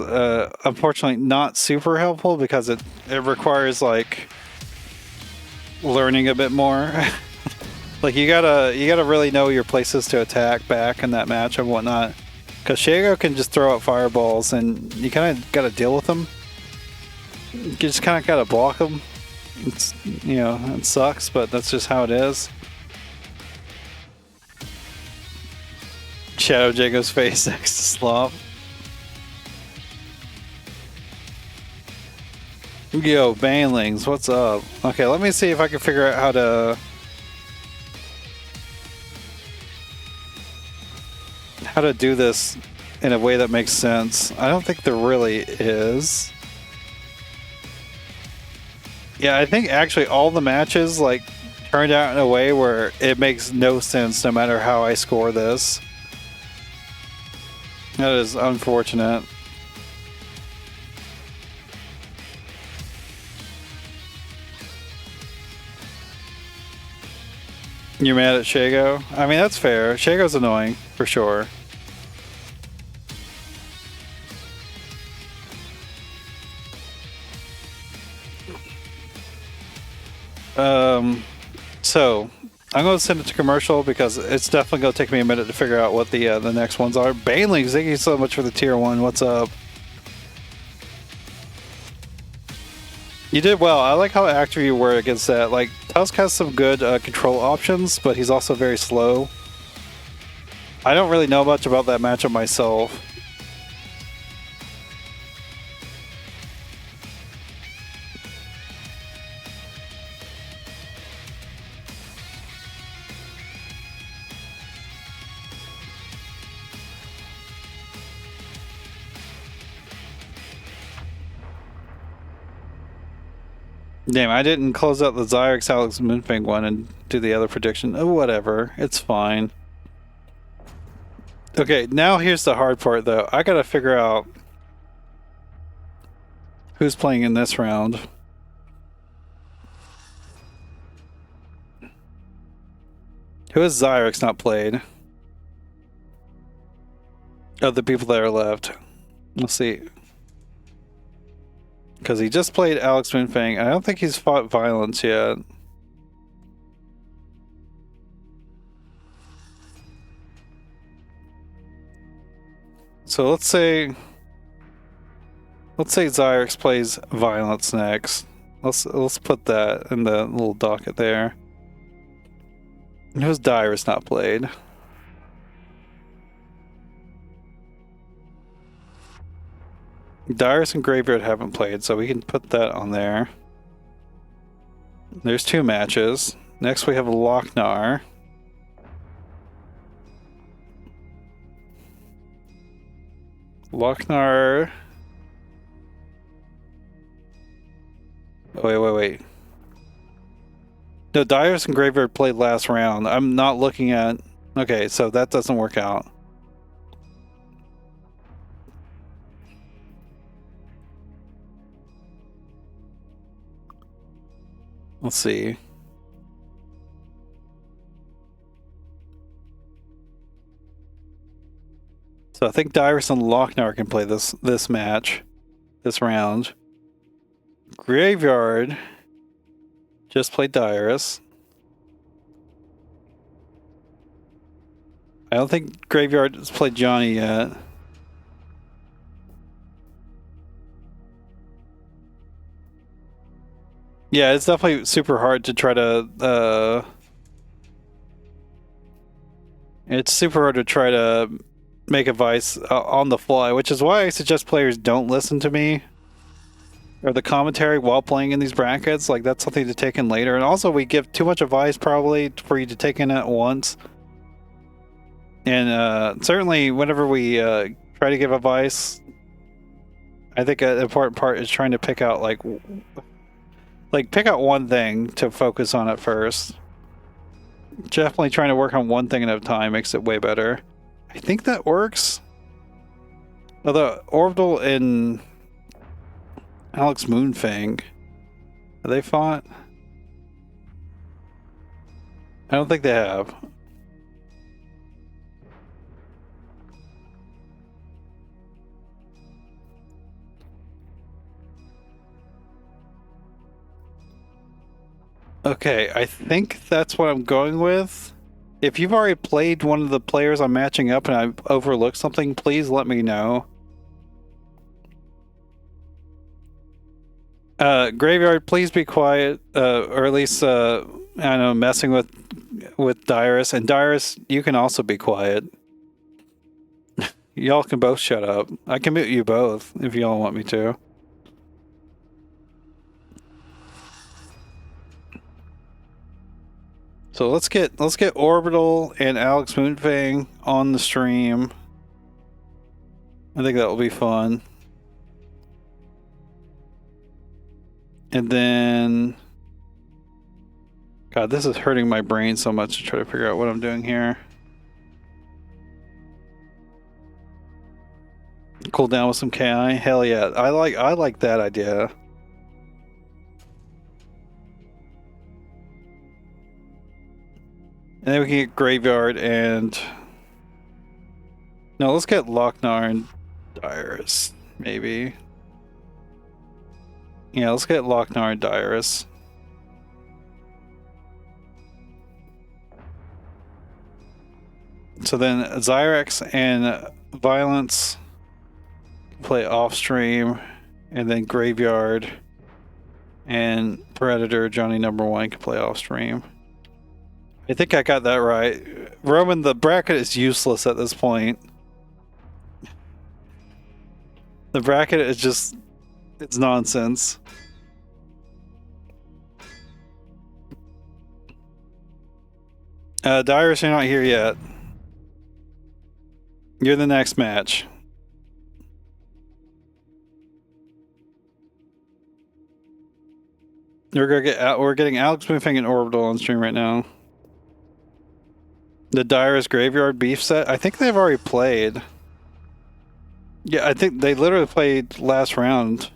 unfortunately not super helpful because it requires like learning a bit more. Like you gotta really know your places to attack back in that match and whatnot. Because Shago can just throw out fireballs and you kind of gotta deal with them. You just kind of gotta block them. It's, you know, it sucks, but that's just how it is. Shadow Jaco's face next to Slop. Yo, Banelings, what's up? Okay, let me see if I can figure out how to do this in a way that makes sense. I don't think there really is. Yeah, I think actually all the matches like turned out in a way where it makes no sense no matter how I score this. That is unfortunate. You're mad at Shago? I mean, that's fair. Shago's annoying, for sure. So I'm going to send it to commercial because it's definitely going to take me a minute to figure out what the next ones are. Banelings, thank you so much for the tier 1. What's up? You did well. I like how active you were against that. Like, Tusk has some good control options, but he's also very slow. I don't really know much about that matchup myself. Damn, I didn't close out the AlxMoonFang one and do the other prediction. Oh, whatever. It's fine. Okay, now here's the hard part, though. I gotta figure out who's playing in this round. Who has Xyrex not played? Of the people that are left. Let's see. Because he just played AlxMoonFang. I don't think he's fought Violence yet. So let's say Xyrex plays Violence next. Let's put that in the little docket there. Who's Dirus not played? Dirus and Graveyard haven't played, so we can put that on there. There's 2 matches. Next we have Loc-Nar. Loc-Nar... Wait. No, Dirus and Graveyard played last round. I'm not looking at... Okay, so that doesn't work out. Let's see. So I think Dirus and Loc-Nar can play this match, this round. Graveyard just played Dirus. I don't think Graveyard has played Johnny yet. Yeah, it's definitely super hard to try to, it's super hard to try to make advice on the fly, which is why I suggest players don't listen to me or the commentary while playing in these brackets. Like, that's something to take in later. And also, we give too much advice probably for you to take in at once. And certainly, whenever we try to give advice, I think an important part is trying to pick out, pick out one thing to focus on at first. Definitely trying to work on one thing at a time makes it way better. I think that works. Although, Orbital and AlxMoonFang, have they fought? I don't think they have. Okay, I think that's what I'm going with. If you've already played one of the players I'm matching up and I've overlooked something, please let me know. Graveyard, please be quiet, or at least, I don't know, messing with Dirus. And Dirus, you can also be quiet. Y'all can both shut up. I can mute you both if y'all want me to. So let's get Orbital and AlxMoonFang on the stream. I think that will be fun. And then, God, this is hurting my brain so much to try to figure out what I'm doing here. Cool down with some KI. Hell yeah, I like that idea. And then we can get Graveyard and... No, let's get Loc-Nar and Dirus, maybe. Yeah, let's get Loc-Nar and Dirus. So then Xyrex and Violence play off stream, and then Graveyard and Predator Johnny #1 can play off stream. I think I got that right. Roman, the bracket is useless at this point. The bracket is just, it's nonsense. Dirus, you're not here yet. You're the next match. We're getting AlxMoonFang and Orbital on stream right now. The Dirus Graveyard beef set. I think they've already played. Yeah, I think they literally played last round.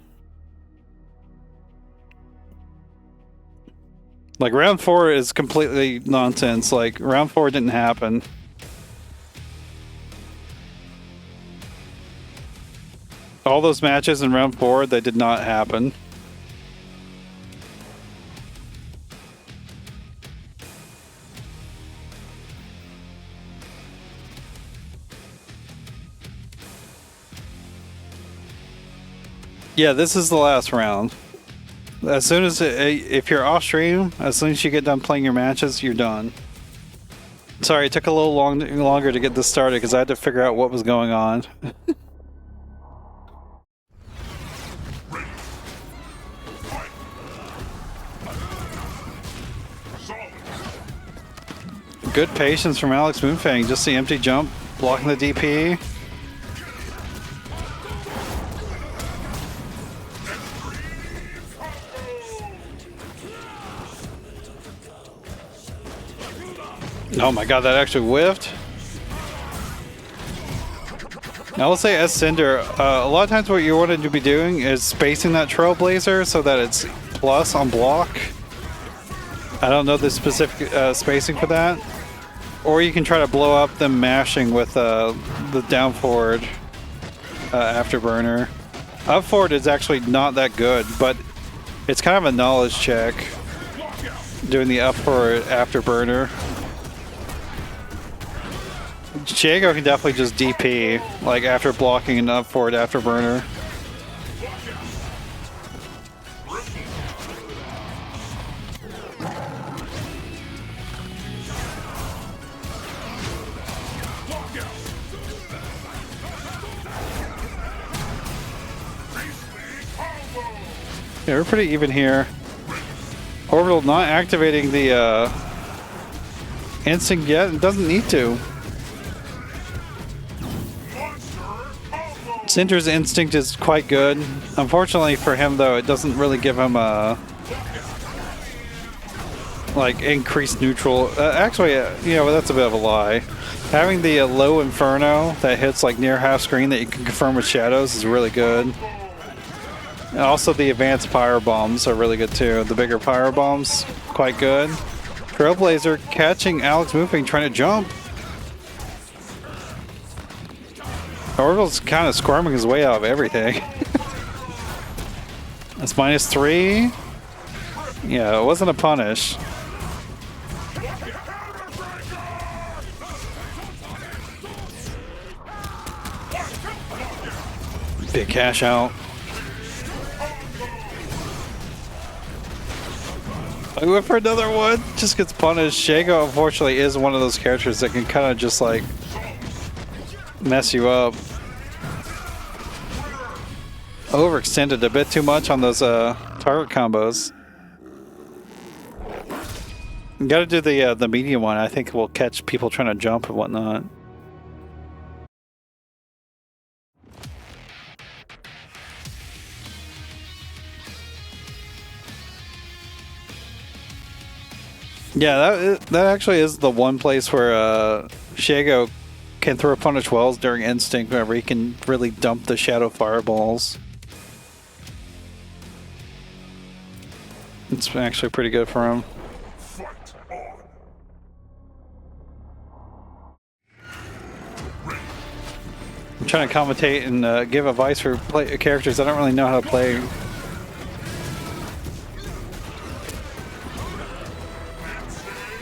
Like round 4 is completely nonsense. Like round 4 didn't happen. All those matches in round 4, they did not happen. Yeah, this is the last round. As soon as, if you're off stream, as soon as you get done playing your matches, you're done. Sorry, it took a little longer to get this started because I had to figure out what was going on. Good patience from AlxMoonFang, just the empty jump, blocking the DP. Oh my god, that actually whiffed. Now let's say as Cinder, a lot of times what you wanted to be doing is spacing that Trailblazer so that it's plus on block. I don't know the specific spacing for that. Or you can try to blow up them mashing with the down forward afterburner. Up forward is actually not that good, but it's kind of a knowledge check doing the up forward afterburner. Jago can definitely just DP, like after blocking an up forward afterburner. Yeah, we're pretty even here. Orbital not activating the instinct yet. It doesn't need to. Cinder's instinct is quite good. Unfortunately for him, though, it doesn't really give him a like increased neutral. Actually, you know, that's a bit of a lie. Having the low Inferno that hits like near half screen that you can confirm with shadows is really good. And also the advanced pyro bombs are really good too. The bigger pyro bombs, quite good. Trailblazer catching AlxMoonFang trying to jump. Orbital's kind of squirming his way out of everything. That's -3. Yeah, it wasn't a punish. Big cash out. I went for another one. Just gets punished. Shago, unfortunately, is one of those characters that can kind of just like mess you up. Overextended a bit too much on those target combos. You gotta do the medium one. I think we'll catch people trying to jump and whatnot. Yeah, that actually is the one place where Shago can throw punish wells during instinct, whenever he can really dump the shadow fireballs. It's actually pretty good for him. I'm trying to commentate and give advice for characters I don't really know how to play.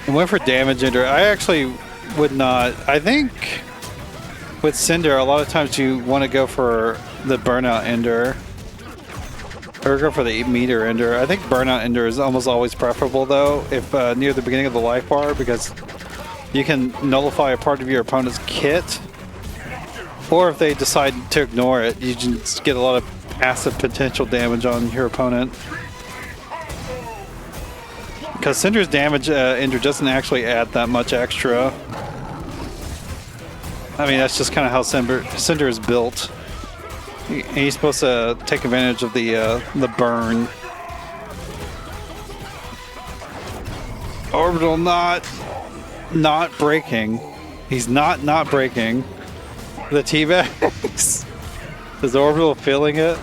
I went for damage ender. I actually would not. I think with Cinder, a lot of times you want to go for the burnout ender. Or go for the meter ender. I think burnout ender is almost always preferable though, if near the beginning of the life bar, because you can nullify a part of your opponent's kit. Or if they decide to ignore it, you just get a lot of passive potential damage on your opponent. Because Cinder's damage ender doesn't actually add that much extra. I mean, that's just kind of how Cinder is built. He's supposed to take advantage of the burn. Orbital not breaking. He's not breaking. The T-Bags. Is Orbital feeling it?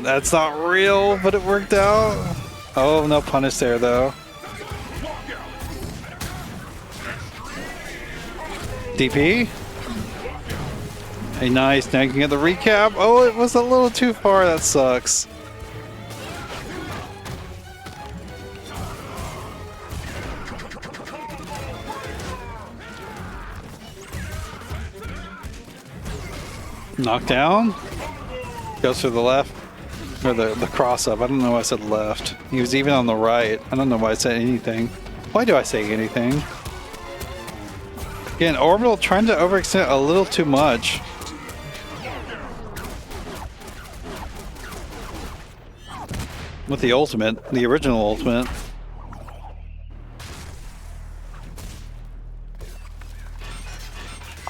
That's not real, but it worked out. Oh, no punish there, though. DP. Hey, nice. Now you can get the recap. Oh, it was a little too far. That sucks. Knockdown. Goes to the left. Or the cross up. I don't know why I said left. He was even on the right. I don't know why I said anything. Why do I say anything? Again, Orbital trying to overextend a little too much. With the ultimate, the original ultimate.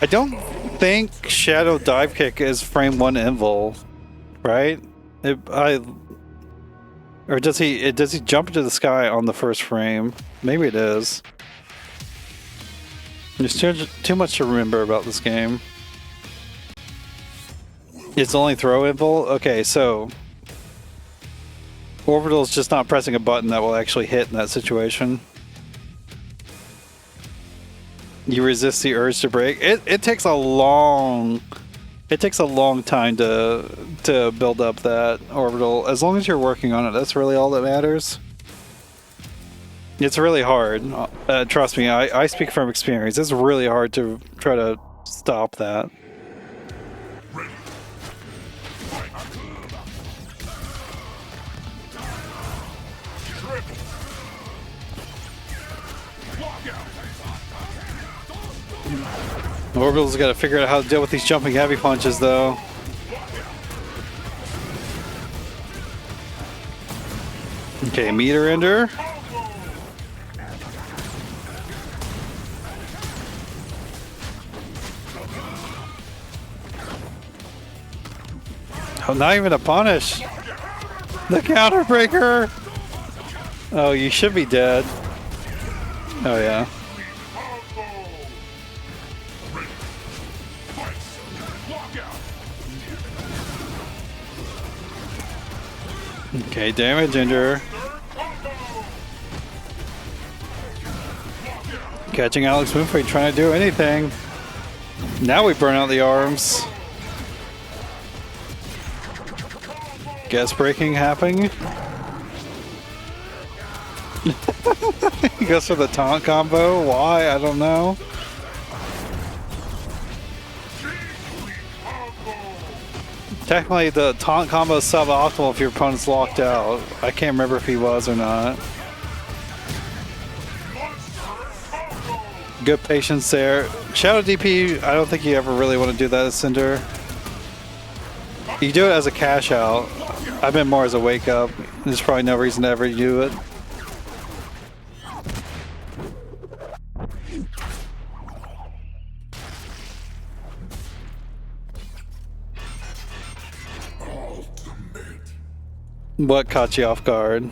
I don't think Shadow Dive Kick is frame 1 invul, right? Or does he jump into the sky on the first frame? Maybe it is. There's too much to remember about this game. It's only throw invul? Okay, so Orbital's just not pressing a button that will actually hit in that situation. You resist the urge to break. It takes a long time to build up that orbital. As long as you're working on it, that's really all that matters. It's really hard. Trust me, I speak from experience. It's really hard to try to stop that. Orbital's got to figure out how to deal with these jumping heavy punches, though. Okay, meter ender. Oh, not even a punish. The counter breaker. Oh, you should be dead. Oh, yeah. Okay, damage ender. Catching AlxMoonFang trying to do anything. Now we burn out the arms. Guess breaking happening. He goes for the taunt combo. Why? I don't know. Technically, the taunt combo is suboptimal if your opponent's locked out. I can't remember if he was or not. Good patience there. Shadow DP, I don't think you ever really want to do that as Cinder. You do it as a cash out. I've been more as a wake up. There's probably no reason to ever do it. What caught you off guard?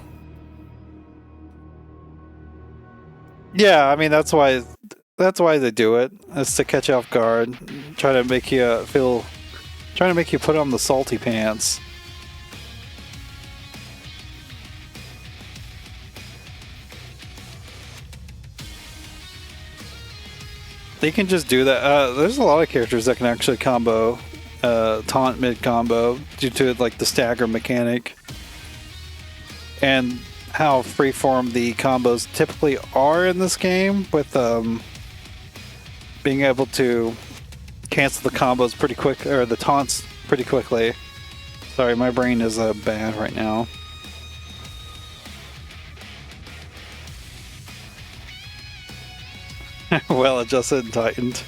Yeah, I mean that's why they do it. It's to catch you off guard, try to make you trying to make you put on the salty pants. They can just do that. There's a lot of characters that can actually combo, taunt mid combo due to like the stagger mechanic. And how freeform the combos typically are in this game, with being able to cancel the combos pretty quick, or the taunts pretty quickly. Sorry, my brain is bad right now. Well adjusted and tightened.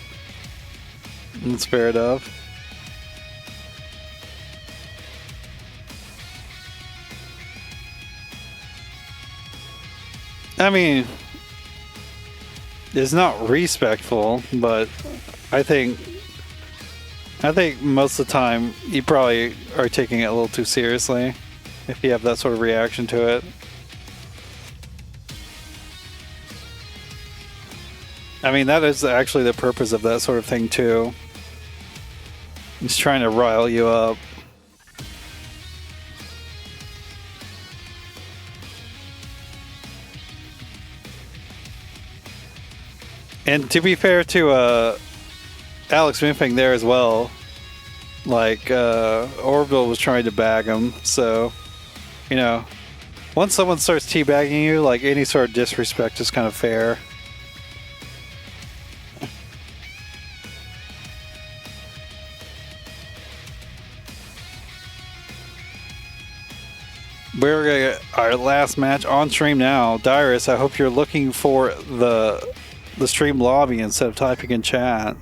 That's fair enough. I mean, it's not respectful, but I think most of the time you probably are taking it a little too seriously if you have that sort of reaction to it. I mean, that is actually the purpose of that sort of thing too. It's trying to rile you up. And to be fair to AlxMoonFang there as well, like Orbital was trying to bag him, so you know, once someone starts teabagging you, like any sort of disrespect is kind of fair. We're gonna get our last match on stream now. Dirus, I hope you're looking for the stream lobby instead of typing in chat.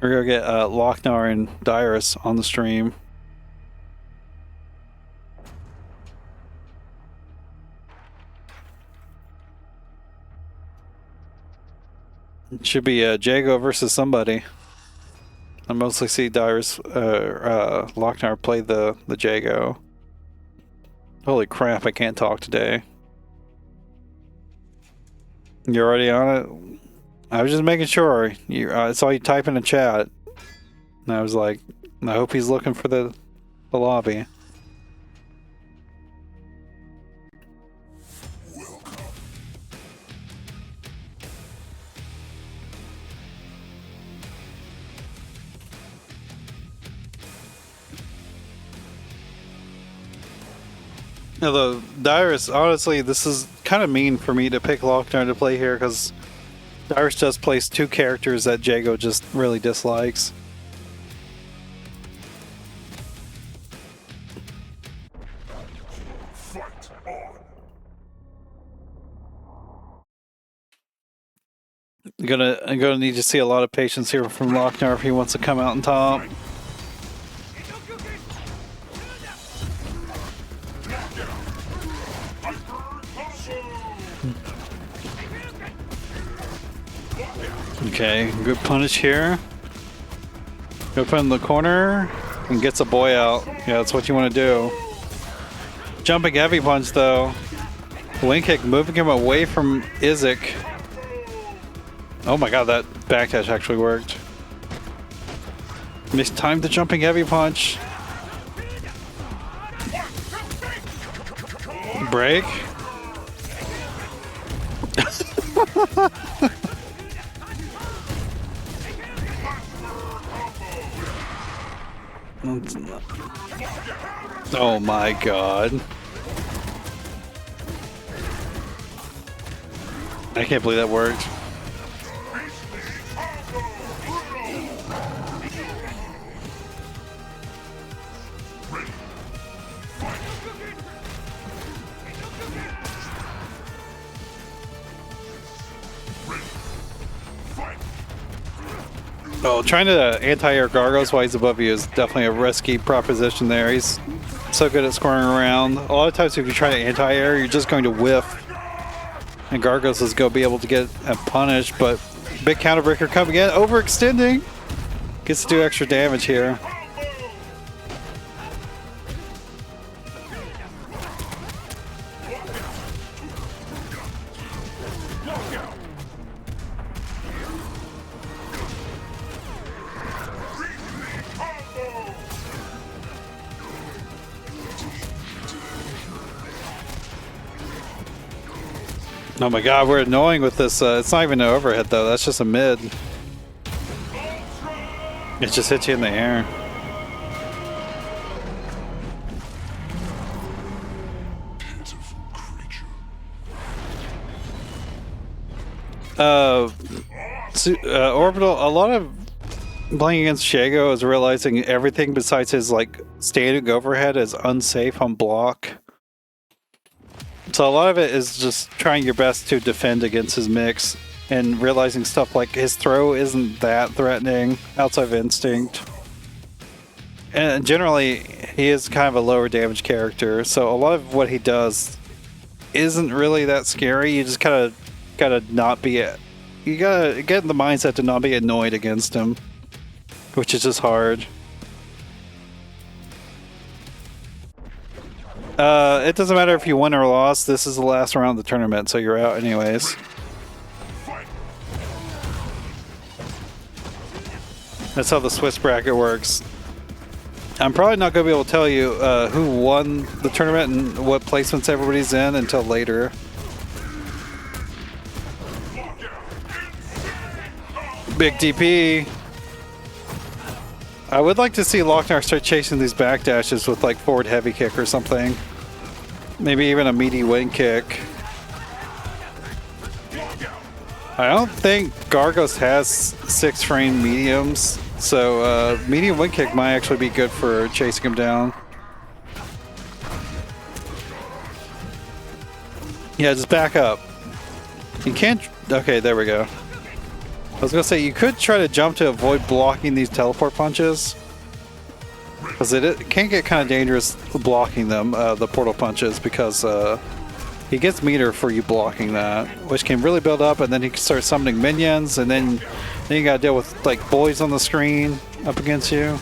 We're gonna get Loc-Nar and Dirus on the stream. It should be Jago versus somebody. I mostly see Dirus, Loc-Nar play the Jago. Holy crap! I can't talk today. You're already on it? I was just making sure. I saw you type in the chat. And I was like, I hope he's looking for the lobby. Although, Dirus, honestly, this is kind of mean for me to pick Loc-Nar to play here, because Dirus just plays two characters that Jago just really dislikes. Fight on. I'm gonna need to see a lot of patience here from Loc-Nar if he wants to come out on top. Okay, good punish here. Go put in the corner and gets a boy out. Yeah, that's what you want to do. Jumping heavy punch though. Wing kick moving him away from Xirextorcious. Oh my god, that backdash actually worked. Mistimed the jumping heavy punch. Break. Oh my god. I can't believe that worked. Oh, trying to anti-air Gargos while he's above you is definitely a risky proposition there. He's so good at scoring around. A lot of times if you try to anti-air, you're just going to whiff. And Gargos is going to be able to get punished, but big counterbreaker coming in, overextending. Gets to do extra damage here. Oh my god, we're annoying with this. It's not even an overhead though, that's just a mid. It just hits you in the air. Orbital, a lot of playing against Shago is realizing everything besides his like standing overhead is unsafe on block. So a lot of it is just trying your best to defend against his mix and realizing stuff like his throw isn't that threatening outside of instinct. And generally, he is kind of a lower damage character, so a lot of what he does isn't really that scary. You just kind of gotta not be it. You gotta get in the mindset to not be annoyed against him, which is just hard. It doesn't matter if you win or lost. This is the last round of the tournament, so you're out anyways. That's how the Swiss bracket works. I'm probably not going to be able to tell you who won the tournament and what placements everybody's in until later. Big DP. I would like to see Loc-Nar start chasing these backdashes with like forward heavy kick or something. Maybe even a meaty wing kick. I don't think Gargos has 6 frame mediums, so medium wing kick might actually be good for chasing him down. Yeah, just back up. You can't... Okay, there we go. I was gonna say, you could try to jump to avoid blocking these teleport punches. Because it can get kind of dangerous blocking them, the portal punches, because he gets meter for you blocking that, which can really build up, and then he can start summoning minions, and then you gotta deal with like boys on the screen up against you.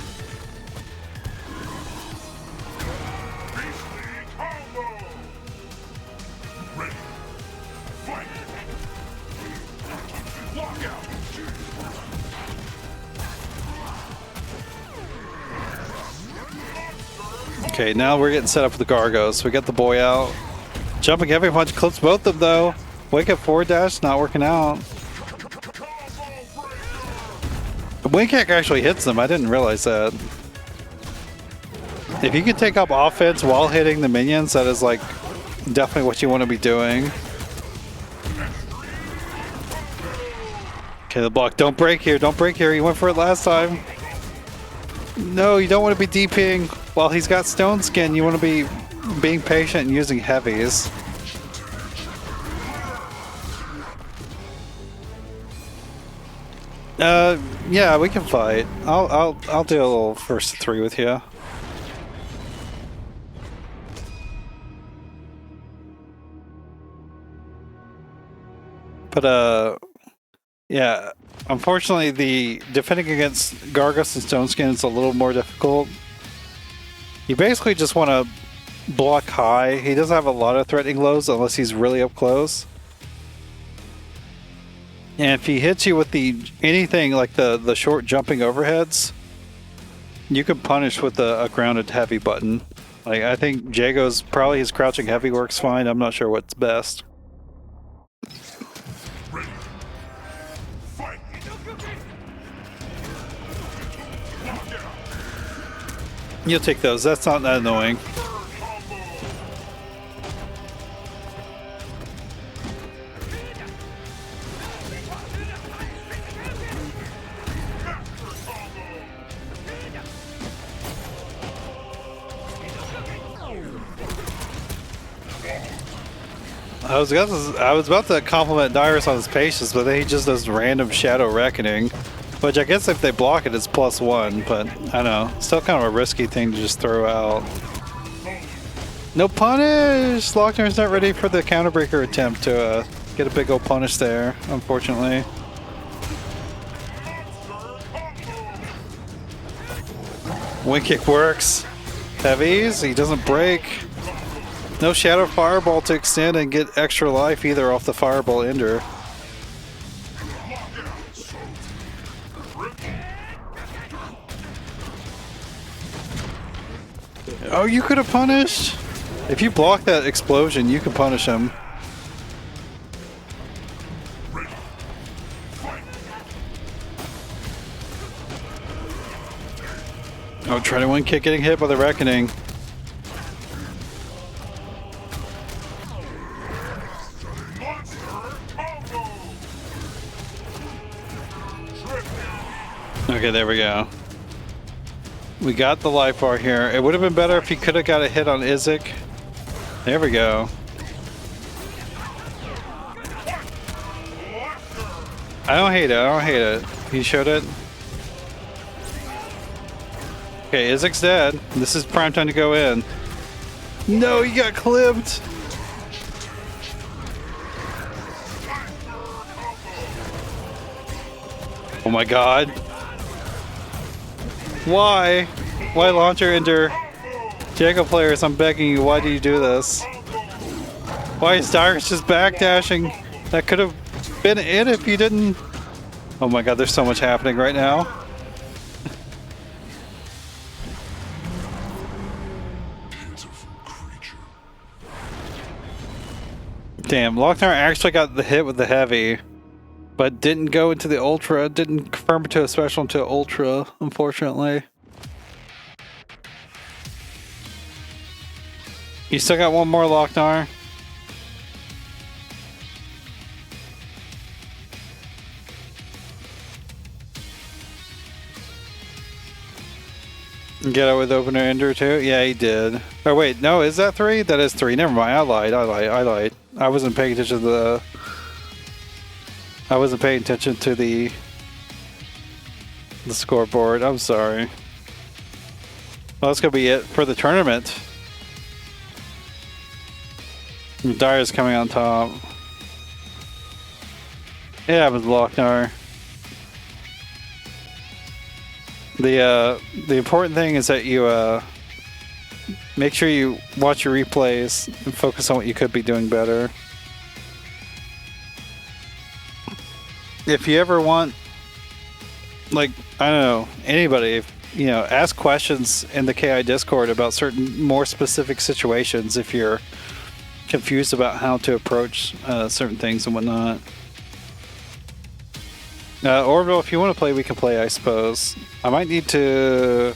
Okay, now we're getting set up for the Gargos. We got the boy out. Jumping heavy punch clips both of them though. Wake up forward dash, not working out. The wing kick actually hits them. I didn't realize that. If you can take up offense while hitting the minions, that is like definitely what you want to be doing. Okay, the block. Don't break here. Don't break here. You went for it last time. No, you don't want to be DPing while he's got stone skin. You want to be being patient and using heavies. Yeah, we can fight. I'll do a little first 3 with you. But yeah, unfortunately the defending against Gargos and Stone Skin is a little more difficult. You basically just want to block high. He doesn't have a lot of threatening lows unless he's really up close. And if he hits you with anything like the short jumping overheads, you can punish with a grounded heavy button. Like I think Jago's probably his crouching heavy works fine. I'm not sure what's best. You'll take those. That's not that annoying. I was about to compliment Dirus on his patience, but then he just does random Shadow Reckoning. Which I guess if they block it, it's +1, but I don't know. Still kind of a risky thing to just throw out. No punish! Loc-Nar's not ready for the counterbreaker attempt to get a big old punish there, unfortunately. Wind kick works. Heavies, he doesn't break. No Shadow Fireball to extend and get extra life either off the Fireball ender. Oh, you could have punished? If you block that explosion, you can punish him. Oh, try to win kick getting hit by the Reckoning. Okay, there we go. We got the life bar here. It would have been better if he could have got a hit on Izek. There we go. I don't hate it. I don't hate it. He showed it. Okay, Izek's dead. This is prime time to go in. No, he got clipped. Oh my god. Why? Why launcher ender? Jago players, I'm begging you, why do you do this? Why is Dirus just backdashing? That could have been it if you didn't. Oh my god, there's so much happening right now. Damn, Loc-Nar actually got the hit with the heavy, but didn't go into the ultra, didn't confirm it to a special into ultra, unfortunately. You still got one more, Loc-Nar. Get it with opener ender too? Yeah, he did. Oh wait, no, is that 3? That is 3. Never mind, I lied. I wasn't paying attention to the... I wasn't paying attention to the scoreboard. I'm sorry. Well, that's gonna be it for the tournament. Dirus coming on top. Yeah, with Loc-Nar. The important thing is that you make sure you watch your replays and focus on what you could be doing better. If you ever want, like, I don't know, anybody, if, you know, ask questions in the KI Discord about certain more specific situations if you're confused about how to approach certain things and whatnot. Orbital, if you want to play, we can play, I suppose. I might need to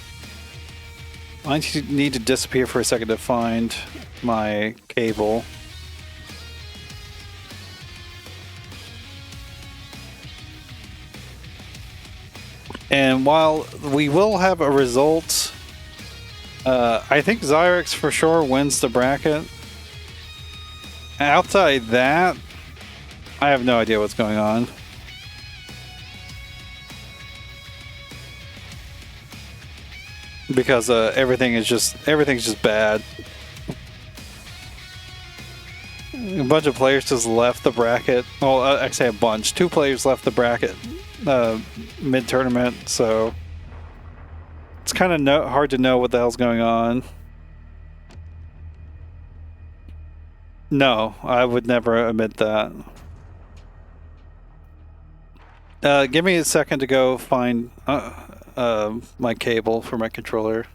disappear for a second to find my cable. And while we will have a result, I think Xyrex for sure wins the bracket. Outside that, I have no idea what's going on. Because everything's just bad. A bunch of players just left the bracket. Well, actually a bunch. 2 players left the bracket mid-tournament, so it's kind of hard to know what the hell's going on. No, I would never admit that. Give me a second to go find my cable for my controller.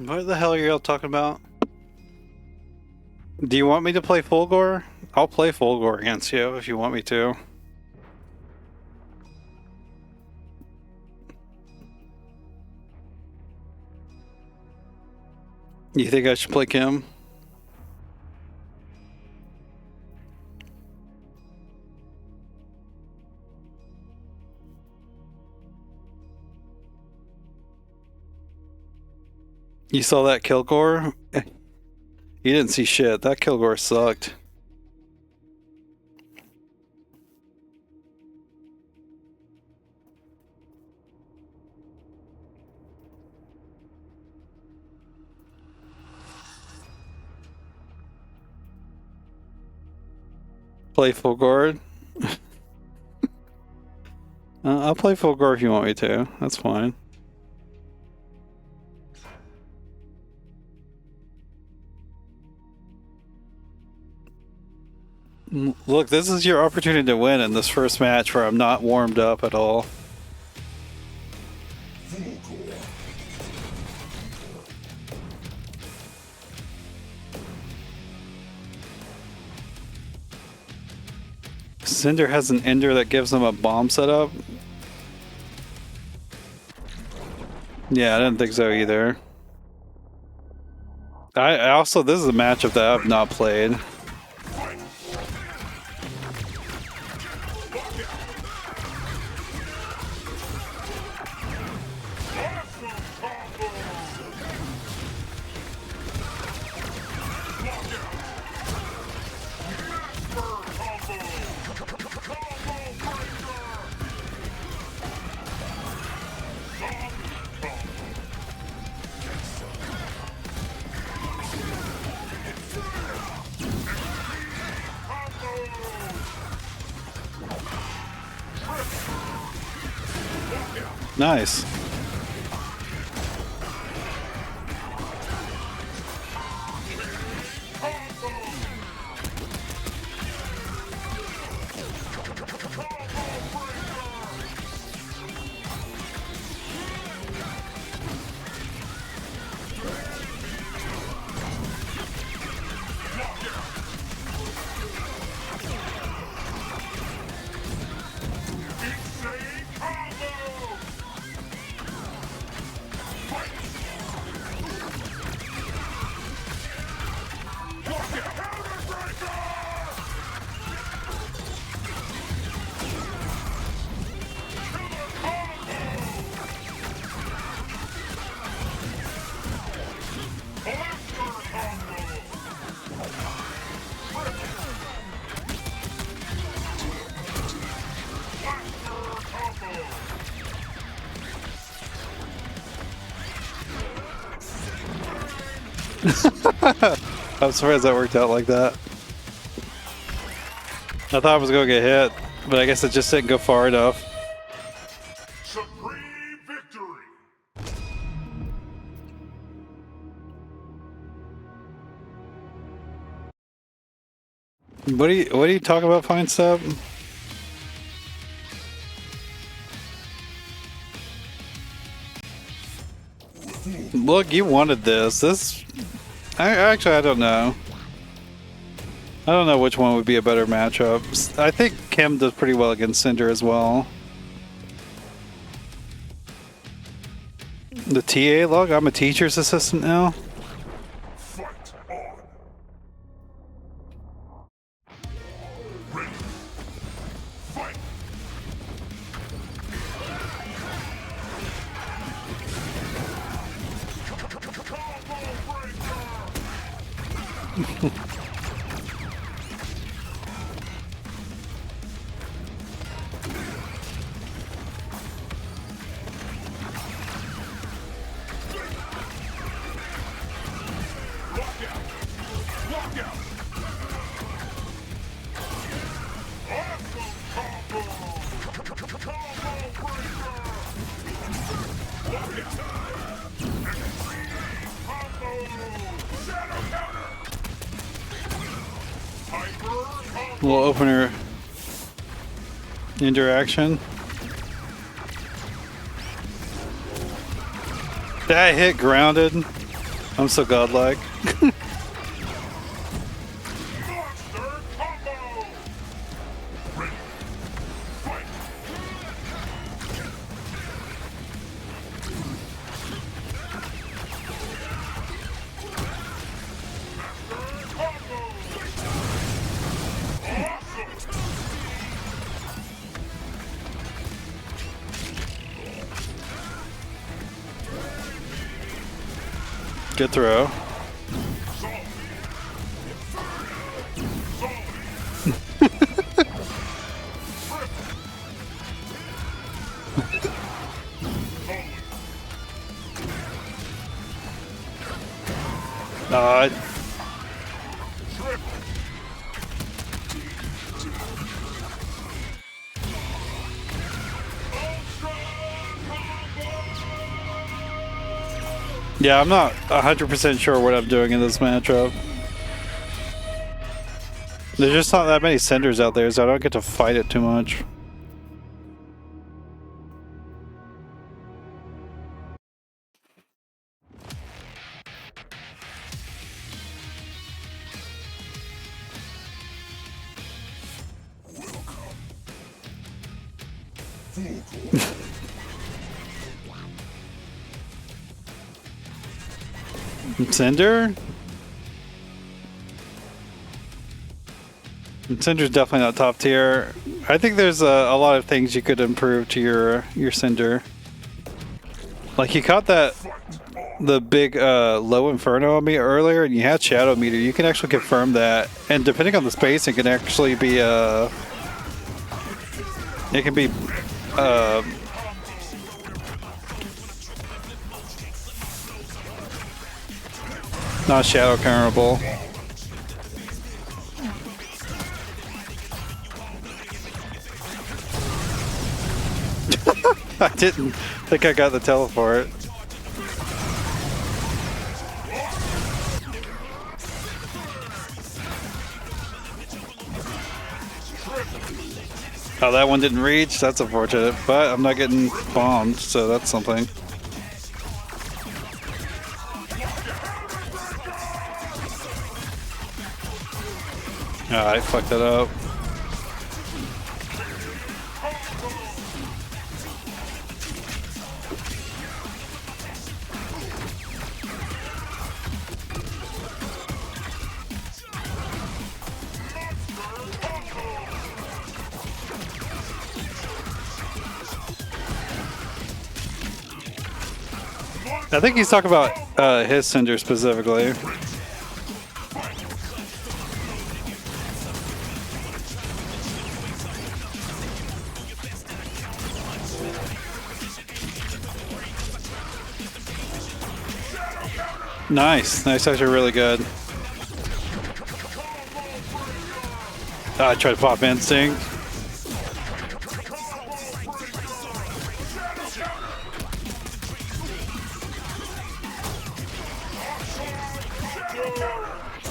What the hell are y'all talking about? Do you want me to play Fulgore? I'll play Fulgore against you if you want me to. You think I should play Kim? You saw that Kilgore? You didn't see shit. That Kilgore sucked. Play Fulgore? I'll play Fulgore if you want me to. That's fine. Look, this is your opportunity to win in this first match where I'm not warmed up at all. Cinder has an ender that gives him a bomb setup. Yeah, I didn't think so either. I also, this is a matchup that I've not played. Nice. I'm surprised that worked out like that. I thought I was going to get hit, but I guess it just didn't go far enough. Supreme victory. What are you talking about, Fine Step? Look, you wanted this. Actually, I don't know. I don't know which one would be a better matchup. I think Kim does pretty well against Cinder as well. The TA log? I'm a teacher's assistant now. Fight on. Ready. Fight. Little opener interaction. That hit grounded. I'm so godlike. Good throw. Yeah, I'm not 100% sure what I'm doing in this matchup. There's just not that many Cinders out there, so I don't get to fight it too much. Cinder? Cinder's definitely not top tier. I think there's a lot of things you could improve to your Cinder. Like you caught the big low Inferno on me earlier, and you had Shadow Meter. You can actually confirm that, and depending on the space, it can actually be it can be not shadow counterable. I didn't think I got the teleport. Oh, that one didn't reach? That's unfortunate, but I'm not getting bombed, so that's something. Oh, I fucked that up. I think he's talking about his Cinder specifically. Nice. Nice, actually really good. I tried to pop Instinct.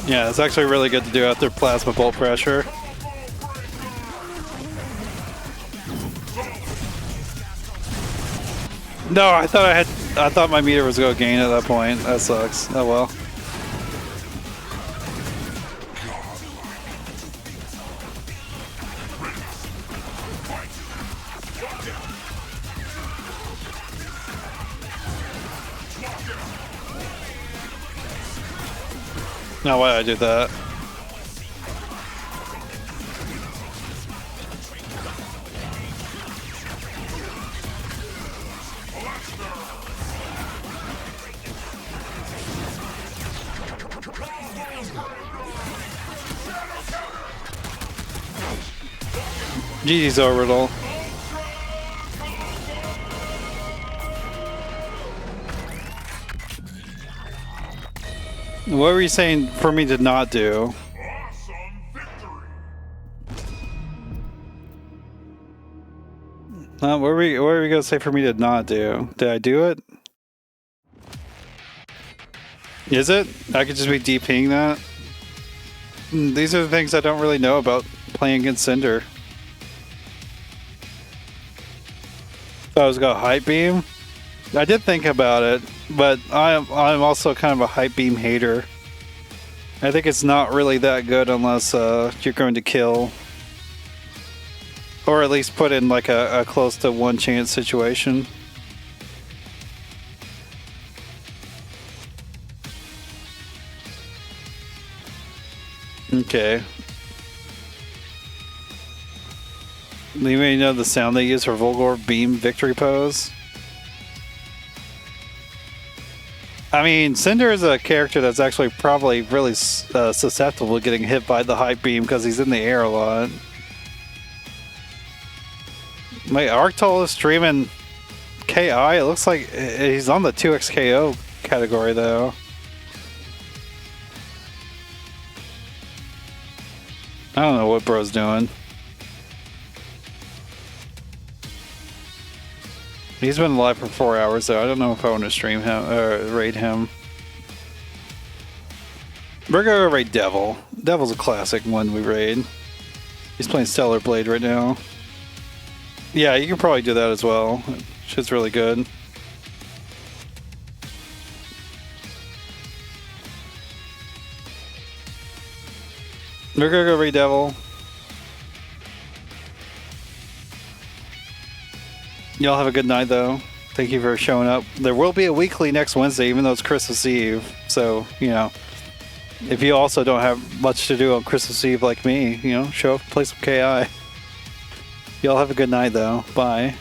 Yeah, it's actually really good to do after Plasma Bolt pressure. No, I thought my meter was going to gain at that point. That sucks. Oh well. Now why did I do that? GG's Orbital. What were you saying for me to not do? What were we gonna say for me to not do? Did I do it? Is it? I could just be DPing that? These are the things I don't really know about playing against Cinder. Thought I was gonna Hype Beam? I did think about it, but I'm also kind of a hype beam hater. I think it's not really that good unless you're going to kill. Or at least put in like a close to one chance situation. Okay. You may know the sound they use for Volgor Beam Victory Pose. I mean, Cinder is a character that's actually probably really susceptible to getting hit by the hype beam because he's in the air a lot. My Arctol is streaming KI. It looks like he's on the 2xKO category though. I don't know what bro's doing. He's been live for 4 hours though. I don't know if I want to stream him or raid him. We're gonna raid Devil. Devil's a classic one we raid. He's playing Stellar Blade right now. Yeah, you can probably do that as well. Shit's really good. We're gonna go raid Devil. Y'all have a good night, though. Thank you for showing up. There will be a weekly next Wednesday, even though it's Christmas Eve. So, you know, if you also don't have much to do on Christmas Eve like me, you know, show up, play some KI. Y'all have a good night, though. Bye.